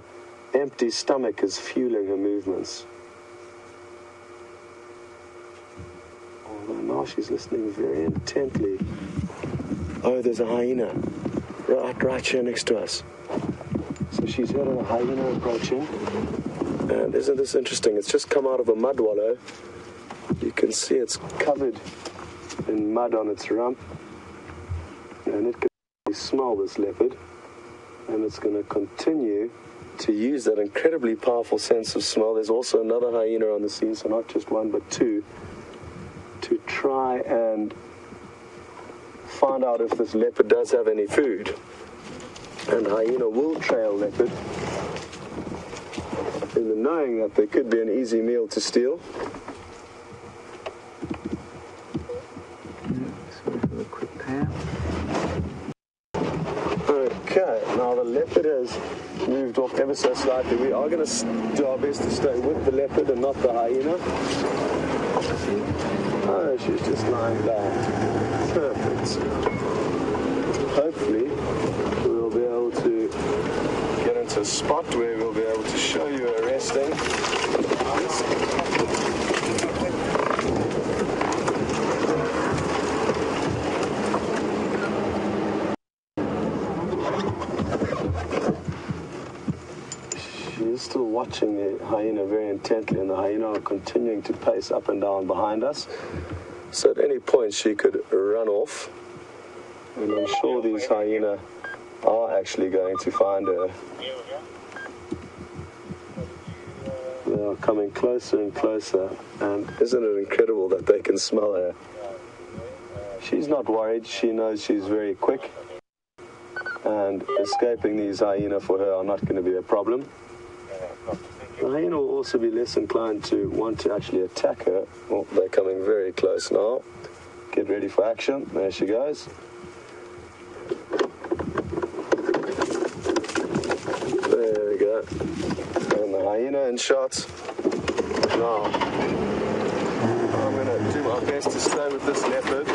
empty stomach is fueling her movements. Although now she's listening very intently. Oh, there's a hyena right here next to us. So she's heard of a hyena approaching. And isn't this interesting? It's just come out of a mud wallow. You can see it's covered in mud on its rump. And it can smell this leopard. And it's going to continue to use that incredibly powerful sense of smell. There's also another hyena on the scene, so not just one but two, to try and find out if this leopard does have any food. And hyena will trail leopard in the knowing that there could be an easy meal to steal. Okay, now the leopard has moved off ever so slightly. We are going to do our best to stay with the leopard and not the hyena. Oh, she's just lying down. Perfect. Hopefully, we'll be able to get into a spot where we'll be able to show you her resting. She's still watching the hyena very intently, and the hyena are continuing to pace up and down behind us. So at any point she could run off, and I'm sure these hyena are actually going to find her. They are coming closer and closer, and isn't it incredible that they can smell her? She's not worried. She knows she's very quick, and escaping these hyena for her are not going to be a problem. The hyena will also be less inclined to want to actually attack her. Oh, they're coming very close now. Get ready for action. There she goes. There we go. And the hyena in shot. Now, I'm going to do my best to stay with this leopard.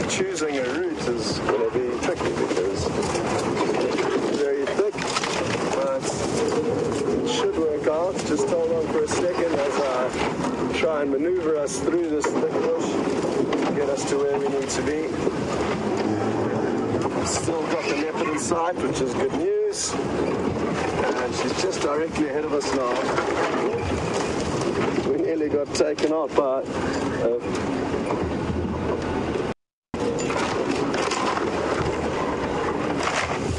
Choosing a route is going to be tricky because it's very thick, but it should work out. Just hold on for a second as I try and maneuver us through this thick bush to get us to where we need to be. Still got the leopard in sight, which is good news. And she's just directly ahead of us now. We nearly got taken out by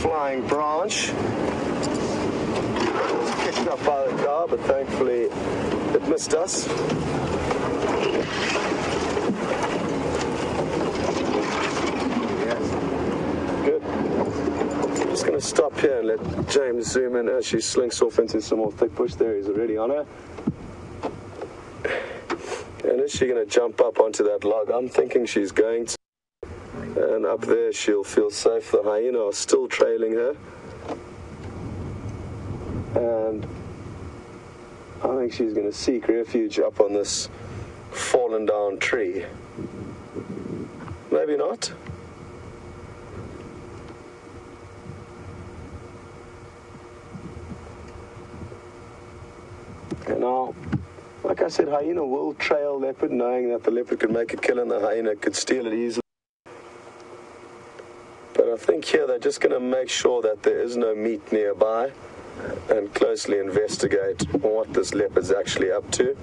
flying branch. It was kicked up by the car, but thankfully it missed us. Good. I'm just going to stop here and let James zoom in as she slinks off into some more thick bush. There, he's already on her. And is she going to jump up onto that log? I'm thinking she's going to. And up there she'll feel safe. The hyena are still trailing her. And I think she's going to seek refuge up on this fallen down tree. Maybe not. And now, like I said, hyena will trail leopard, knowing that the leopard could make a kill and the hyena could steal it easily. But I think here they're just going to make sure that there is no meat nearby and closely investigate what this leopard's actually up to.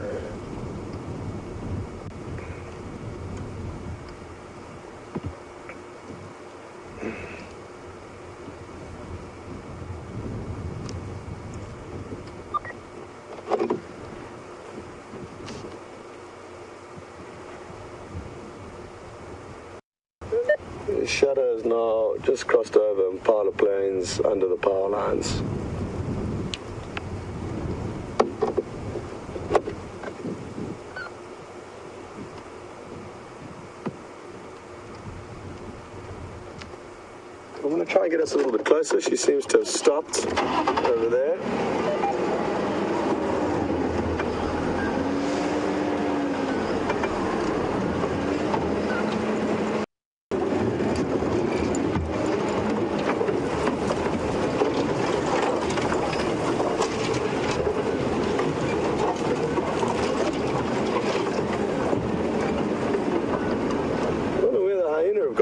The shadow is now just crossed over Impala Plains under the power lines. I'm going to try and get us a little bit closer. She seems to have stopped over there.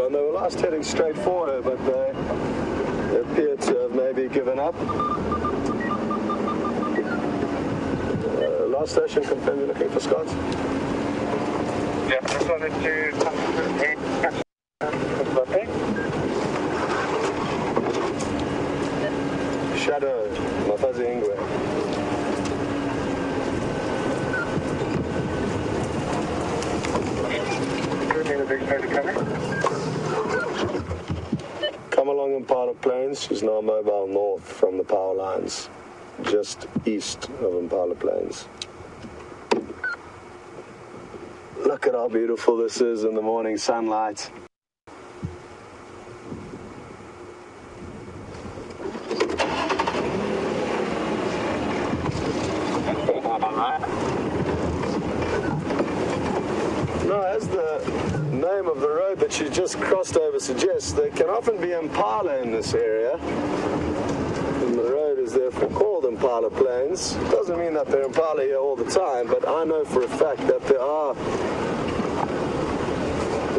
They were last heading straight for her, but they appear to have maybe given up. Last station, confirm you're looking for Scott? Yeah, just wanted to come to Shadow, Mafazi Ingwe. Come along Impala Plains. She's now mobile north from the power lines, just east of Impala Plains. Look at how beautiful this is in the morning sunlight. Now, as the name of the road that she just crossed over suggests, there can often be impala in this area. And the road is therefore called Impala Plains. Doesn't mean that they're impala here all the time, but I know for a fact that there are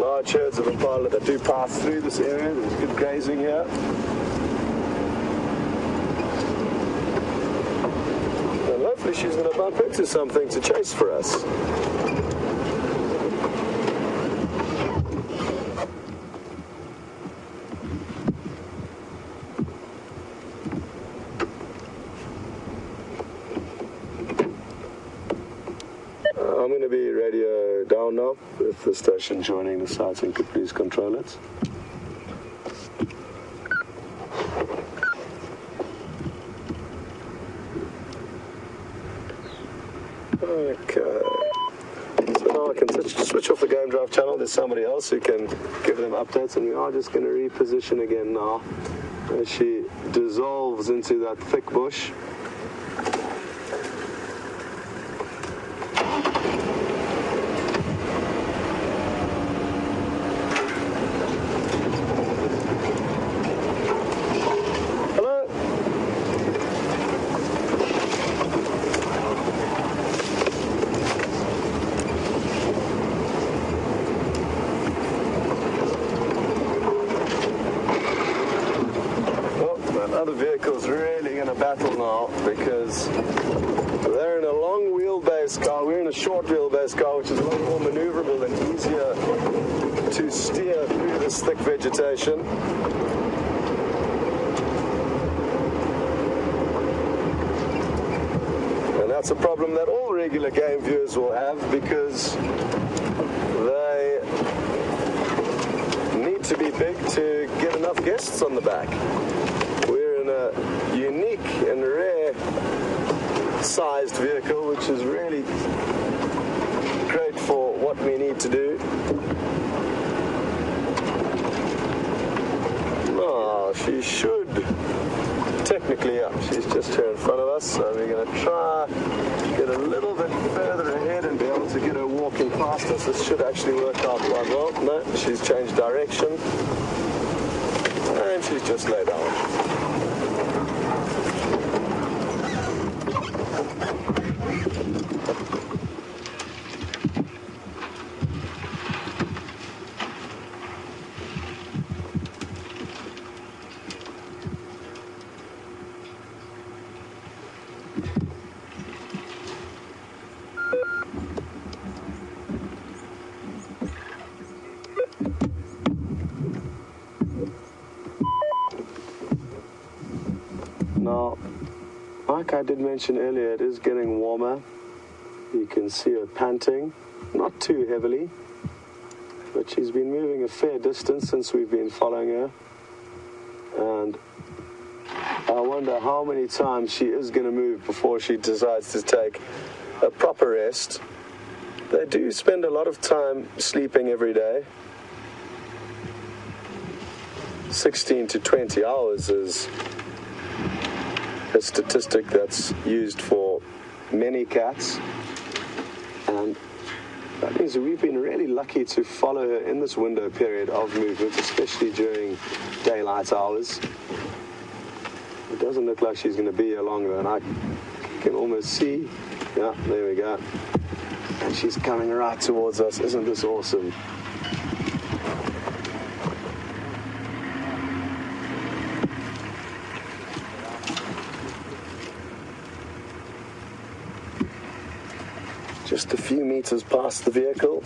large herds of impala that do pass through this area. There's good grazing here. And hopefully she's going to bump into something to chase for us. I'm going to be radio down now with the station joining the site and could please control it. Okay. So now I can switch off the game drive channel. There's somebody else who can give them updates, and we are just going to reposition again now as she dissolves into that thick bush. Other vehicle's really going to battle now because they're in a long wheelbase car. We're in a short wheelbase car, which is a lot more maneuverable and easier to steer through this thick vegetation. And that's a problem that all regular game viewers will have because they need to be big to get enough guests on the back. A unique and rare sized vehicle, which is really great for what we need to do. Oh, she should technically up. She's just here in front of us, so we're going to try get a little bit further ahead and be able to get her walking past us. This should actually work out quite well. No, she's changed direction and she's just laid down. Now, like I did mention earlier, it is getting warmer. You can see her panting, not too heavily, but she's been moving a fair distance since we've been following her. And I wonder how many times she is going to move before she decides to take a proper rest. They do spend a lot of time sleeping every day. 16 to 20 hours is a statistic that's used for many cats, and that means we've been really lucky to follow her in this window period of movement, especially during daylight hours. It doesn't look like she's going to be here longer, and I can almost see, yeah, there we go, and she's coming right towards us. Isn't this awesome? Just a few meters past the vehicle.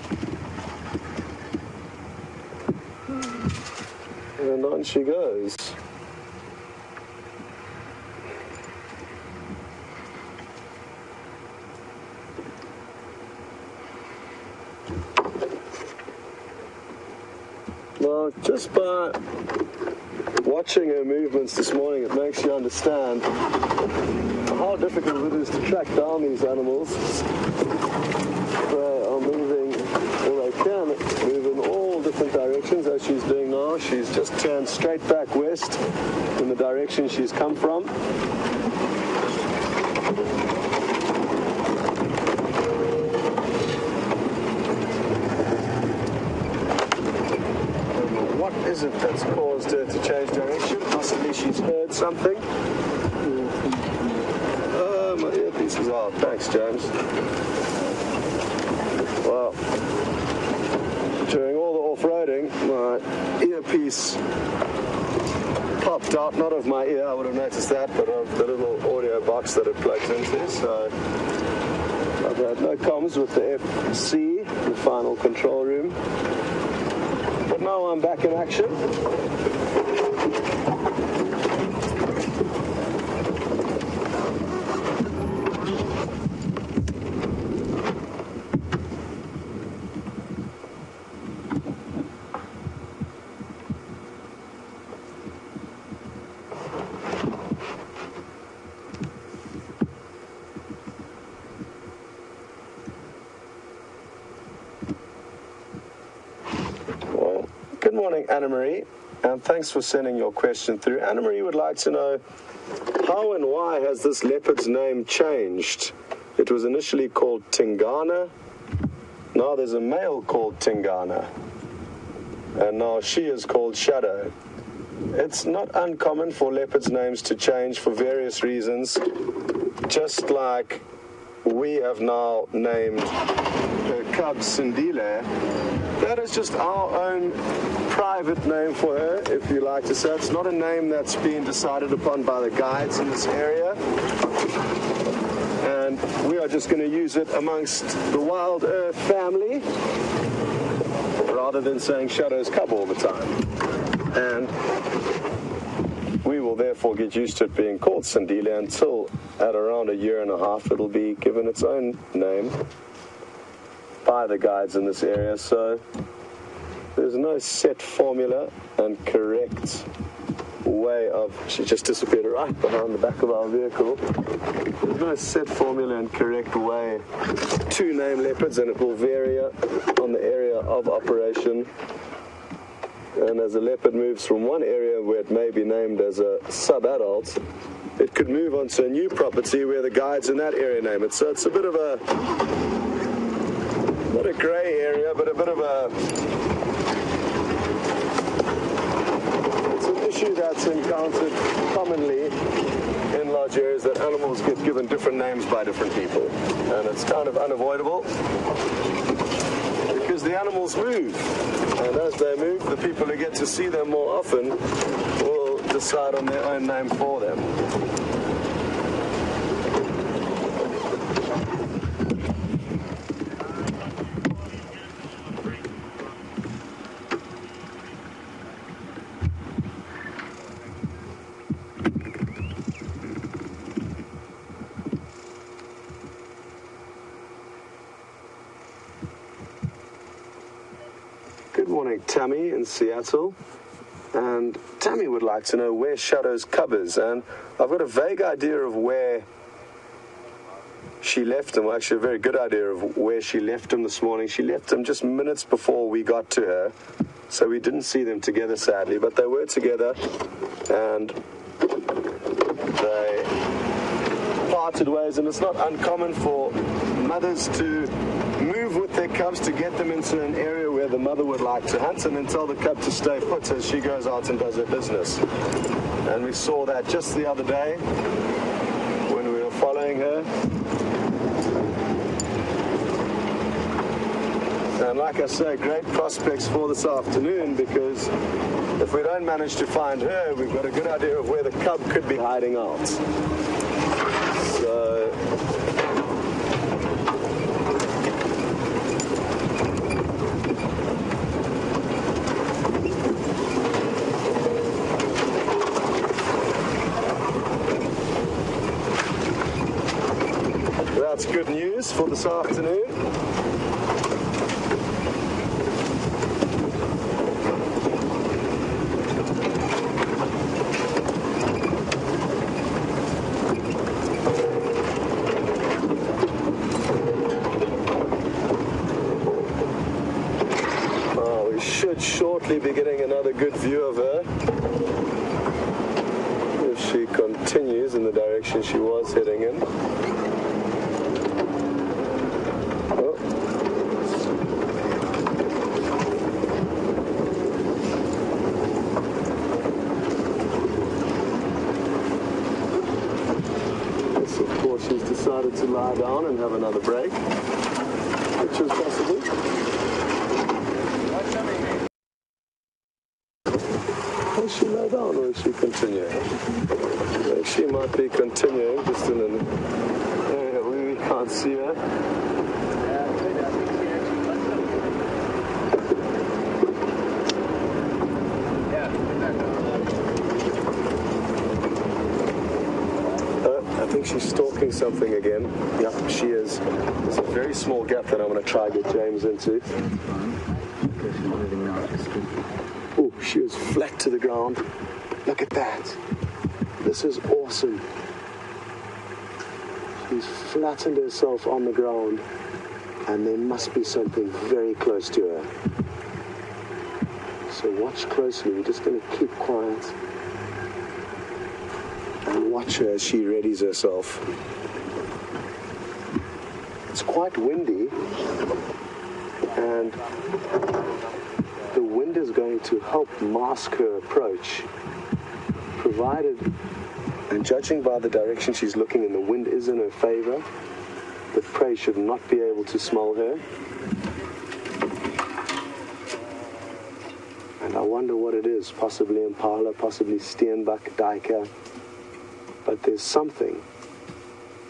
And on she goes. Well, just by watching her movements this morning, it makes you understand how difficult it is to track down these animals. They are moving, or they can move in all different directions, as she's doing now. She's just turned straight back west in the direction she's come from. What is it that's caused her to change direction? Possibly she's heard something. My earpiece is off. Thanks, James. Well, during all the off-roading, my earpiece popped out, not of my ear, I would have noticed that, but of the little audio box that it plugs into. So I've had no comms with the FC, the final control room. But now I'm back in action. Good morning, Anna-Marie, and thanks for sending your question through. Anna-Marie would like to know, how and why has this leopard's name changed? It was initially called Tingana. Now there's a male called Tingana. And now she is called Shadow. It's not uncommon for leopards' names to change for various reasons, just like we have now named her cub Sindile. That is just our own private name for her, if you like to say. It's not a name that's been decided upon by the guides in this area. And we are just going to use it amongst the WildEarth family, rather than saying Shadow's cub all the time. And we will therefore get used to it being called Sindile until at around 1.5 years it'll be given its own name by the guides in this area. So there's no set formula and correct way of... She just disappeared right behind the back of our vehicle. There's no set formula and correct way to name leopards, and it will vary on the area of operation. And as a leopard moves from one area where it may be named as a sub-adult, it could move onto a new property where the guides in that area name it. So it's a bit of a... not a grey area, but a bit of a... it's an issue that's encountered commonly in large areas, that animals get given different names by different people. And it's kind of unavoidable because the animals move. And as they move, the people who get to see them more often will decide on their own name for them. Good morning, Tammy in Seattle. And Tammy would like to know where Shadow's cub is. And I've got a vague idea of where she left him. Well, actually, a very good idea of where she left him this morning. She left him just minutes before we got to her. So we didn't see them together, sadly. But they were together. And they parted ways. And it's not uncommon for mothers to move with their cubs to get them into an area where the mother would like to hunt, and then tell the cub to stay put as she goes out and does her business. And we saw that just the other day when we were following her. And like I say, great prospects for this afternoon, because if we don't manage to find her, we've got a good idea of where the cub could be hiding out. So that's good news for this afternoon. hopefully be getting another good view of her if she continues in the direction she was heading in. Oh. Yes, of course, she's decided to lie down and have another break, which is possible. Will she lie down or is she continuing? She might be continuing, just in an area where we can't see her. I think she's stalking something again. Yep, she is. There's a very small gap that I'm going to try to get James into. Oh, she is flat to the ground. Look at that. This is awesome. She's flattened herself on the ground, and there must be something very close to her. So watch closely. We're just going to keep quiet and watch her as she readies herself. It's quite windy, and the wind is going to help mask her approach, provided, and judging by the direction she's looking in, the wind is in her favor. The prey should not be able to smell her. And I wonder what it is, possibly impala, possibly steenbok, duiker. But there's something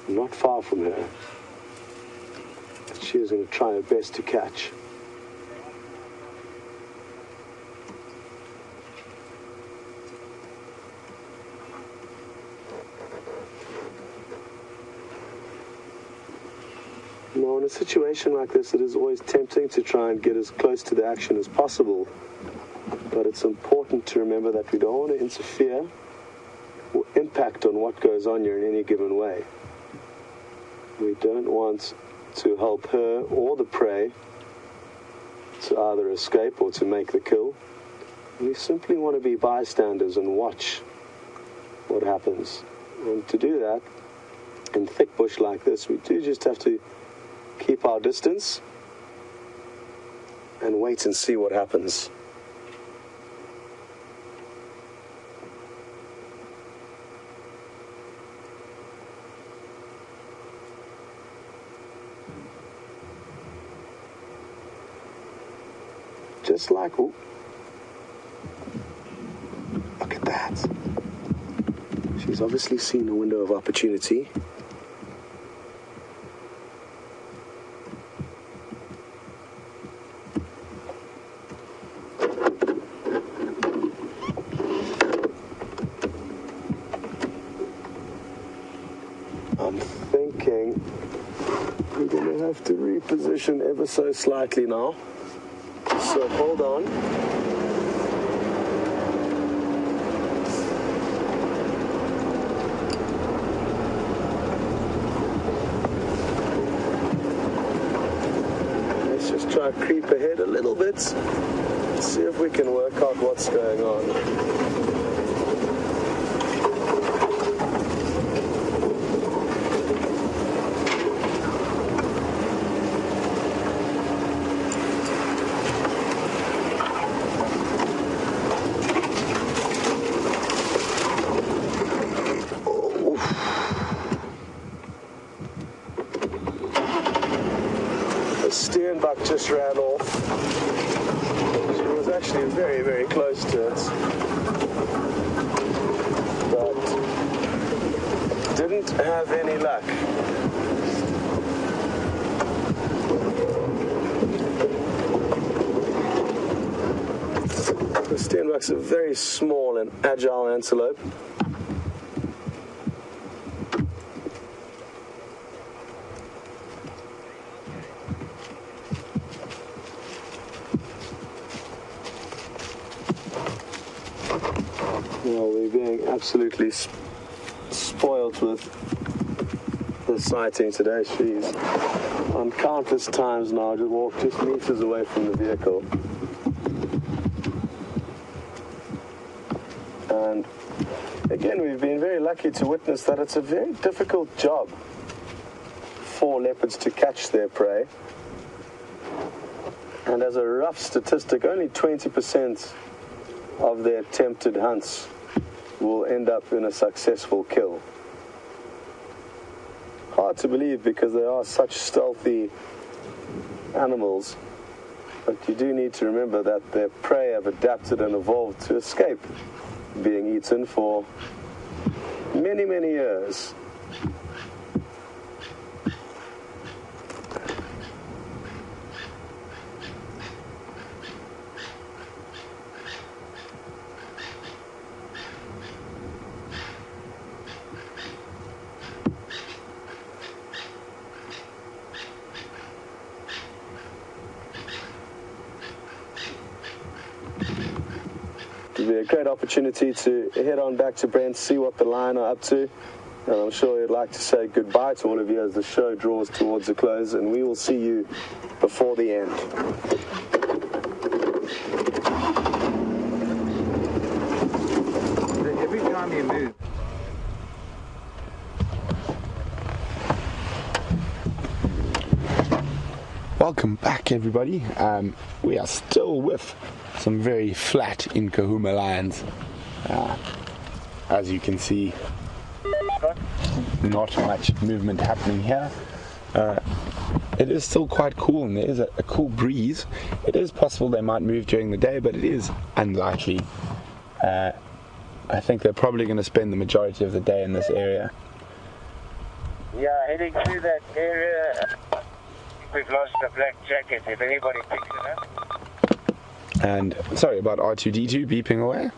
not far from her that she is going to try her best to catch. Now, in a situation like this, it is always tempting to try and get as close to the action as possible. But it's important to remember that we don't want to interfere or impact on what goes on here in any given way. We don't want to help her or the prey to either escape or to make the kill. We simply want to be bystanders and watch what happens. And to do that, in thick bush like this, we do just have to keep our distance and wait and see what happens. Just like, ooh, look at that. She's obviously seen a window of opportunity. I'm thinking we're going to have to reposition ever so slightly now. So hold on. Let's just try to creep ahead a little bit. See if we can work out what's going on. Steenbok just ran off. She was actually very, very close to it, but didn't have any luck. The steenbok's a very small and agile antelope. Well, we're being absolutely spoiled with the sighting today. She's on countless times now just walked just meters away from the vehicle. And again, we've been very lucky to witness that it's a very difficult job for leopards to catch their prey. And as a rough statistic, only 20% of their attempted hunts will end up in a successful kill. Hard to believe because they are such stealthy animals, but you do need to remember that their prey have adapted and evolved to escape being eaten for many, many years. It'll be a great opportunity to head on back to Brent, see what the lion are up to, and I'm sure he'd like to say goodbye to all of you as the show draws towards a close, and we will see you before the end. Every time you move. Welcome back, everybody. We are still with some very flat Nkuhuma lions. As you can see, not much movement happening here. It is still quite cool, and there is a cool breeze. It is possible they might move during the day, but it is unlikely. I think they're probably going to spend the majority of the day in this area. Yeah, heading through that area. We've lost the black jacket, if anybody picks it up. And sorry about R2D2 beeping away.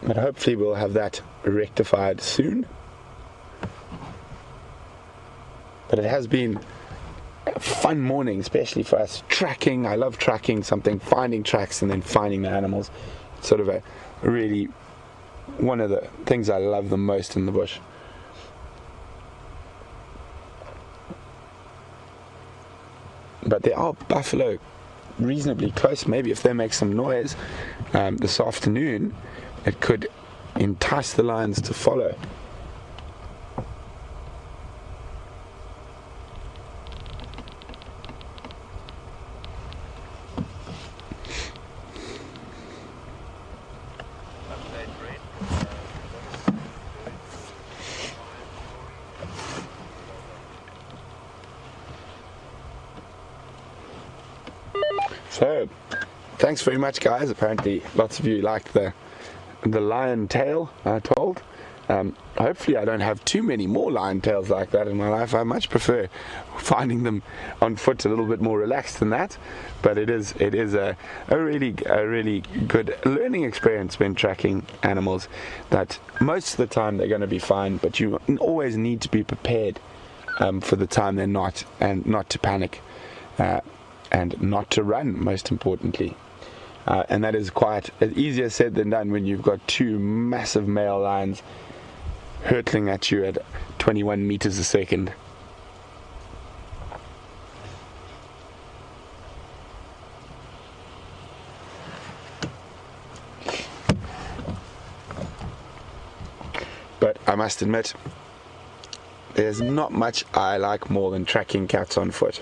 But hopefully we'll have that rectified soon. But it has been a fun morning, especially for us tracking. I love tracking something, finding tracks and then finding the animals. It's sort of a really one of the things I love the most in the bush. But there are buffalo reasonably close. Maybe if they make some noise this afternoon, it could entice the lions to follow. So, thanks very much, guys. Apparently, lots of you liked the lion tail I told. Hopefully, I don't have too many more lion tails like that in my life. I much prefer finding them on foot a little bit more relaxed than that. But it is a really good learning experience when tracking animals. That most of the time they're going to be fine, but you always need to be prepared for the time they're not, and not to panic. And not to run, most importantly. And that is quite easier said than done when you've got two massive male lions hurtling at you at 21 meters a second. But I must admit, there's not much I like more than tracking cats on foot.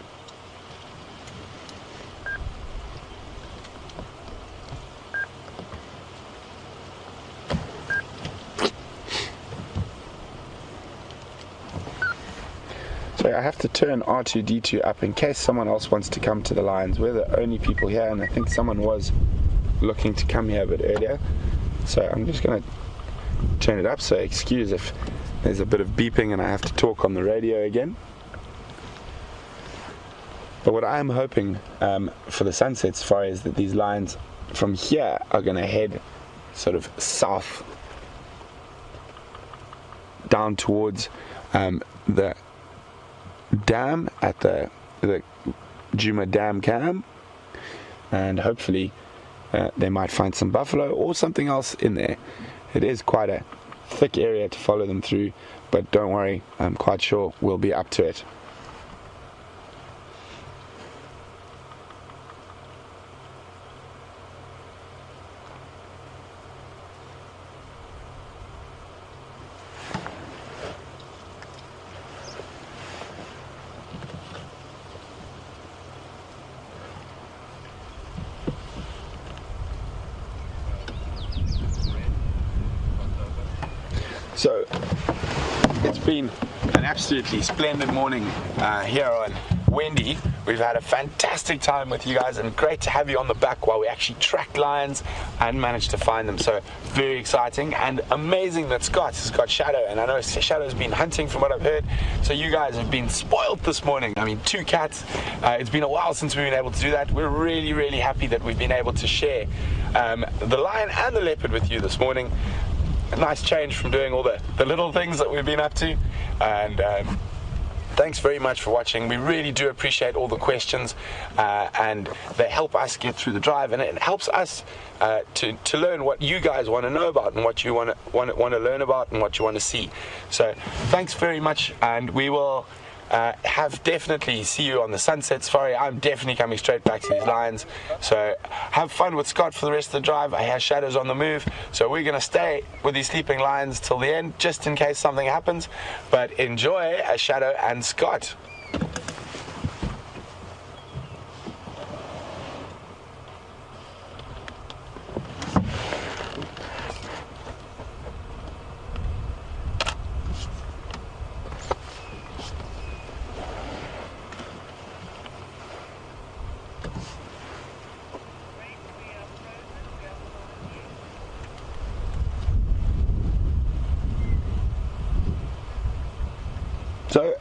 So I have to turn R2D2 up in case someone else wants to come to the lions. We're the only people here, and I think someone was looking to come here a bit earlier. So I'm just going to turn it up, so excuse if there's a bit of beeping and I have to talk on the radio again. But what I'm hoping for the sunset safari is that these lions from here are going to head sort of south down towards the dam at the Nkuhuma Dam Cam, and hopefully they might find some buffalo or something else in there. It is quite a thick area to follow them through, but don't worry, I'm quite sure we'll be up to it. So it's been an absolutely splendid morning here on Wendy. We've had a fantastic time with you guys, and great to have you on the back while we actually tracked lions and managed to find them. So very exciting and amazing that Scott has got Shadow, and I know Shadow's been hunting from what I've heard. So you guys have been spoiled this morning. I mean, 2 cats. It's been a while since we've been able to do that. We're really, really happy that we've been able to share the lion and the leopard with you this morning. A nice change from doing all the little things that we've been up to. And thanks very much for watching. We really do appreciate all the questions, and they help us get through the drive, and it helps us to learn what you guys want to know about, and what you want to learn about, and what you want to see. So thanks very much, and we will definitely see you on the Sunset Safari. I'm definitely coming straight back to these lions. So have fun with Scott for the rest of the drive. I have Shadows on the move, so we're going to stay with these sleeping lions till the end, just in case something happens. But enjoy Shadow and Scott. So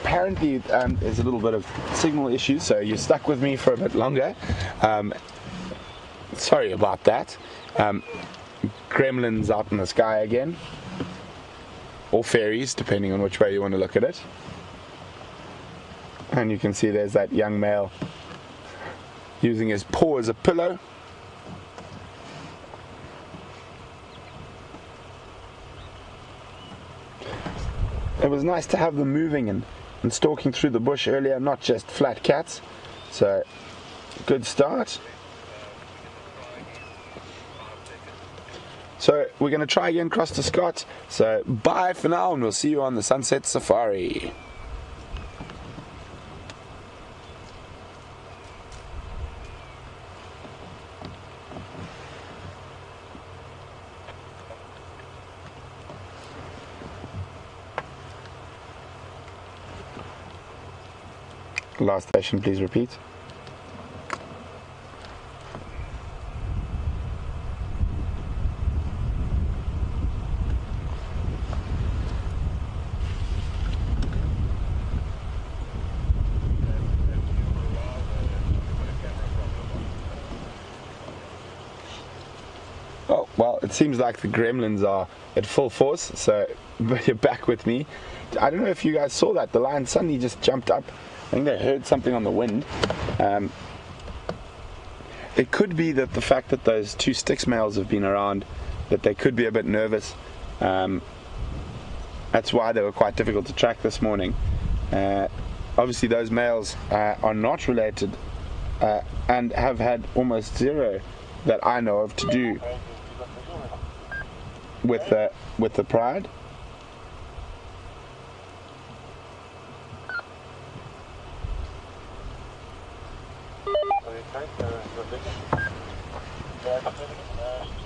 apparently there's a little bit of signal issues, so you're stuck with me for a bit longer. Sorry about that. Gremlins out in the sky again, or fairies, depending on which way you want to look at it. And you can see there's that young male using his paw as a pillow. It was nice to have them moving and stalking through the bush earlier, not just flat cats. So, good start. So, we're going to try again across to Scott. So, bye for now, and we'll see you on the Sunset Safari. Last station, please repeat. Oh, well, it seems like the gremlins are at full force, so you're back with me. I don't know if you guys saw that. The lion suddenly just jumped up. I think they heard something on the wind. It could be that the fact that those 2 Styx males have been around, that they could be a bit nervous. That's why they were quite difficult to track this morning. Obviously those males are not related and have had almost zero that I know of to do with the pride.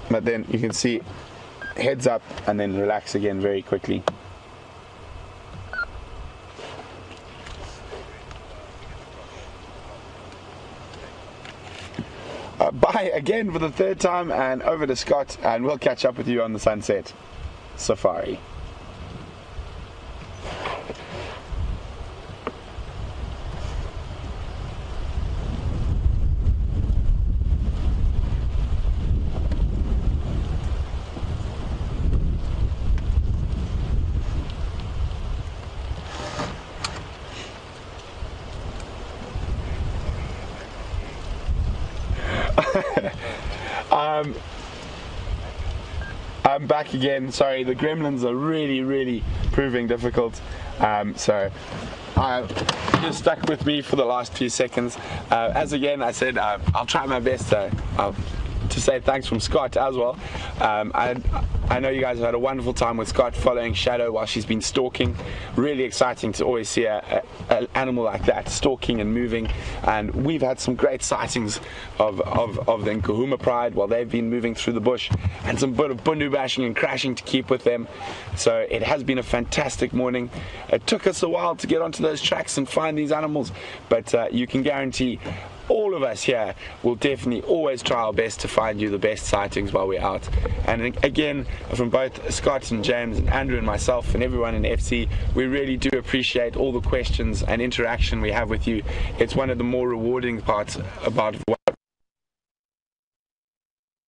But then you can see heads up and then relax again very quickly. Bye again for the 3rd time, and over to Scott, and we'll catch up with you on the Sunset Safari. I'm back again. Sorry, the gremlins are really proving difficult. So you're stuck with me for the last few seconds. As again I said, I'll try my best. So I'll to say thanks from Scott as well. I know you guys have had a wonderful time with Scott following Shadow while she's been stalking. Really exciting to always see an animal like that stalking and moving, and we've had some great sightings of the Nkuhuma pride while they've been moving through the bush, and some bit of bundu bashing and crashing to keep with them. So it has been a fantastic morning. It took us a while to get onto those tracks and find these animals, but you can guarantee all of us here will definitely always try our best to find you the best sightings while we're out. And again, from both Scott and James and Andrew and myself and everyone in FC, we really do appreciate all the questions and interaction we have with you. It's one of the more rewarding parts about